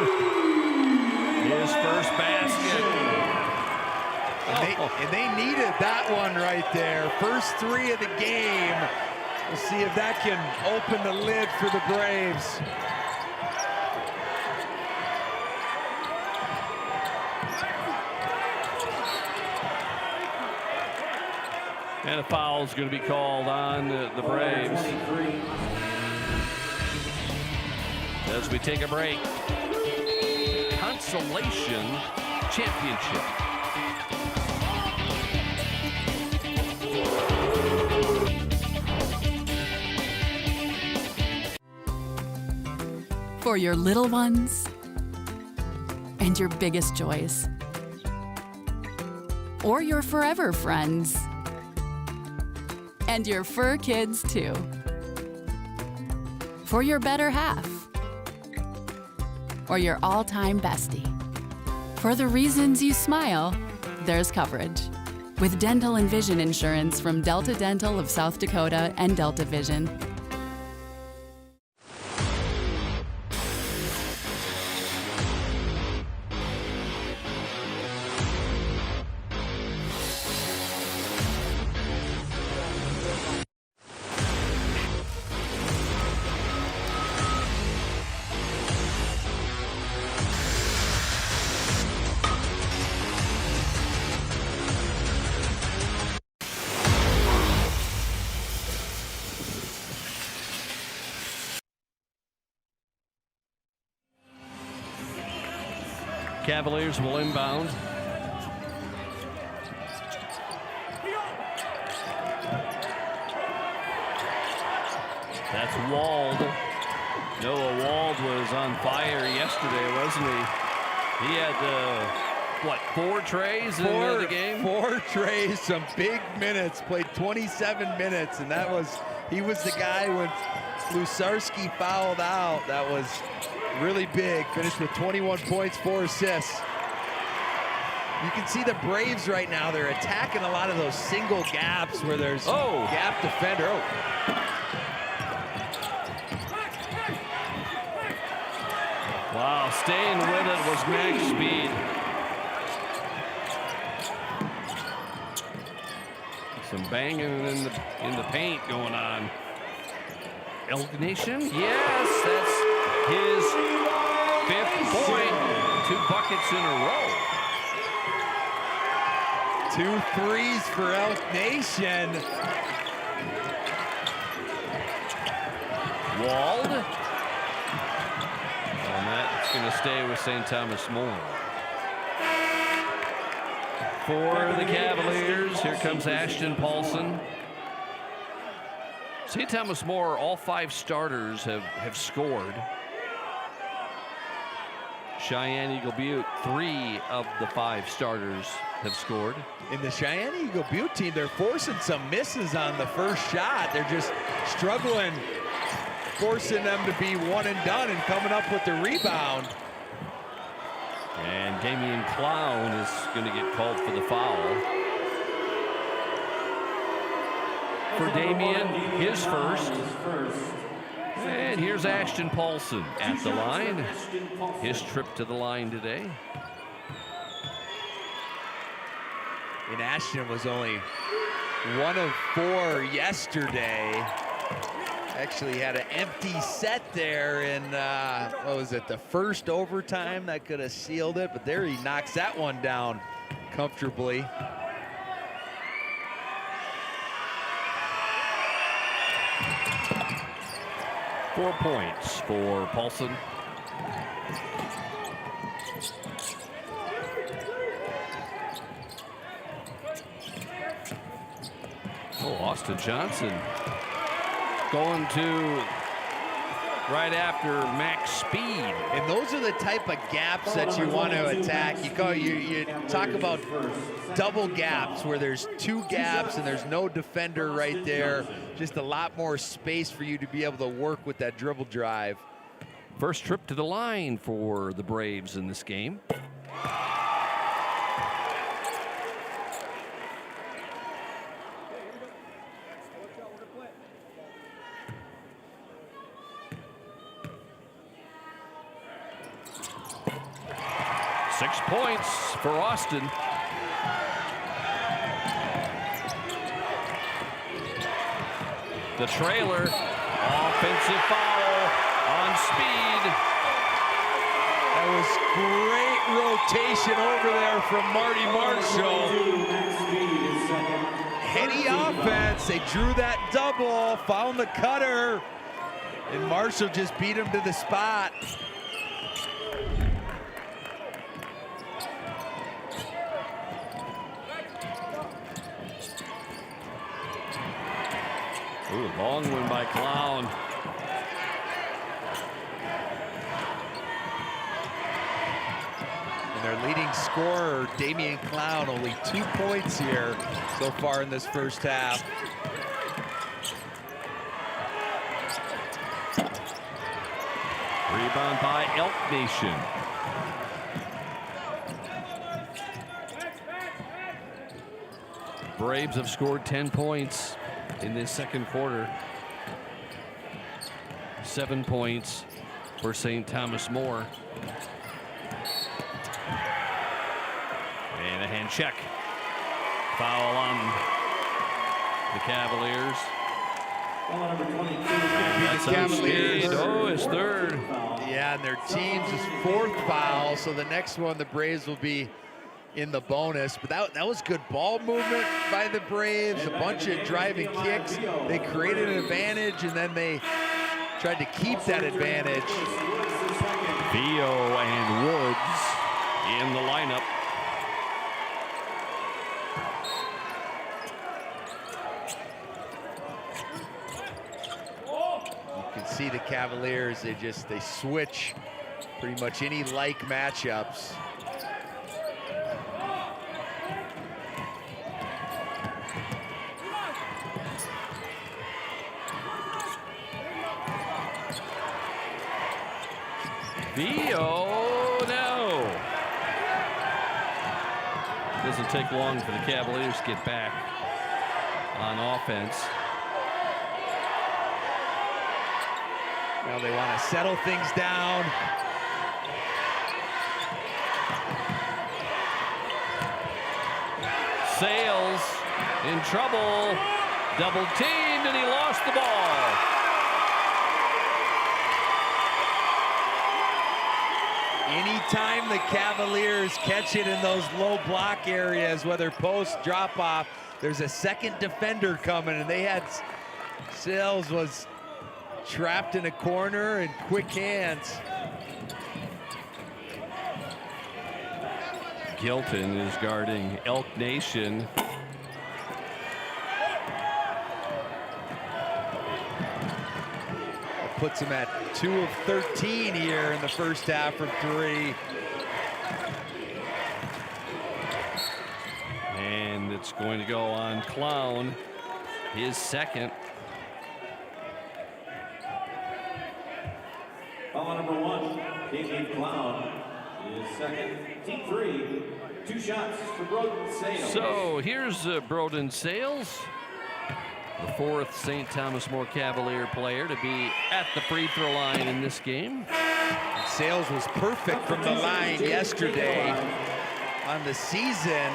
His first basket. And they needed that one right there. First 3 of the game. We'll see if that can open the lid for the Braves. And a foul is going to be called on the Braves. As we take a break, Consolation Championship. For your little ones and your biggest joys, or your forever friends and your fur kids too. For your better half, or your all-time bestie. For the reasons you smile, there's coverage. With dental and vision insurance from Delta Dental of South Dakota and Delta Vision. Cavaliers will inbound. That's Wald. Noah Wald was on fire yesterday, wasn't he? He had, 4 trays in the game? 4 trays, some big minutes, played 27 minutes, and he was the guy when Lusarski fouled out. That was really big. Finished with 21 points, 4 assists. You can see the Braves right now, they're attacking a lot of those single gaps where there's gap defender. Wow, staying with it was Max Speed. Some banging in the paint going on. Elk Nation, yes, that's his 5th point. 2 buckets in a row. 2 threes for Elk Nation. Wald. And that's going to stay with St. Thomas More. For the Cavaliers, here comes Ashton Paulson. St. Thomas More, all 5 starters have scored. Cheyenne Eagle Butte, 3 of the 5 starters have scored. In the Cheyenne Eagle Butte team, they're forcing some misses on the first shot. They're just struggling, forcing them to be one and done and coming up with the rebound. And Damian Clown is going to get called for the foul. For Damian, his first. And here's Ashton Paulson at the line. His trip to the line today. And Ashton was only 1 of 4 yesterday. Actually had an empty set there in, what was it, the first overtime that could have sealed it, but there he knocks that one down comfortably. Four points for Paulson. Oh, Austin Johnson going to right after max speed. And those are the type of gaps that you want to attack. You talk about double gaps where there's 2 gaps and there's no defender right there. Just a lot more space for you to be able to work with that dribble drive. First trip to the line for the Braves in this game. Six points for Austin. The trailer, offensive foul on speed. That was great rotation over there from Marty Marshall. Heady offense, they drew that double, found the cutter, and Marshall just beat him to the spot. Ooh, long one by Clown. And their leading scorer, Damian Clown, only 2 points here so far in this first half. Rebound by Elk Nation. Braves have scored 10 points in this second quarter. 7 points for St. Thomas More. And a hand check. Foul on the Cavaliers. The Cavaliers. Oh, his third. Yeah, and their team's 4th foul, so the next one, the Braves will be in the bonus. But that was good ball movement by the Braves, a bunch of driving kicks. They created an advantage, and then they tried to keep that advantage. Vio and Woods in the lineup. You can see the Cavaliers, they switch pretty much any like matchups. Vio, no. Doesn't take long for the Cavaliers to get back on offense. Now they want to settle things down. Sales in trouble. Double teamed, and he lost the ball. Anytime the Cavaliers catch it in those low block areas, whether post, drop off, there's a second defender coming, and they had Sales was trapped in a corner and quick hands. Gilton is guarding Elk Nation. puts him at 2 of 13 here in the first half from 3. And it's going to go on Clown, his second. Foul number 1, Damian Clown, is second. Team 3, 2 shots for Broden Sales. So here's Broden Sales, the 4th St. Thomas More Cavalier player to be at the free throw line in this game. Sales was perfect from the line yesterday. On the season,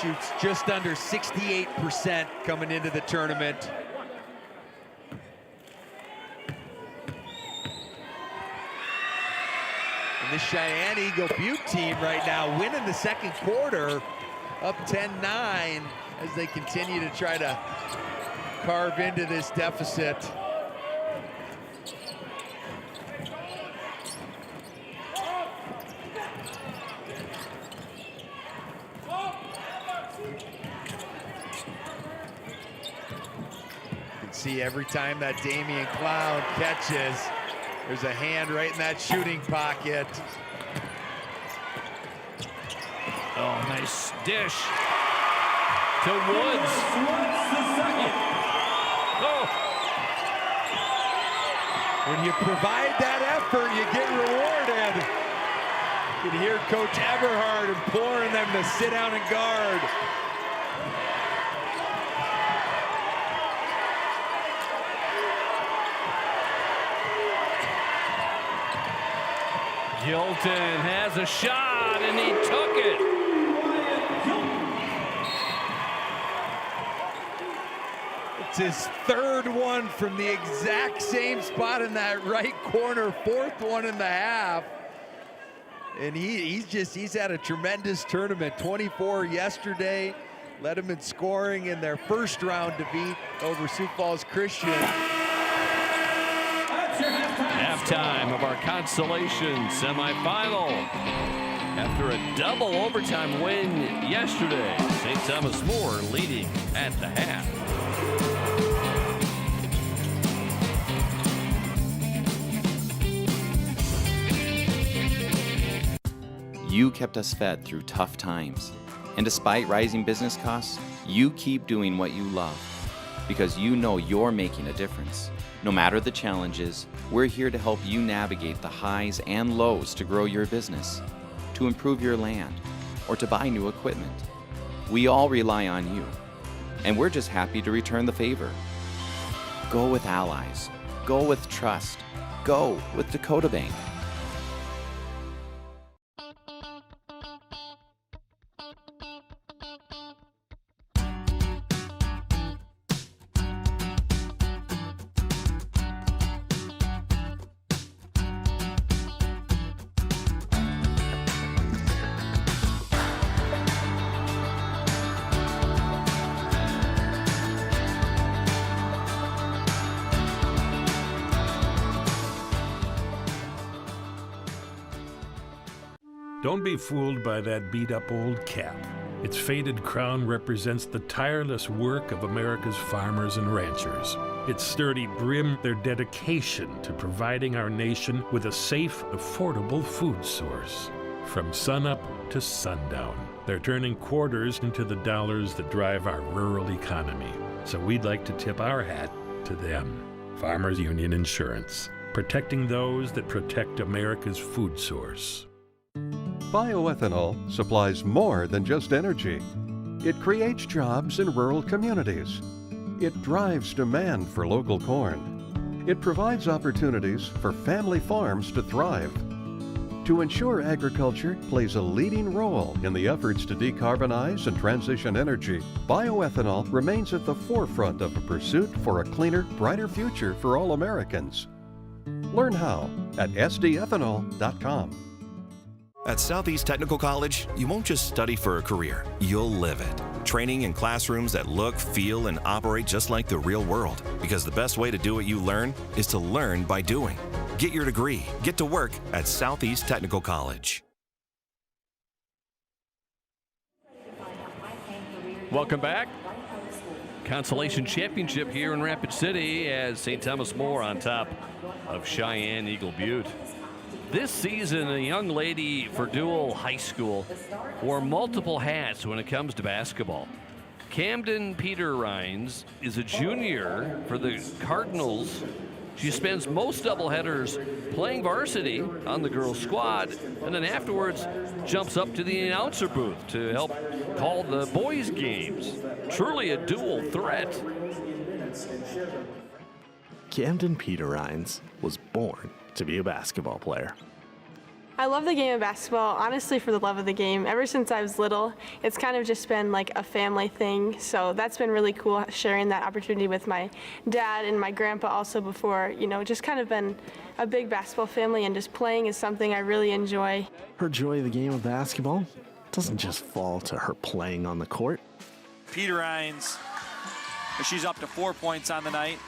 shoots just under 68% coming into the tournament. And the Cheyenne Eagle Butte team right now winning the second quarter, up 10-9 as they continue to try to carve into this deficit. You can see every time that Damian Clown catches, there's a hand right in that shooting pocket. Oh, nice dish to Woods. Oh. When you provide that effort, you get rewarded. You can hear Coach Eberhard imploring them to sit down and guard. Gilton has a shot, and he took it. It's his 3rd one from the exact same spot in that right corner, 4th one in the half. And he's had a tremendous tournament. 24 yesterday, led them in scoring in their first round defeat over Sioux Falls Christian. Halftime of our consolation semifinal. After a double overtime win yesterday, St. Thomas More leading at the half. You kept us fed through tough times. And despite rising business costs, you keep doing what you love because you know you're making a difference. No matter the challenges, we're here to help you navigate the highs and lows to grow your business, to improve your land, or to buy new equipment. We all rely on you, and we're just happy to return the favor. Go with Allies. Go with trust. Go with Dakota Bank. Don't be fooled by that beat-up old cap. Its faded crown represents the tireless work of America's farmers and ranchers. Its sturdy brim, their dedication to providing our nation with a safe, affordable food source. From sunup to sundown, they're turning quarters into the dollars that drive our rural economy. So we'd like to tip our hat to them. Farmers Union Insurance, protecting those that protect America's food source. Bioethanol supplies more than just energy. It creates jobs in rural communities. It drives demand for local corn. It provides opportunities for family farms to thrive. To ensure agriculture plays a leading role in the efforts to decarbonize and transition energy, bioethanol remains at the forefront of a pursuit for a cleaner, brighter future for all Americans. Learn how at sdethanol.com. At Southeast Technical College, you won't just study for a career, you'll live it. Training in classrooms that look, feel, and operate just like the real world. Because the best way to do what you learn is to learn by doing. Get your degree, get to work at Southeast Technical College. Welcome back. consolation championship here in Rapid City as St. Thomas More on top of Cheyenne Eagle Butte. This season, a young lady for Dual High School wore multiple hats when it comes to basketball. Camden Peter-Rhines is a junior for the Cardinals. She spends most doubleheaders playing varsity on the girls' squad, and then afterwards jumps up to the announcer booth to help call the boys' games. Truly a dual threat. Camden Peter-Rhines was born to be a basketball player. I love the game of basketball, honestly, for the love of the game. Ever since I was little, it's kind of just been like a family thing. So that's been really cool, sharing that opportunity with my dad and my grandpa also before, just kind of been a big basketball family, and just playing is something I really enjoy. Her joy of the game of basketball doesn't just fall to her playing on the court. Peter-Rhines, she's up to 4 points on the night.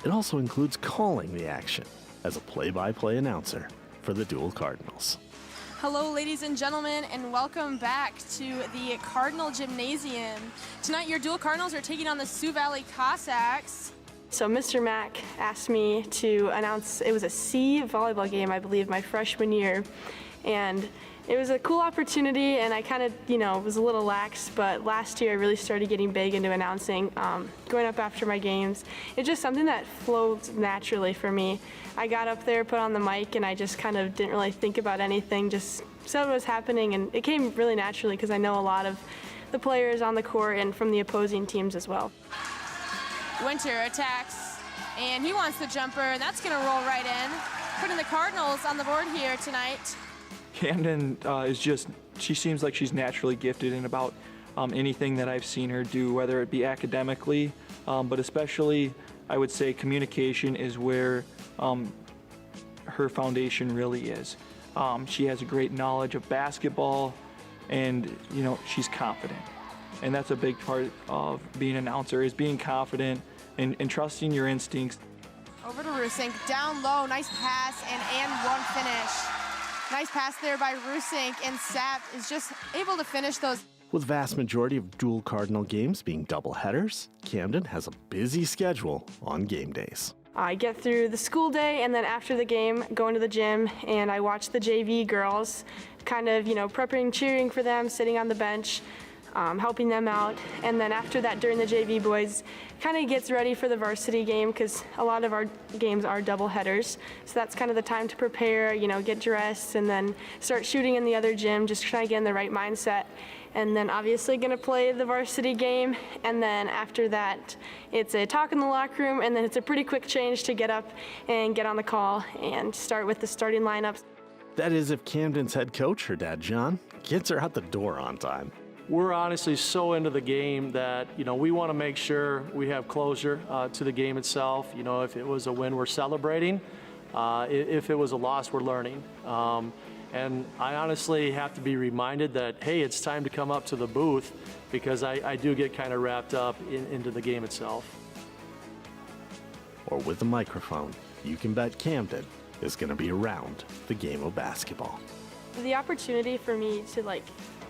It also includes calling the action as a play-by-play announcer for the Dual Cardinals. Hello, ladies and gentlemen, and welcome back to the Cardinal Gymnasium. Tonight, your Dual Cardinals are taking on the Sioux Valley Cossacks. So Mr. Mack asked me to announce, it was a C volleyball game, I believe, my freshman year. And it was a cool opportunity, and I kind of, was a little lax, but last year I really started getting big into announcing, going up after my games. It's just something that flowed naturally for me. I got up there, put on the mic, and I just kind of didn't really think about anything, just said what was happening, and it came really naturally because I know a lot of the players on the court and from the opposing teams as well. Winter attacks, and he wants the jumper, and that's going to roll right in, putting the Cardinals on the board here tonight. Camden she seems like she's naturally gifted in about anything that I've seen her do, whether it be academically, but especially I would say communication is where her foundation really is. She has a great knowledge of basketball, and she's confident. And that's a big part of being an announcer, is being confident and trusting your instincts. Over to Rusink, down low, nice pass, and one finish. Nice pass there by Rusink, and Sapp is just able to finish those. With vast majority of Dual Cardinal games being doubleheaders, Camden has a busy schedule on game days. I get through the school day, and then after the game, go into the gym, and I watch the JV girls, kind of, prepping, cheering for them, sitting on the bench, helping them out. And then after that, during the JV boys, kind of gets ready for the varsity game, because a lot of our games are double headers. So that's kind of the time to prepare, get dressed, and then start shooting in the other gym, just trying to get in the right mindset. And then obviously going to play the varsity game. And then after that, it's a talk in the locker room, and then it's a pretty quick change to get up and get on the call and start with the starting lineups. That is if Camden's head coach, her dad John, gets her out the door on time. We're honestly so into the game that, we want to make sure we have closure to the game itself. If it was a win, we're celebrating. If it was a loss, we're learning. And I honestly have to be reminded that, hey, it's time to come up to the booth, because I do get kind of wrapped up into the game itself. Or with a microphone, you can bet Camden is going to be around the game of basketball. The opportunity for me to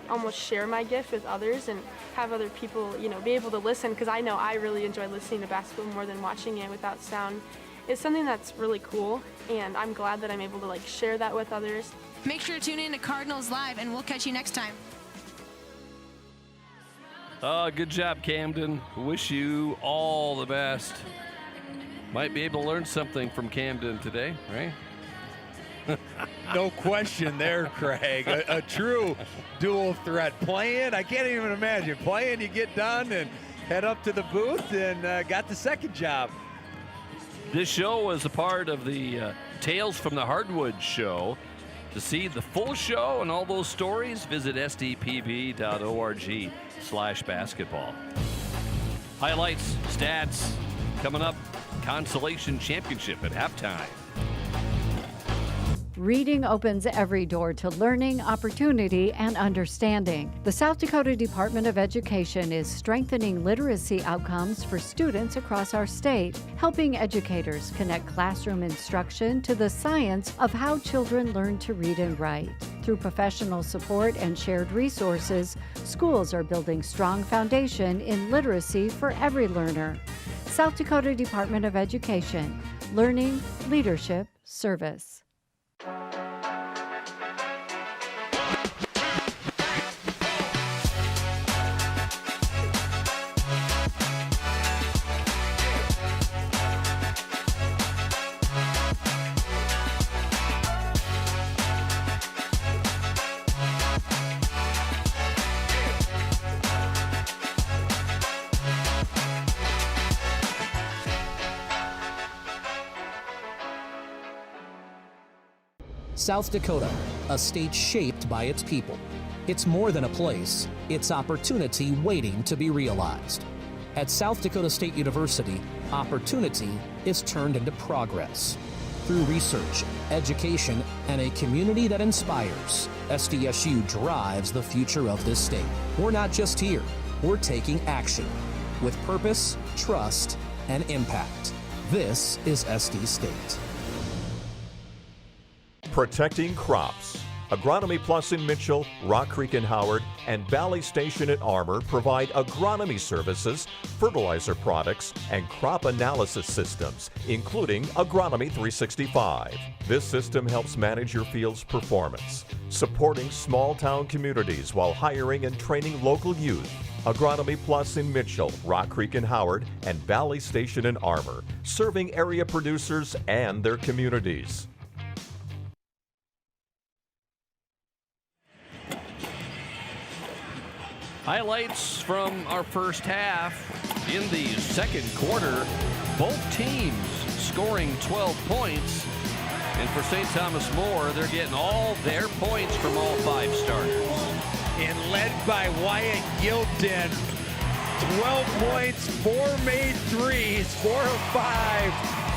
almost share my gift with others and have other people, be able to listen, because I know I really enjoy listening to basketball more than watching it without sound, is something that's really cool, and I'm glad that I'm able to share that with others. Make sure to tune in to Cardinals Live, and we'll catch you next time. Good job, Camden. Wish you all the best. Might be able to learn something from Camden today, right? No question there, Craig. A true dual threat. Playing, I can't even imagine. Playing, you get done and head up to the booth and got the second job. This show was a part of the Tales from the Hardwood show. To see the full show and all those stories, visit sdpb.org/basketball. Highlights, stats, coming up, consolation championship at halftime. Reading opens every door to learning, opportunity, and understanding. The South Dakota Department of Education is strengthening literacy outcomes for students across our state, helping educators connect classroom instruction to the science of how children learn to read and write. Through professional support and shared resources, schools are building strong foundation in literacy for every learner. South Dakota Department of Education, learning, leadership, service. South Dakota, a state shaped by its people. It's more than a place, it's opportunity waiting to be realized. At South Dakota State University, opportunity is turned into progress. Through research, education, and a community that inspires, SDSU drives the future of this state. We're not just here, we're taking action with purpose, trust, and impact. This is SD State. Protecting crops. Agronomy Plus in Mitchell, Rock Creek in Howard, and Valley Station at Armour provide agronomy services, fertilizer products, and crop analysis systems, including Agronomy 365. This system helps manage your field's performance, supporting small-town communities while hiring and training local youth. Agronomy Plus in Mitchell, Rock Creek in Howard, and Valley Station in Armour, serving area producers and their communities. Highlights from our first half. In the second quarter, both teams scoring 12 points. And for St. Thomas More, they're getting all their points from all 5 starters. And led by Wyatt Gilton, 12 points, 4 made threes, 4 of 5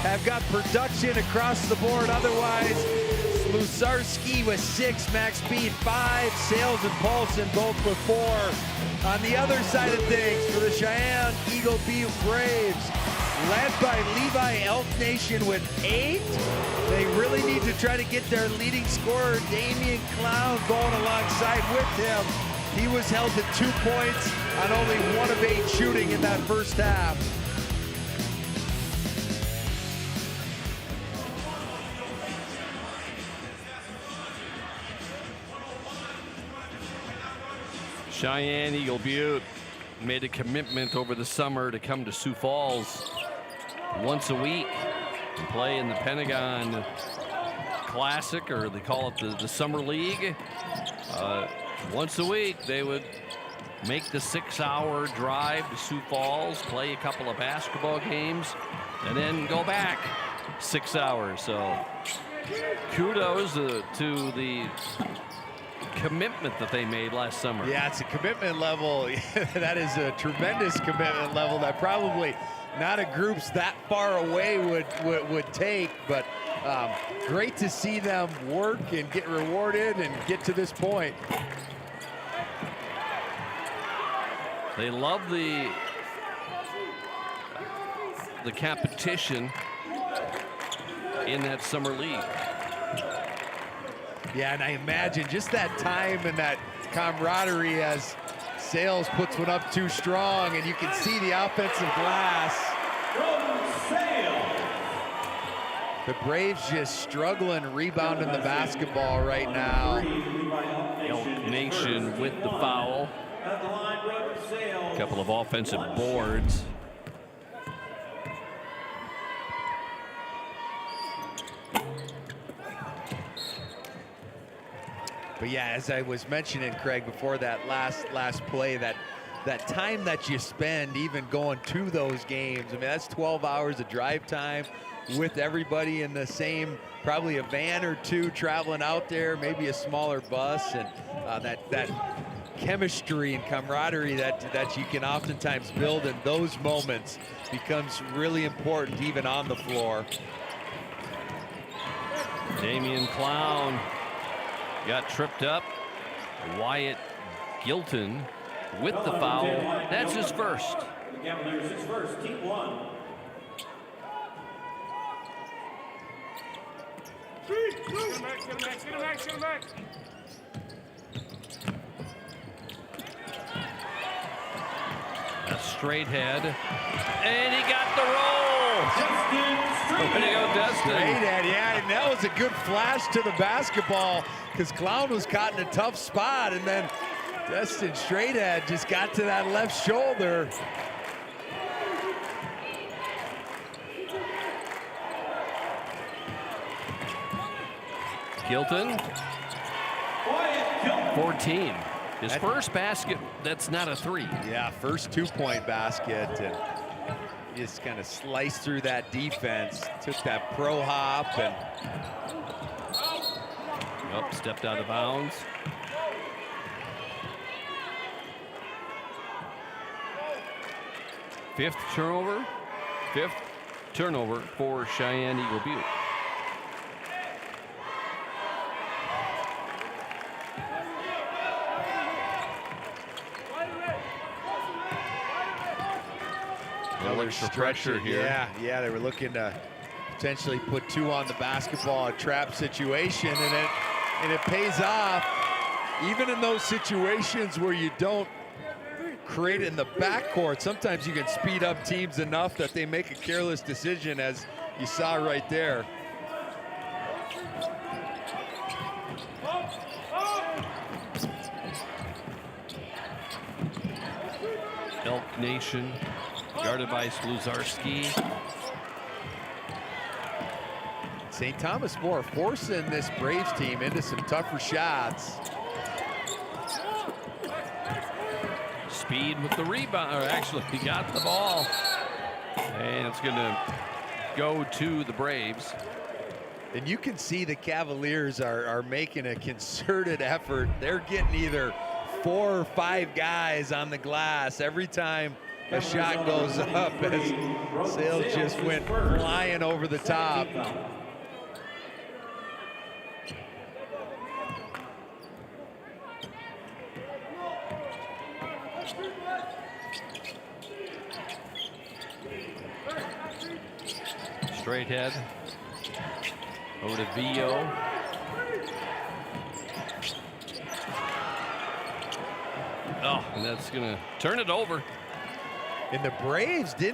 have got production across the board. Otherwise, Lusarski with 6, Max Speed 5, Sales and Paulson both with 4. On the other side of things, for the Cheyenne Eagle Butte Braves, led by Levi Elk Nation with 8. They really need to try to get their leading scorer, Damian Clown, going alongside with him. He was held to 2 points on only 1 of 8 shooting in that first half. Cheyenne Eagle Butte made a commitment over the summer to come to Sioux Falls once a week and play in the Pentagon Classic, or they call it the Summer League. Once a week, they would make the 6-hour drive to Sioux Falls, play a couple of basketball games, and then go back 6 hours. So kudos to the commitment that they made last summer. Yeah, it's a commitment level. That is a tremendous commitment level that probably not a group's that far away would take, but great to see them work and get rewarded and get to this point. They love the competition in that summer league. Yeah, and I imagine just that time and that camaraderie as Sales puts one up too strong, and you can see the offensive glass. The Braves just struggling rebounding the basketball right now. Elk Nation with the foul. A couple of offensive boards. But yeah, as I was mentioning, Craig, before that last play, that time that you spend even going to those games, I mean, that's 12 hours of drive time with everybody in the same, probably a van or two traveling out there, maybe a smaller bus, and that chemistry and camaraderie that you can oftentimes build in those moments becomes really important even on the floor. Damian Clown got tripped up. Wyatt Gilton with the foul. That's his first. The Cavaliers, his first, team 1. Get him back. A straight head, and he got the roll. Way to go, Dustin. Straight head, yeah, and that was a good flash to the basketball because Clown was caught in a tough spot, and then Dustin Straighthead just got to that left shoulder. Gilton, 14. His first basket, that's not a three. Yeah, first 2-point basket, and he just kind of sliced through that defense, took that pro hop, and stepped out of bounds. Fifth turnover for Cheyenne Eagle Butte. Another pressure here. Yeah, they were looking to potentially put 2 on the basketball, a trap situation, and it pays off. Even in those situations where you don't create it in the backcourt, sometimes you can speed up teams enough that they make a careless decision, as you saw right there. Elk Nation, guarded by Sluzarski. St. Thomas More forcing this Braves team into some tougher shots. Speed with the rebound, or actually he got the ball. And it's gonna go to the Braves. And you can see the Cavaliers are making a concerted effort. They're getting either 4 or 5 guys on the glass every time a shot goes up, as Sales just went flying over the top. Straight head over to Vio. Oh, and that's gonna turn it over. And the Braves they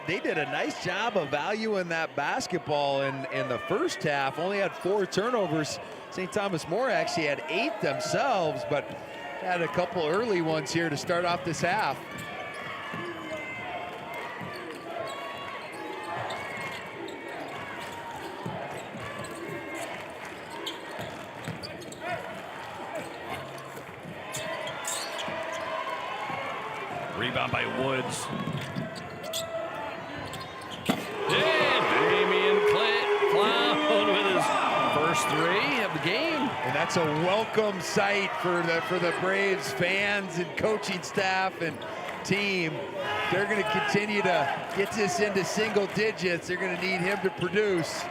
did a nice job of valuing that basketball in the first half. Only had 4 turnovers. St. Thomas More actually had 8 themselves, but had a couple early ones here to start off this half. Rebound by Woods. And Damian Clown with his first 3 of the game. And that's a welcome sight for the Braves fans and coaching staff and team. They're going to continue to get this into single digits. They're going to need him to produce.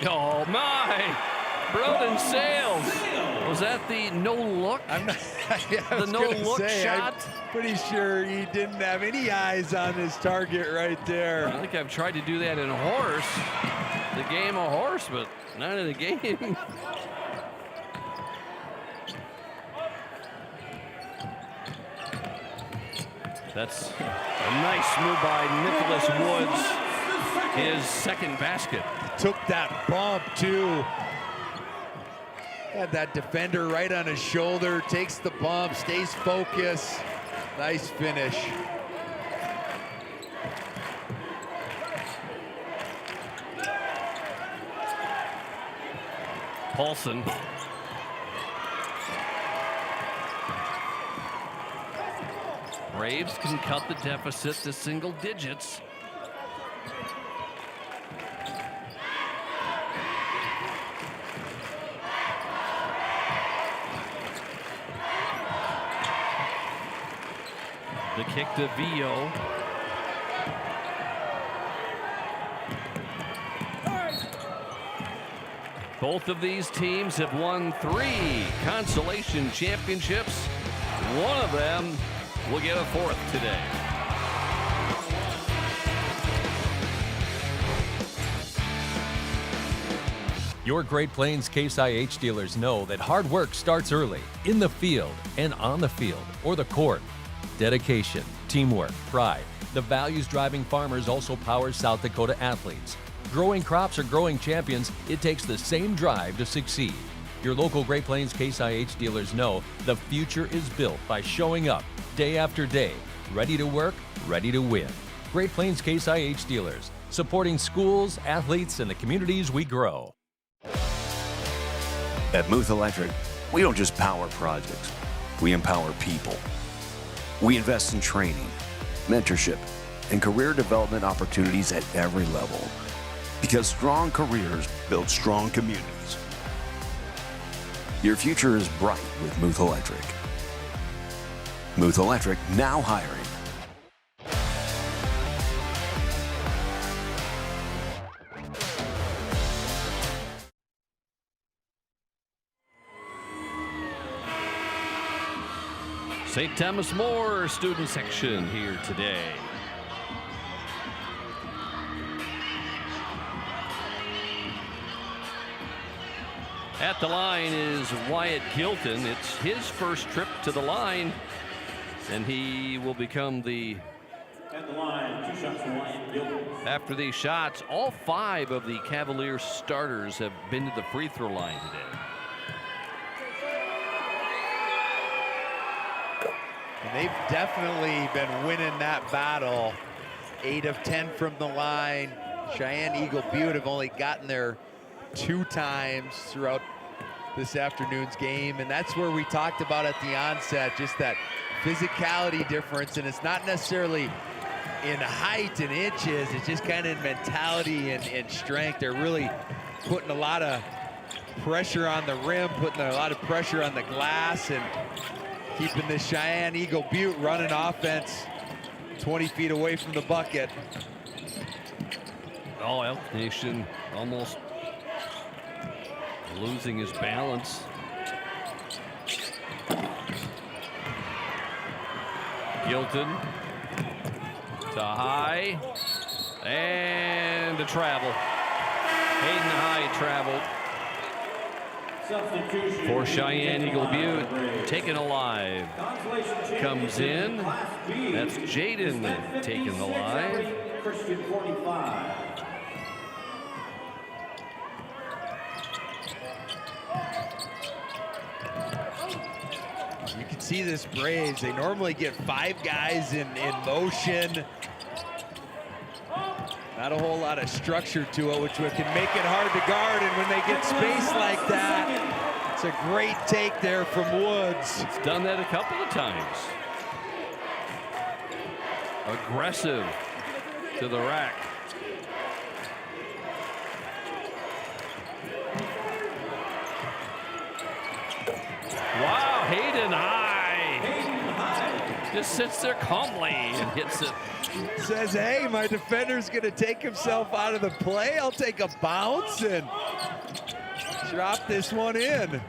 Oh my! Broden Sales. Was that the no look? The no look shot? I'm pretty sure he didn't have any eyes on his target right there. I think I've tried to do that in a horse. The game of horse, but not in the game. That's a nice move by Nicholas Woods. His second basket. Took that bump too. Had that defender right on his shoulder, takes the bump, stays focused. Nice finish. Paulson. Braves can cut the deficit to single digits. The kick to Vio. Both of these teams have won 3 consolation championships. One of them will get a 4th today. Your Great Plains Case IH dealers know that hard work starts early, in the field and on the field or the court. Dedication, teamwork, pride, the values driving farmers also power South Dakota athletes. Growing crops or growing champions, it takes the same drive to succeed. Your local Great Plains Case IH dealers know the future is built by showing up day after day, ready to work, ready to win. Great Plains Case IH dealers, supporting schools, athletes, and the communities we grow. At Muth Electric, we don't just power projects, we empower people. We invest in training, mentorship, and career development opportunities at every level. Because strong careers build strong communities. Your future is bright with Muth Electric. Muth Electric now hiring. St. Thomas More student section here today. At the line is Wyatt Gilton. It's his first trip to the line, and he will become the... At the line, 2 shots from Wyatt Gilton. After these shots, all 5 of the Cavaliers starters have been to the free throw line today. And they've definitely been winning that battle. 8 of 10 from the line. Cheyenne Eagle Butte have only gotten there 2 times throughout this afternoon's game, and that's where we talked about at the onset, just that physicality difference. And it's not necessarily in height and inches, it's just kind of in mentality and strength. They're really putting a lot of pressure on the rim, putting a lot of pressure on the glass, and keeping this Cheyenne Eagle Butte running offense 20 feet away from the bucket. Oh, Elk Nation almost losing his balance. Gilton to High and to travel. Hayden High traveled for Cheyenne Eagle Butte. Taken alive. Comes in. That's Jaden taken alive. Christian 45. You can see this Braves, they normally get 5 guys in motion. Not a whole lot of structure to it, which can make it hard to guard. And when they get space like that, it's a great take there from Woods. It's done that a couple of times. Aggressive to the rack. Wow, Hayden High. Just sits there calmly and hits it. Says, hey, my defender's gonna take himself out of the play. I'll take a bounce and drop this one in.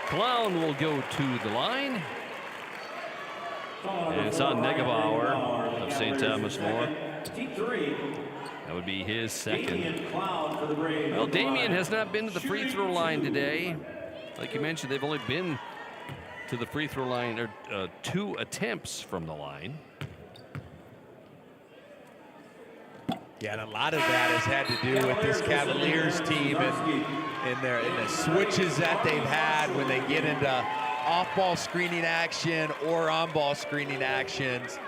Clown will go to the line. And it's on Negebauer of St. Thomas More. That would be his second. Well, Damien has not been to the free throw line today. Like you mentioned, they've only been to the free throw line, or 2 attempts from the line. Yeah, and a lot of that has had to do with this Cavaliers team and the switches that they've had when they get into off-ball screening action or on-ball screening actions.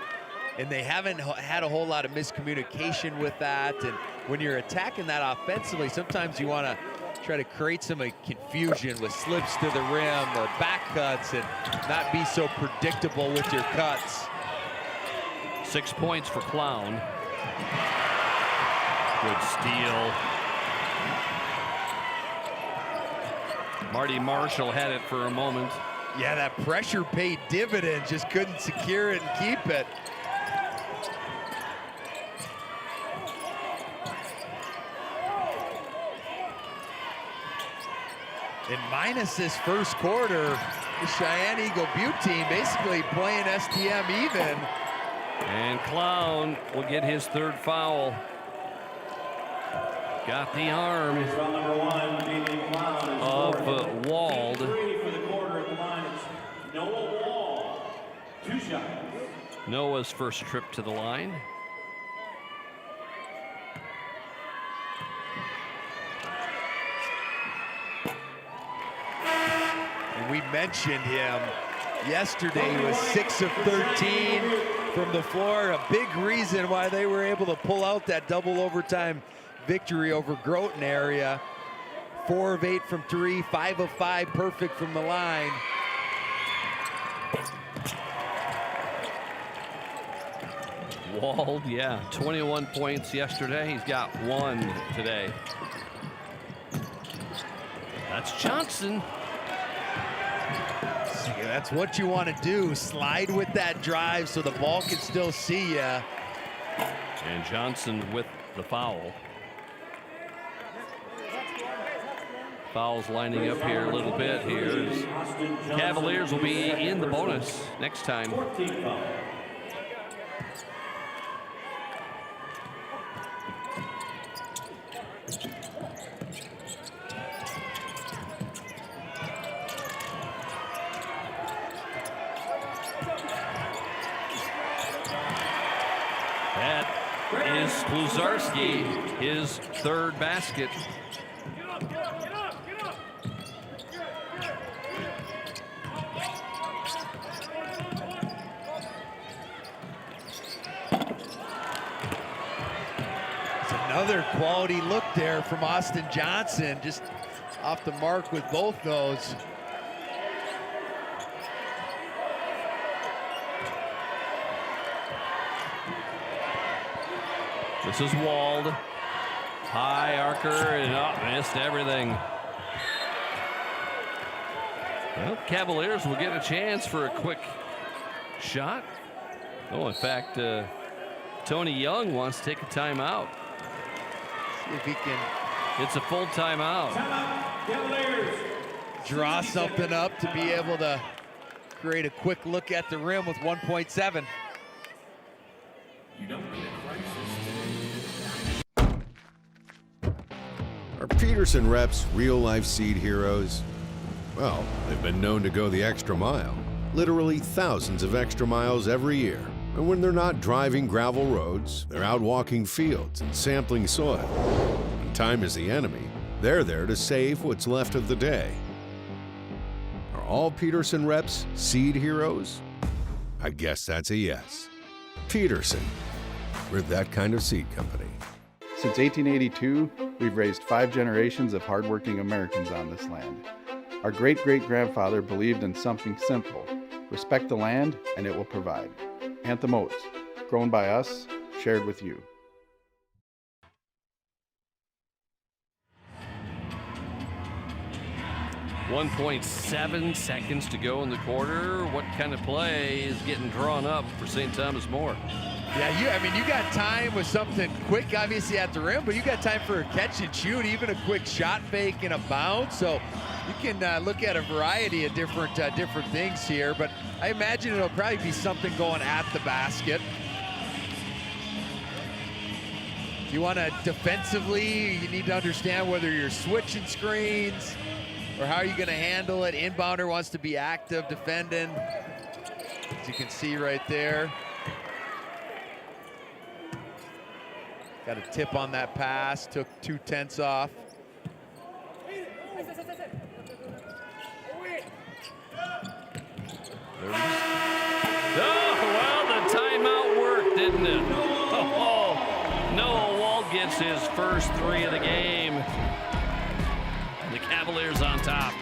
And they haven't had a whole lot of miscommunication with that. And when you're attacking that offensively, sometimes you want to try to create some confusion with slips to the rim or back cuts and not be so predictable with your cuts. 6 points for Clown. Good steal. Marty Marshall had it for a moment. Yeah, that pressure paid dividends, just couldn't secure it and keep it. And minus this first quarter, the Cheyenne Eagle Butte team basically playing STM even. And Clown will get his third foul. Got the arm of Wald. Noah's first trip to the line. And we mentioned him yesterday. He was 6 of 13 from the floor. A big reason why they were able to pull out that double overtime victory over Groton area. 4 of 8 from 3, 5 of 5 perfect from the line. Wald, yeah, 21 points yesterday. He's got 1 today. That's Johnson. See, that's what you want to do. Slide with that drive so the ball can still see you. And Johnson with the foul. Fouls lining up here a little bit here. Cavaliers will be in the bonus next time. That is Kluzarski, his third basket. Another quality look there from Austin Johnson, just off the mark with both those. This is Wald. High arcer and missed everything. Well, Cavaliers will get a chance for a quick shot. Oh, in fact, Tony Young wants to take a timeout. See if he can. It's a full timeout. Draw something up to be able to create a quick look at the rim with 1.7. Are Peterson reps real-life seed heroes? Well, they've been known to go the extra mile. Literally thousands of extra miles every year. And when they're not driving gravel roads, they're out walking fields and sampling soil. When time is the enemy, they're there to save what's left of the day. Are all Peterson reps seed heroes? I guess that's a yes. Peterson, we're that kind of seed company. Since 1882, we've raised 5 generations of hardworking Americans on this land. Our great-great-grandfather believed in something simple: respect the land and it will provide. Anthem Oats, grown by us, shared with you. .7 seconds to go in the quarter. What kind of play is getting drawn up for St. Thomas More? Yeah, you got time with something quick, obviously, at the rim, but you got time for a catch and shoot, even a quick shot fake and a bounce. So you can look at a variety of different things here, but I imagine it'll probably be something going at the basket. You want to defensively, you need to understand whether you're switching screens or how are you going to handle it. Inbounder wants to be active defending, as you can see right there. Got a tip on that pass, took 2/10 off. Oh, well, the timeout worked, didn't it? Oh, Noah Wald gets his first 3 of the game. The Cavaliers on top.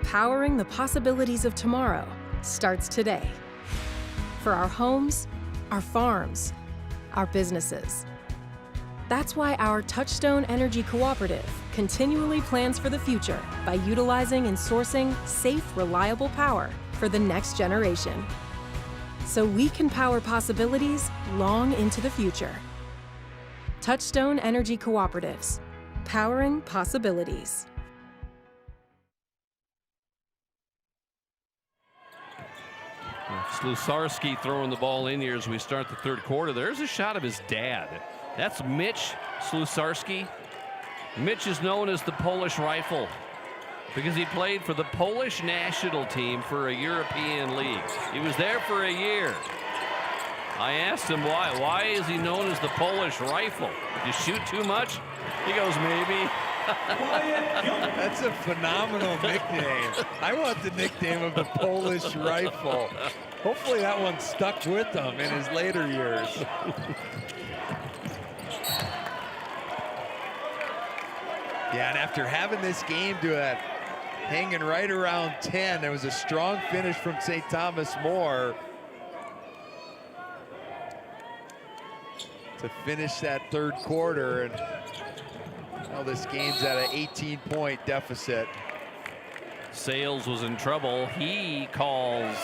Powering the possibilities of tomorrow starts today. For our homes, our farms, our businesses. That's why our Touchstone Energy Cooperative continually plans for the future by utilizing and sourcing safe, reliable power for the next generation. So we can power possibilities long into the future. Touchstone Energy Cooperatives, powering possibilities. Slusarski throwing the ball in here as we start the third quarter. There's a shot of his dad. That's Mitch Slusarski. Mitch is known as the Polish Rifle because he played for the Polish national team for a European league. He was there for a year. I asked him why. Why is he known as the Polish Rifle? Did you shoot too much? He goes, maybe. That's a phenomenal nickname. I want the nickname of the Polish Rifle. Hopefully that one stuck with him in his later years. Yeah, and after having this game to hanging right around 10, there was a strong finish from St. Thomas More to finish that third quarter, and now this game's at an 18-point deficit. Sales was in trouble. He calls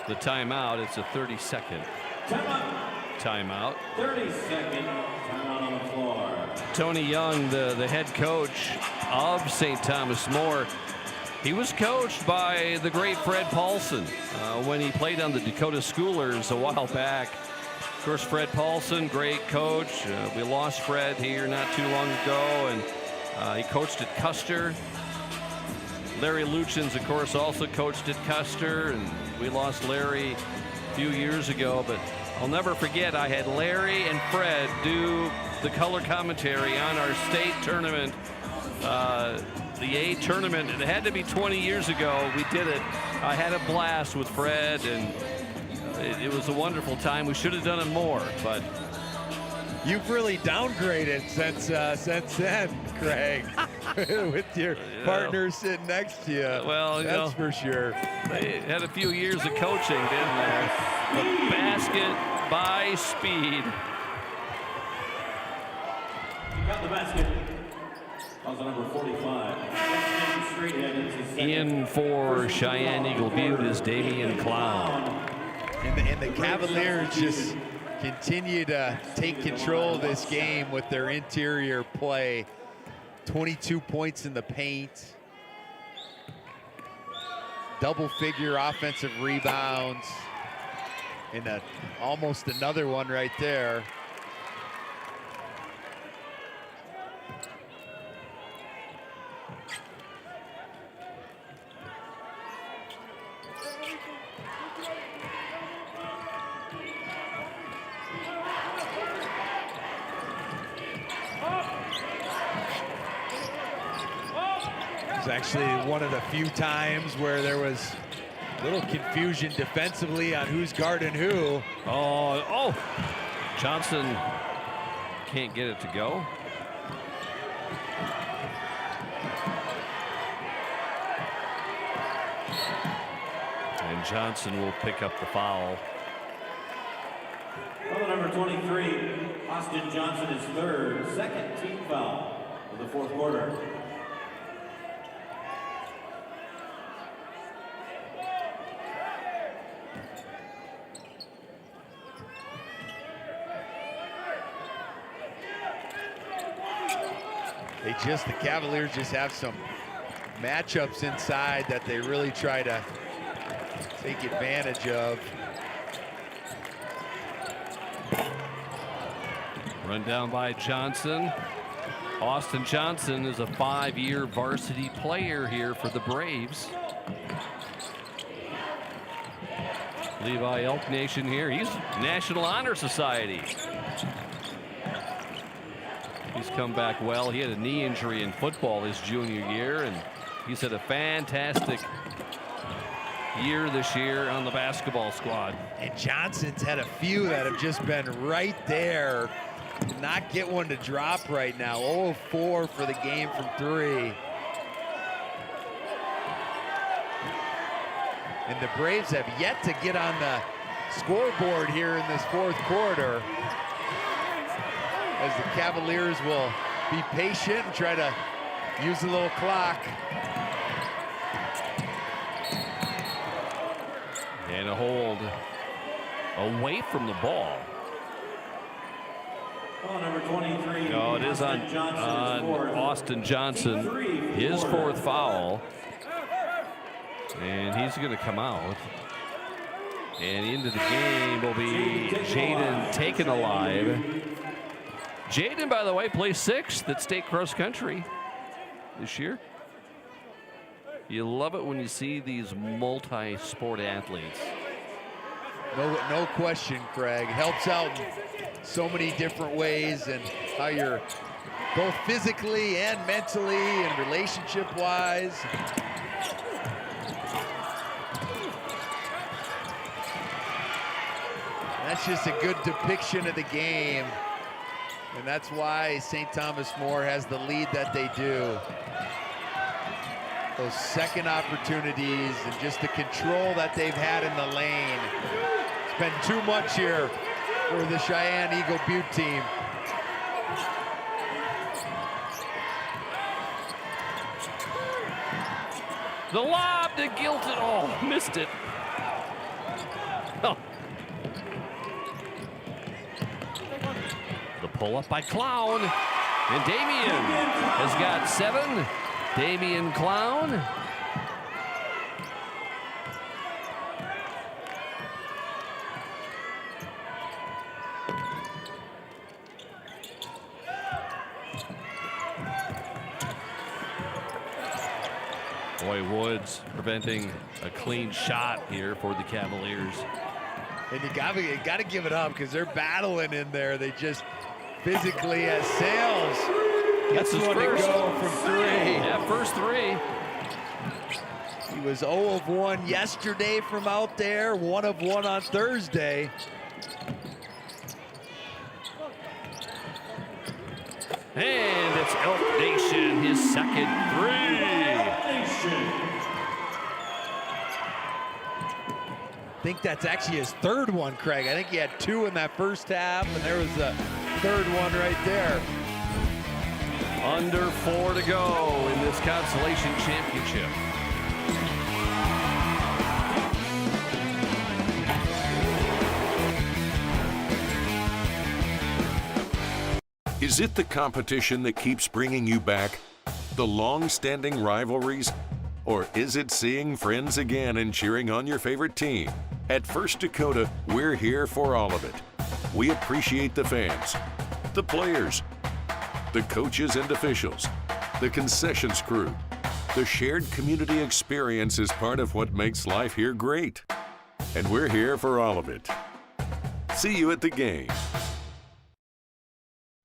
the timeout. It's a 30-second timeout. 30-second timeout on the floor. Tony Young, the head coach of St. Thomas More, he was coached by the great Fred Paulson when he played on the Dakota Schoolers a while back. Of course, Fred Paulson, great coach. We lost Fred here not too long ago, and he coached at Custer. Larry Luchins, of course, also coached at Custer, and we lost Larry a few years ago, but I'll never forget, I had Larry and Fred do the color commentary on our state tournament, the A tournament. It had to be 20 years ago. We did it. I had a blast with Fred, and it was a wonderful time. We should have done it more, but you've really downgraded since then, Craig, with your partner sitting next to you. Well, that's for sure. They had a few years of coaching, didn't they? The basket by Speed. You got the basket. Also number 45. In for Cheyenne Eagle Butte is Damian Clown. And the Cavaliers just continue to take control of this game with their interior play. 22 points in the paint. Double-figure offensive rebounds. And almost another one right there. It's actually one of the few times where there was a little confusion defensively on who's guarding who. Oh, Johnson can't get it to go. And Johnson will pick up the foul. Foul number 23, Austin Johnson is third, second team foul of the fourth quarter. The Cavaliers just have some matchups inside that they really try to take advantage of. Run down by Johnson. Austin Johnson is a 5-year varsity player here for the Braves. Levi Elk Nation here. He's National Honor Society. He's come back well. He had a knee injury in football his junior year, and he's had a fantastic year this year on the basketball squad. And Johnson's had a few that have just been right there. Did not get one to drop right now. 0 of 4 for the game from 3. And the Braves have yet to get on the scoreboard here in this fourth quarter, as the Cavaliers will be patient and try to use a little clock. And a hold away from the ball. Number 23. No, it is on Austin Johnson, his fourth foul. And he's going to come out. And into the game will be Jaden taken alive. Jaden, by the way, plays 6th at state cross country this year. You love it when you see these multi-sport athletes. No question, Craig. Helps out in so many different ways, and how you're both physically and mentally and relationship-wise. That's just a good depiction of the game. And that's why St. Thomas More has the lead that they do. Those second opportunities and just the control that they've had in the lane. It's been too much here for the Cheyenne Eagle Butte team. The lob to Gilton. Oh, missed it. Oh. The pull up by Clown. And Damian has got 7. Damian Clown. Boy, Woods preventing a clean shot here for the Cavaliers. And you gotta give it up, because they're battling in there. They just physically, as Sales gets one to go from 3. Yeah, first 3. He was 0 of 1 yesterday from out there, 1 of 1 on Thursday. And it's Elk Nation, his second 3. I think that's actually his 3rd one, Craig. I think he had 2 in that first half, and there was a 3rd one right there. Under 4 to go in this consolation championship. Is it the competition that keeps bringing you back? The long-standing rivalries? Or is it seeing friends again and cheering on your favorite team? At First Dakota, we're here for all of it. We appreciate the fans, the players, the coaches and officials, the concessions crew. The shared community experience is part of what makes life here great. And we're here for all of it. See you at the game.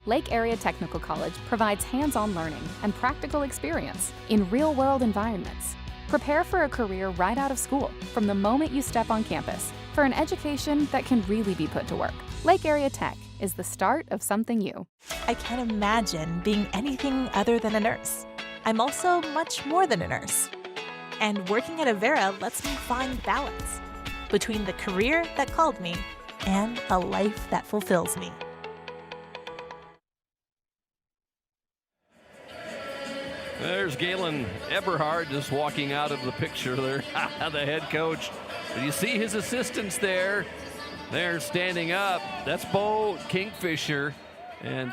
Lake Area Technical College provides hands-on learning and practical experience in real-world environments. Prepare for a career right out of school from the moment you step on campus for an education that can really be put to work. Lake Area Tech is the start of something new. I can't imagine being anything other than a nurse. I'm also much more than a nurse. And working at Avera lets me find balance between the career that called me and a life that fulfills me. There's Galen Eberhard just walking out of the picture there, the head coach. But you see his assistants there. They're standing up. That's Bo Kingfisher. And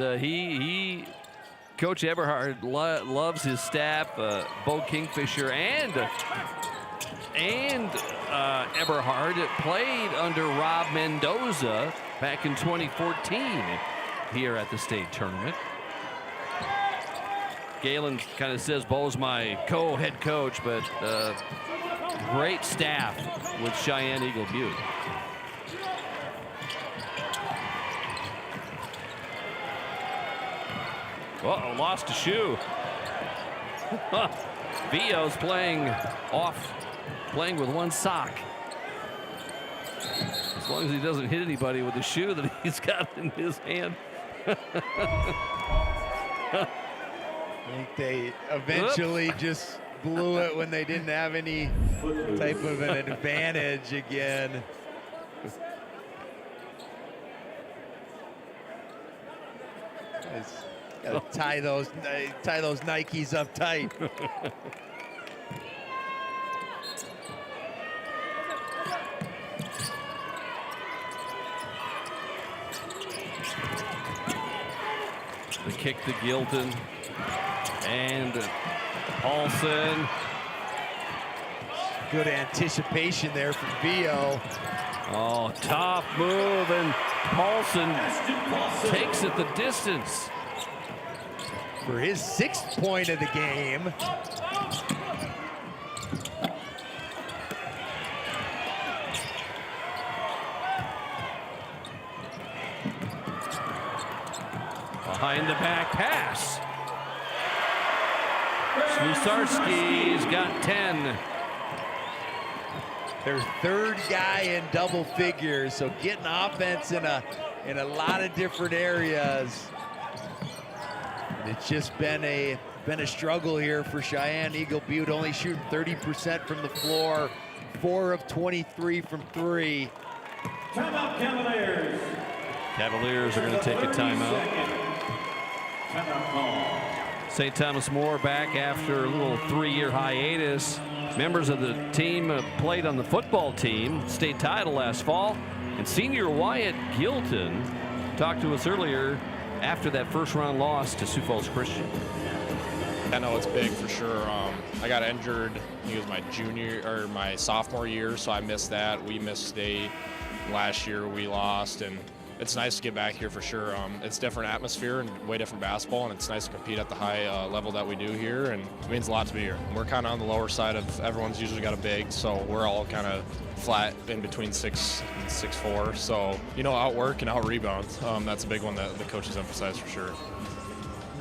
Coach Eberhard loves his staff. Bo Kingfisher and Eberhard played under Rob Mendoza back in 2014 here at the state tournament. Galen kind of says Bo's my co-head coach, but great staff with Cheyenne Eagle Butte. Uh-oh, lost a shoe. Vio's playing with one sock. As long as he doesn't hit anybody with the shoe that he's got in his hand. I think they eventually just blew it when they didn't have any type of an advantage again. Gotta tie those Nikes up tight. The kick to Gilton and Paulson. Good anticipation there from Vio. Oh, tough move, and Paulson takes it the distance. For his 6th point of the game. Behind the back pass. Slusarski's got 10. Their 3rd guy in double figures, so getting offense in a lot of different areas. And it's just been a struggle here for Cheyenne Eagle Butte, only shooting 30% from the floor, 4 of 23 from 3. Timeout, Cavaliers. Cavaliers are going to take a timeout. St. Thomas More back after a little 3-year hiatus. Members of the team played on the football team, state title last fall, and senior Wyatt Gilton talked to us earlier after that first-round loss to Sioux Falls Christian. I know it's big for sure. I got injured, I think it was my sophomore year, so I missed that. We missed state. Last year we lost, and it's nice to get back here for sure. It's different atmosphere and way different basketball, and it's nice to compete at the high level that we do here, and it means a lot to be here. We're kind of on the lower side of everyone's usually got a big, so we're all kind of flat in between 6 and 6'4". So, outwork and out-rebound. That's a big one that the coaches emphasize for sure.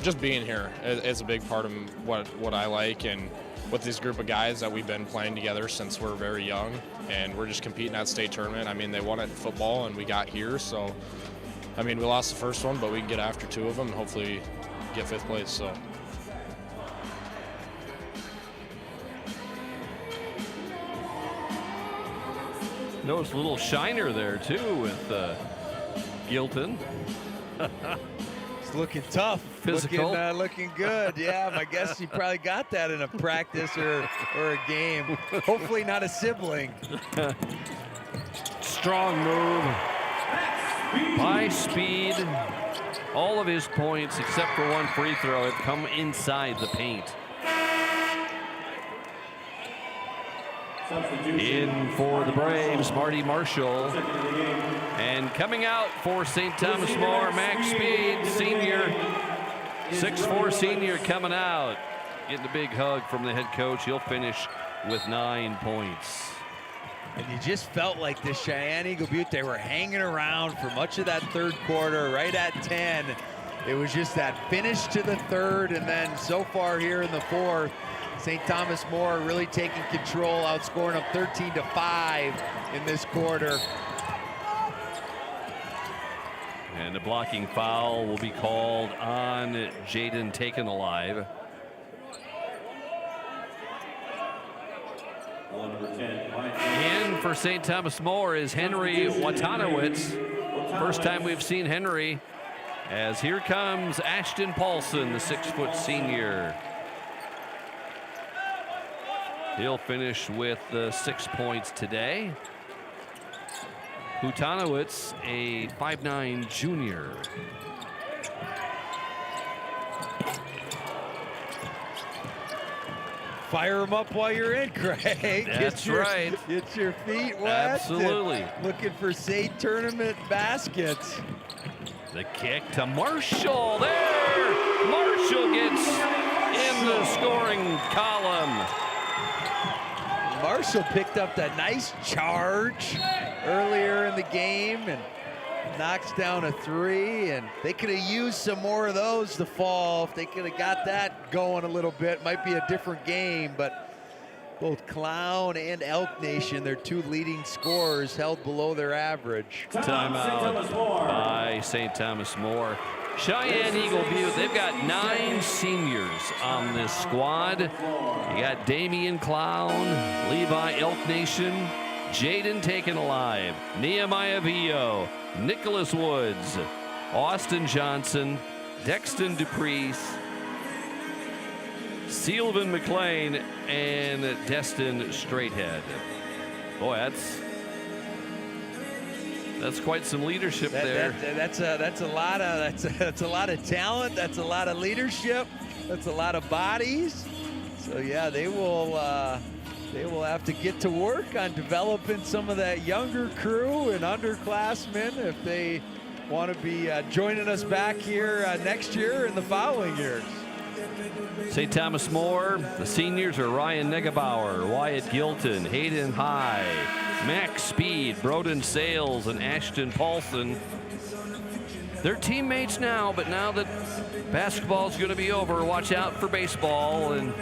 Just being here is a big part of what I like, and with this group of guys that we've been playing together since we're very young, and we're just competing at state tournament. I mean, they won it in football, and we got here, so, I mean, we lost the first one, but we can get after 2 of them and hopefully get 5th place, so. Notice a little shiner there, too, with Gilton. It's looking tough. Physical. Looking good. Yeah, I guess you probably got that in a practice or a game. Hopefully not a sibling. Strong move. High speed. All of his points, except for one free throw, have come inside the paint. In for the Braves, Marty Marshall. And coming out for St. Thomas More, Max Speed, senior. 6'4" senior coming out. Getting a big hug from the head coach. He'll finish with 9 points. And you just felt like the Cheyenne Eagle Butte, they were hanging around for much of that 3rd quarter, right at 10. It was just that finish to the 3rd, and then so far here in the 4th, St. Thomas More really taking control, outscoring them 13-5 in this quarter. And a blocking foul will be called on Jaden Taken Alive. In for St. Thomas More is Henry Watanowicz. First time we've seen Henry, as here comes Ashton Paulson, the 6' senior. He'll finish with 6 points today. Hutanowicz, a 5'9" junior. Fire them up while you're in, Craig. That's right. Get your feet wet. Absolutely. Looking for state tournament baskets. The kick to Marshall. There! Marshall gets in the scoring column. Marshall picked up that nice charge earlier in the game and knocks down a 3, and they could have used some more of those to fall. If they could have got that going a little bit, might be a different game, but both Clown and Elk Nation, their 2 leading scorers, held below their average. Timeout by St. Thomas More. Cheyenne Eagle Butte, they've got 9 seniors on this squad. You got Damian Clown, Levi Elk Nation, Jaden Taken Alive, Nehemiah Vio, Nicholas Woods, Austin Johnson, Dexton Duprice, Sylvan McLean, and Destin Straighthead. Boy, that's quite some leadership there. That's a lot of talent. That's a lot of leadership. That's a lot of bodies. So yeah, they will have to get to work on developing some of that younger crew and underclassmen if they want to be joining us back here next year and the following years. St. Thomas More, the seniors are Ryan Negebauer, Wyatt Gilton, Hayden High, Max Speed, Broden Sales, and Ashton Paulson. They're teammates now, but now that basketball's going to be over, watch out for baseball. And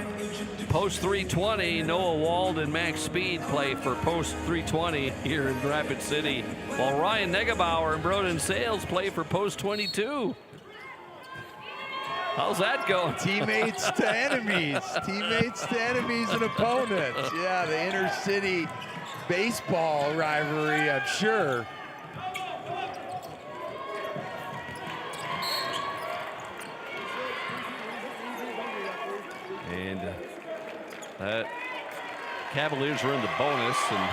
post 320, Noah Wald and Max Speed play for post 320 here in Rapid City, while Ryan Negebauer and Broden Sales play for post 22. How's that going? Teammates to enemies. Teammates to enemies and opponents. Yeah, the inner city baseball rivalry, I'm sure. And Cavaliers are in the bonus. And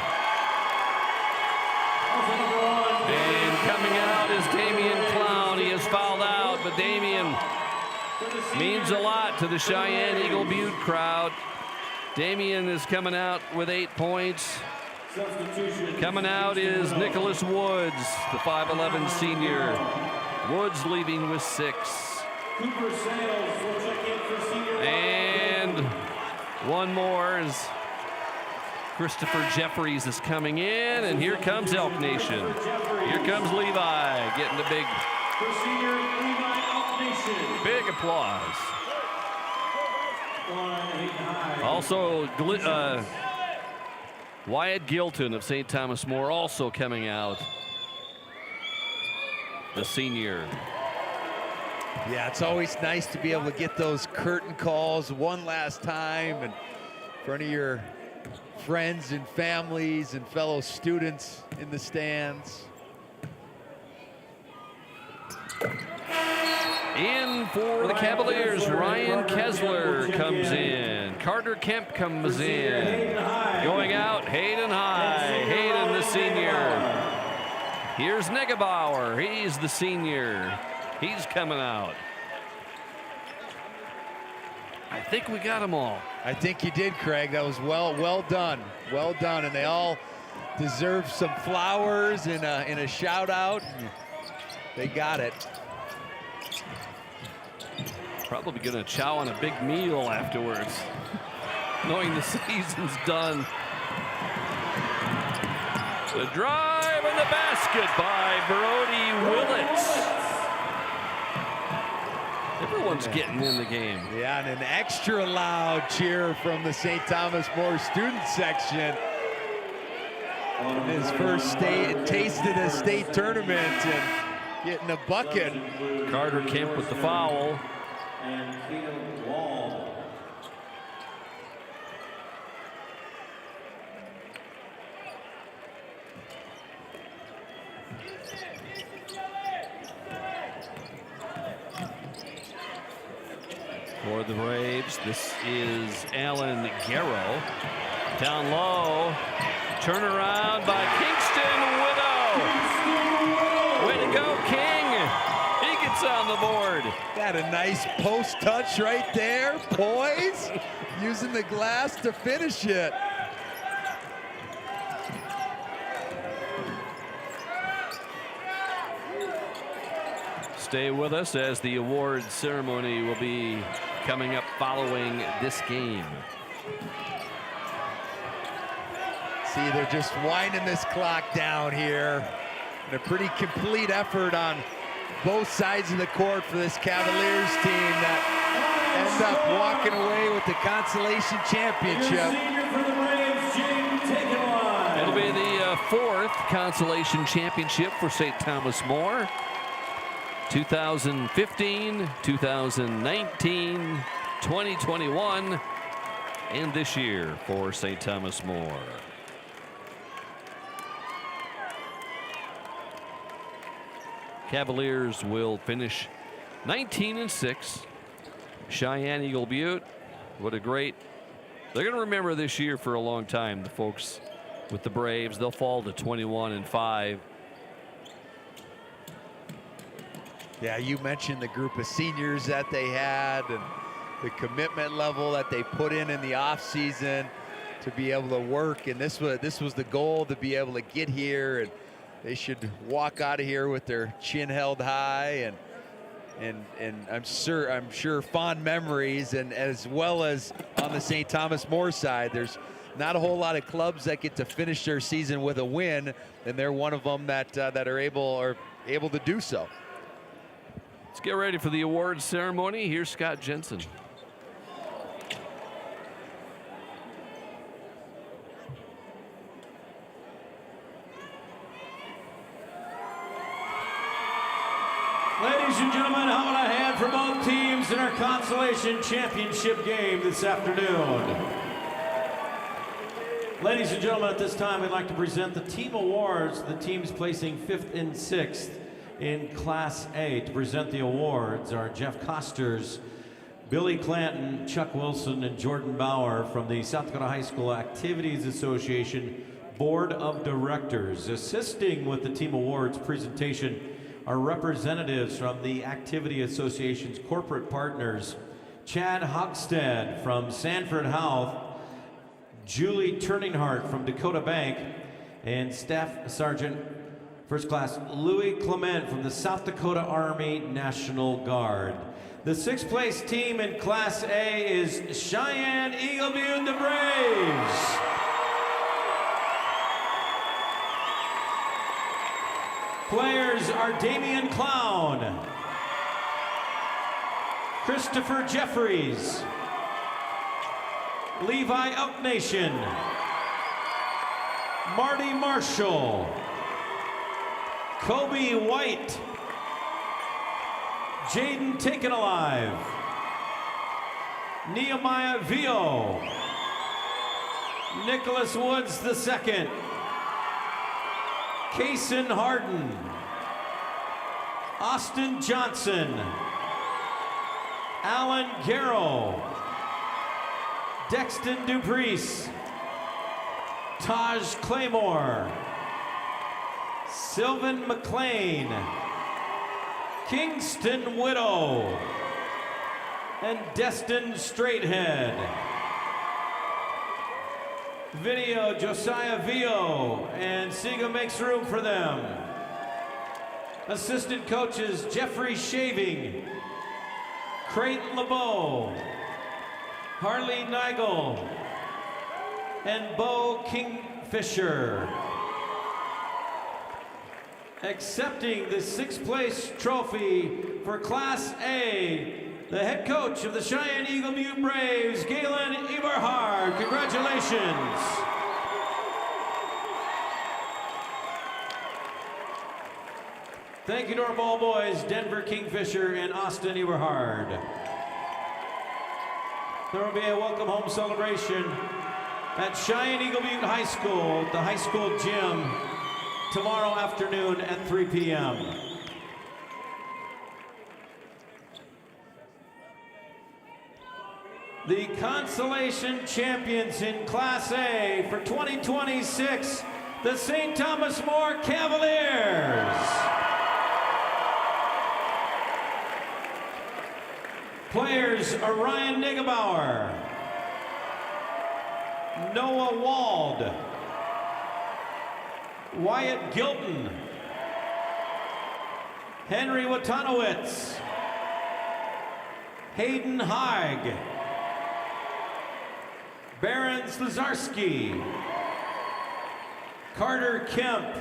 coming out is Damian Clown. He is fouled out, but Damian means a lot to the Cheyenne Eagle Butte crowd. Damian is coming out with 8 points. Coming out is Nicholas Woods, the 5'11 senior. Woods leaving with 6. And one more is Christopher Jeffries is coming in, and here comes Elk Nation. Here comes Levi getting the big applause. Also, Wyatt Gilton of St. Thomas More also coming out, the senior. Yeah, it's always nice to be able to get those curtain calls one last time in front of your friends and families and fellow students in the stands. In for the Cavaliers, Ryan Kessler comes in. Carter Kemp comes in. Going out, Hayden High. Hayden, the senior. Here's Negebauer. He's the senior. He's coming out. I think we got them all. I think you did, Craig. That was well done. Well done. And they all deserve some flowers and a shout out. They got it. Probably gonna chow on a big meal afterwards, knowing the season's done. The drive and the basket by Brody Willits. Everyone's getting in the game. Yeah, and an extra loud cheer from the St. Thomas More student section. His first taste of the state tournament and getting a bucket. Carter Kemp with the foul. And Caleb Wall. For the Braves, this is Alan Garrow. Down low. Turnaround by Kingston Widow. Way to go, King. He gets on the board. Got a nice post touch right there. Poise. Using the glass to finish it. Stay with us as the award ceremony will be coming up following this game. See, they're just winding this clock down here. And a pretty complete effort on both sides of the court for this Cavaliers team that end up walking away with the consolation championship. It'll be the fourth consolation championship for St. Thomas More. 2015, 2019, 2021, and this year for St. Thomas More. Cavaliers will finish 19-6. Cheyenne Eagle Butte, what a great, they're going to remember this year for a long time, the folks with the Braves. They'll fall to 21-5. Yeah, you mentioned the group of seniors that they had and the commitment level that they put in the offseason to be able to work. And this was the goal, to be able to get here. And they should walk out of here with their chin held high and I'm sure fond memories. And as well as on the St. Thomas More side, there's not a whole lot of clubs that get to finish their season with a win, and they're one of them that are able to do so. Let's get ready for the awards ceremony. Here's Scott Jensen. Ladies and gentlemen, how about a hand for both teams in our consolation championship game this afternoon? Ladies and gentlemen, at this time, we'd like to present the team awards, the teams placing 5th and 6th in Class A. To present the awards are Jeff Costers, Billy Clanton, Chuck Wilson, and Jordan Bauer from the South Dakota High School Activities Association Board of Directors. Assisting with the team awards presentation are representatives from the Activity Association's corporate partners, Chad Hogstad from Sanford Health, Julie Turninghardt from Dakota Bank, and Staff Sergeant First Class Louis Clement from the South Dakota Army National Guard. The 6th place team in Class A is Cheyenne Eagle Butte, the Braves. Players are Damian Clown, Christopher Jeffries, Levi Upnation, Marty Marshall, Kobe White, Jaden Taken Alive, Nehemiah Vio, Nicholas Woods II, Kaysen Harden, Austin Johnson, Alan Garrow, Dexton Dupriest, Taj Claymore, Sylvan McLean, Kingston Widow, and Destin Straighthead. Video, Josiah Vio, and Siga makes room for them. Assistant coaches, Jeffrey Shaving, Creighton LeBeau, Harley Nigel, and Bo Kingfisher. Accepting the 6th place trophy for Class A, the head coach of the Cheyenne Eagle Butte Braves, Galen Eberhard. Congratulations. Thank you to our ball boys, Denver Kingfisher and Austin Eberhard. There will be a welcome home celebration at Cheyenne Eagle Butte High School, the high school gym, tomorrow afternoon at 3 p.m. The consolation champions in Class A for 2026, the St. Thomas More Cavaliers. Players are Ryan Niggebauer, Noah Wald, Wyatt Gilton, Henry Watanowitz, Hayden Haig, Baron Slazarski, Carter Kemp,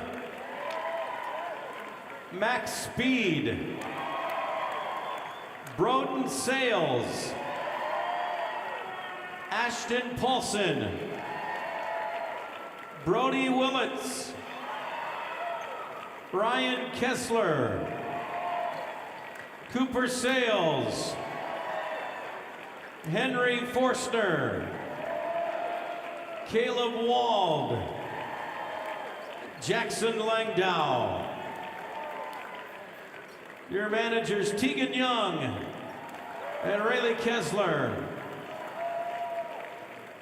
Max Speed, Broden Sales, Ashton Paulson, Brody Willits, Ryan Kessler, Cooper Sales, Henry Forstner, Caleb Wald, Jackson Langdow. Your managers, Tegan Young and Rayleigh Kessler.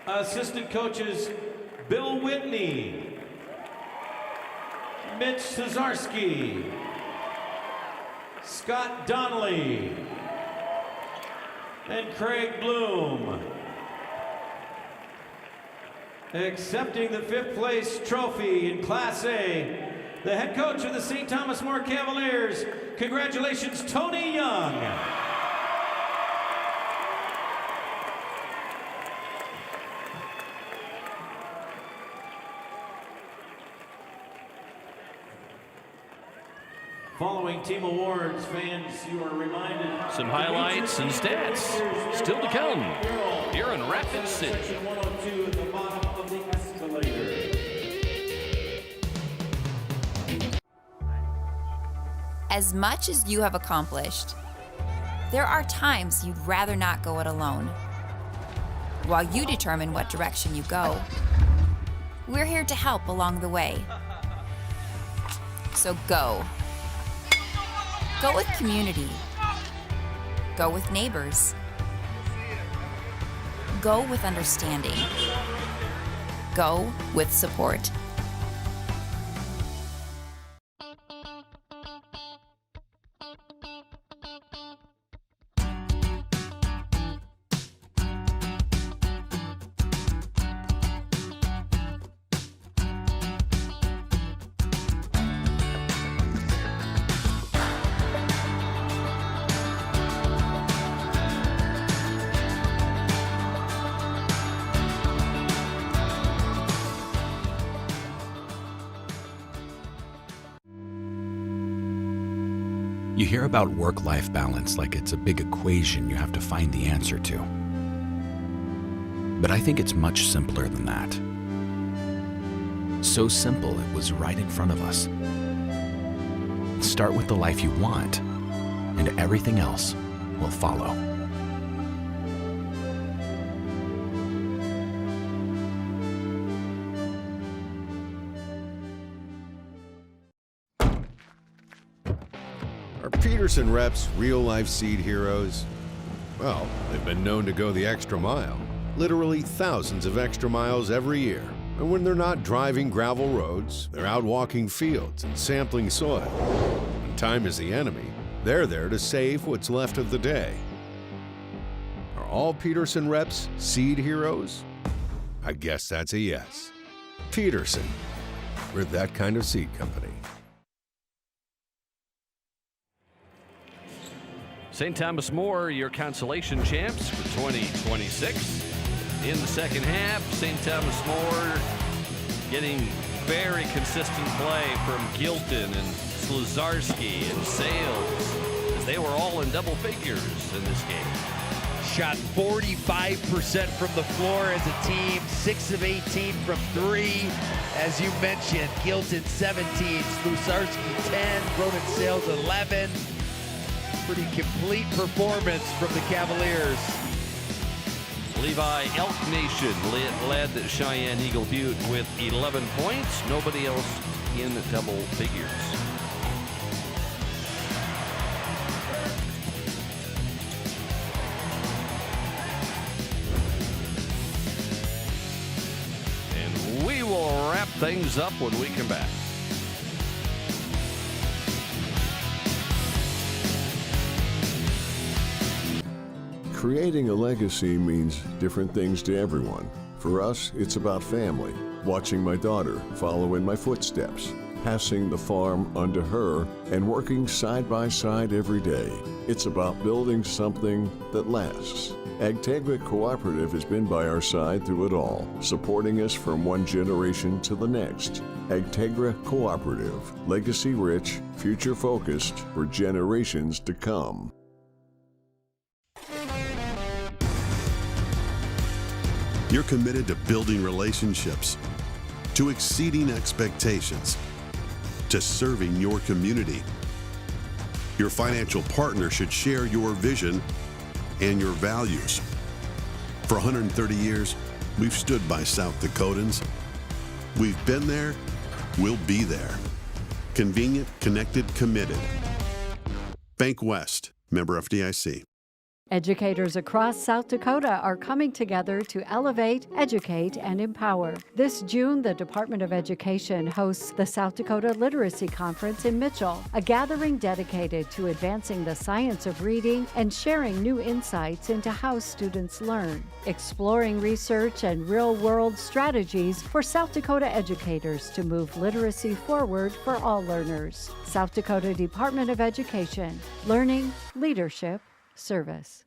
Assistant coaches, Bill Whitney, Mitch Cesarski, Scott Donnelly, and Craig Bloom. Accepting the 5th place trophy in Class A, the head coach of the St. Thomas More Cavaliers. Congratulations, Tony Young. Following team awards, fans, you are reminded. Some highlights and stats still to come here in Rapid City. Section 102 at the bottom of the escalator. As much as you have accomplished, there are times you'd rather not go it alone. While you determine what direction you go, we're here to help along the way. So go. Go with community. Go with neighbors. Go with understanding. Go with support. You hear about work-life balance like it's a big equation you have to find the answer to. But I think it's much simpler than that. So simple it was right in front of us. Start with the life you want, and everything else will follow. Are Peterson reps real-life seed heroes? Well, they've been known to go the extra mile. Literally thousands of extra miles every year. And when they're not driving gravel roads, they're out walking fields and sampling soil. When time is the enemy, they're there to save what's left of the day. Are all Peterson reps seed heroes? I guess that's a yes. Peterson, we're that kind of seed company. St. Thomas More, your consolation champs for 2026. In the second half, St. Thomas More getting very consistent play from Gilton and Sluzarski and Sales, as they were all in double figures in this game. Shot 45% from the floor as a team, 6 of 18 from 3. As you mentioned, Gilton 17, Sluzarski 10, Ronan Sales 11. Pretty complete performance from the Cavaliers. Levi Elk Nation led Cheyenne Eagle Butte with 11 points. Nobody else in double figures. And we will wrap things up when we come back. Creating a legacy means different things to everyone. For us, it's about family, watching my daughter follow in my footsteps, passing the farm onto her, and working side by side every day. It's about building something that lasts. Agtegra Cooperative has been by our side through it all, supporting us from one generation to the next. Agtegra Cooperative, legacy rich, future focused for generations to come. You're committed to building relationships, to exceeding expectations, to serving your community. Your financial partner should share your vision and your values. For 130 years, we've stood by South Dakotans. We've been there, we'll be there. Convenient, connected, committed. Bank West, member FDIC. Educators across South Dakota are coming together to elevate, educate, and empower. This June, the Department of Education hosts the South Dakota Literacy Conference in Mitchell, a gathering dedicated to advancing the science of reading and sharing new insights into how students learn, exploring research and real-world strategies for South Dakota educators to move literacy forward for all learners. South Dakota Department of Education, learning, leadership, service.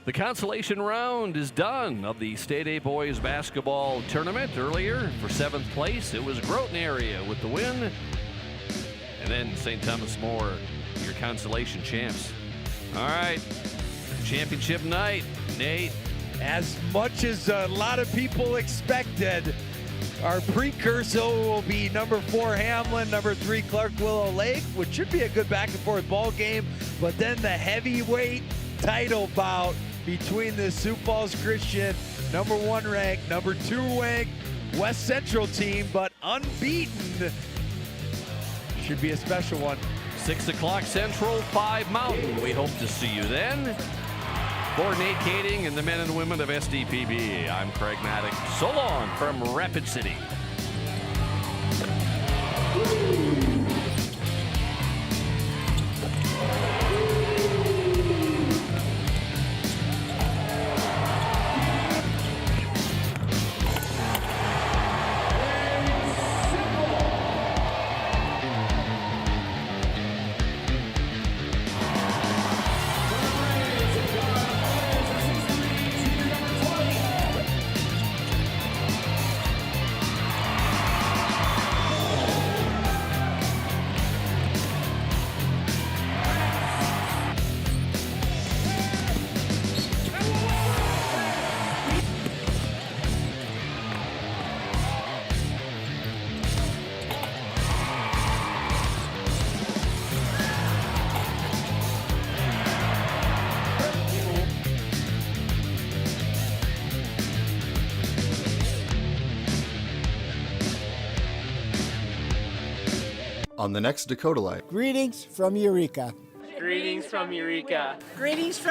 The consolation round is done of the State A Boys Basketball Tournament. Earlier, for 7th place, it was Groton area with the win. And then St. Thomas More, your consolation champs. All right, championship night, Nate. As much as a lot of people expected, our precursor will be number 4 Hamlin, number 3 Clark Willow Lake, which should be a good back and forth ball game. But then the heavyweight title bout between the Sioux Falls Christian, number 1 ranked, number 2 ranked West Central team, but unbeaten. Should be a special one. 6 o'clock Central, 5 Mountain. We hope to see you then. For Nate Kading and the men and women of SDPB, I'm Craig Maddox. So long from Rapid City. On the next Dakota Life. Greetings from Eureka. Greetings from Eureka. Greetings from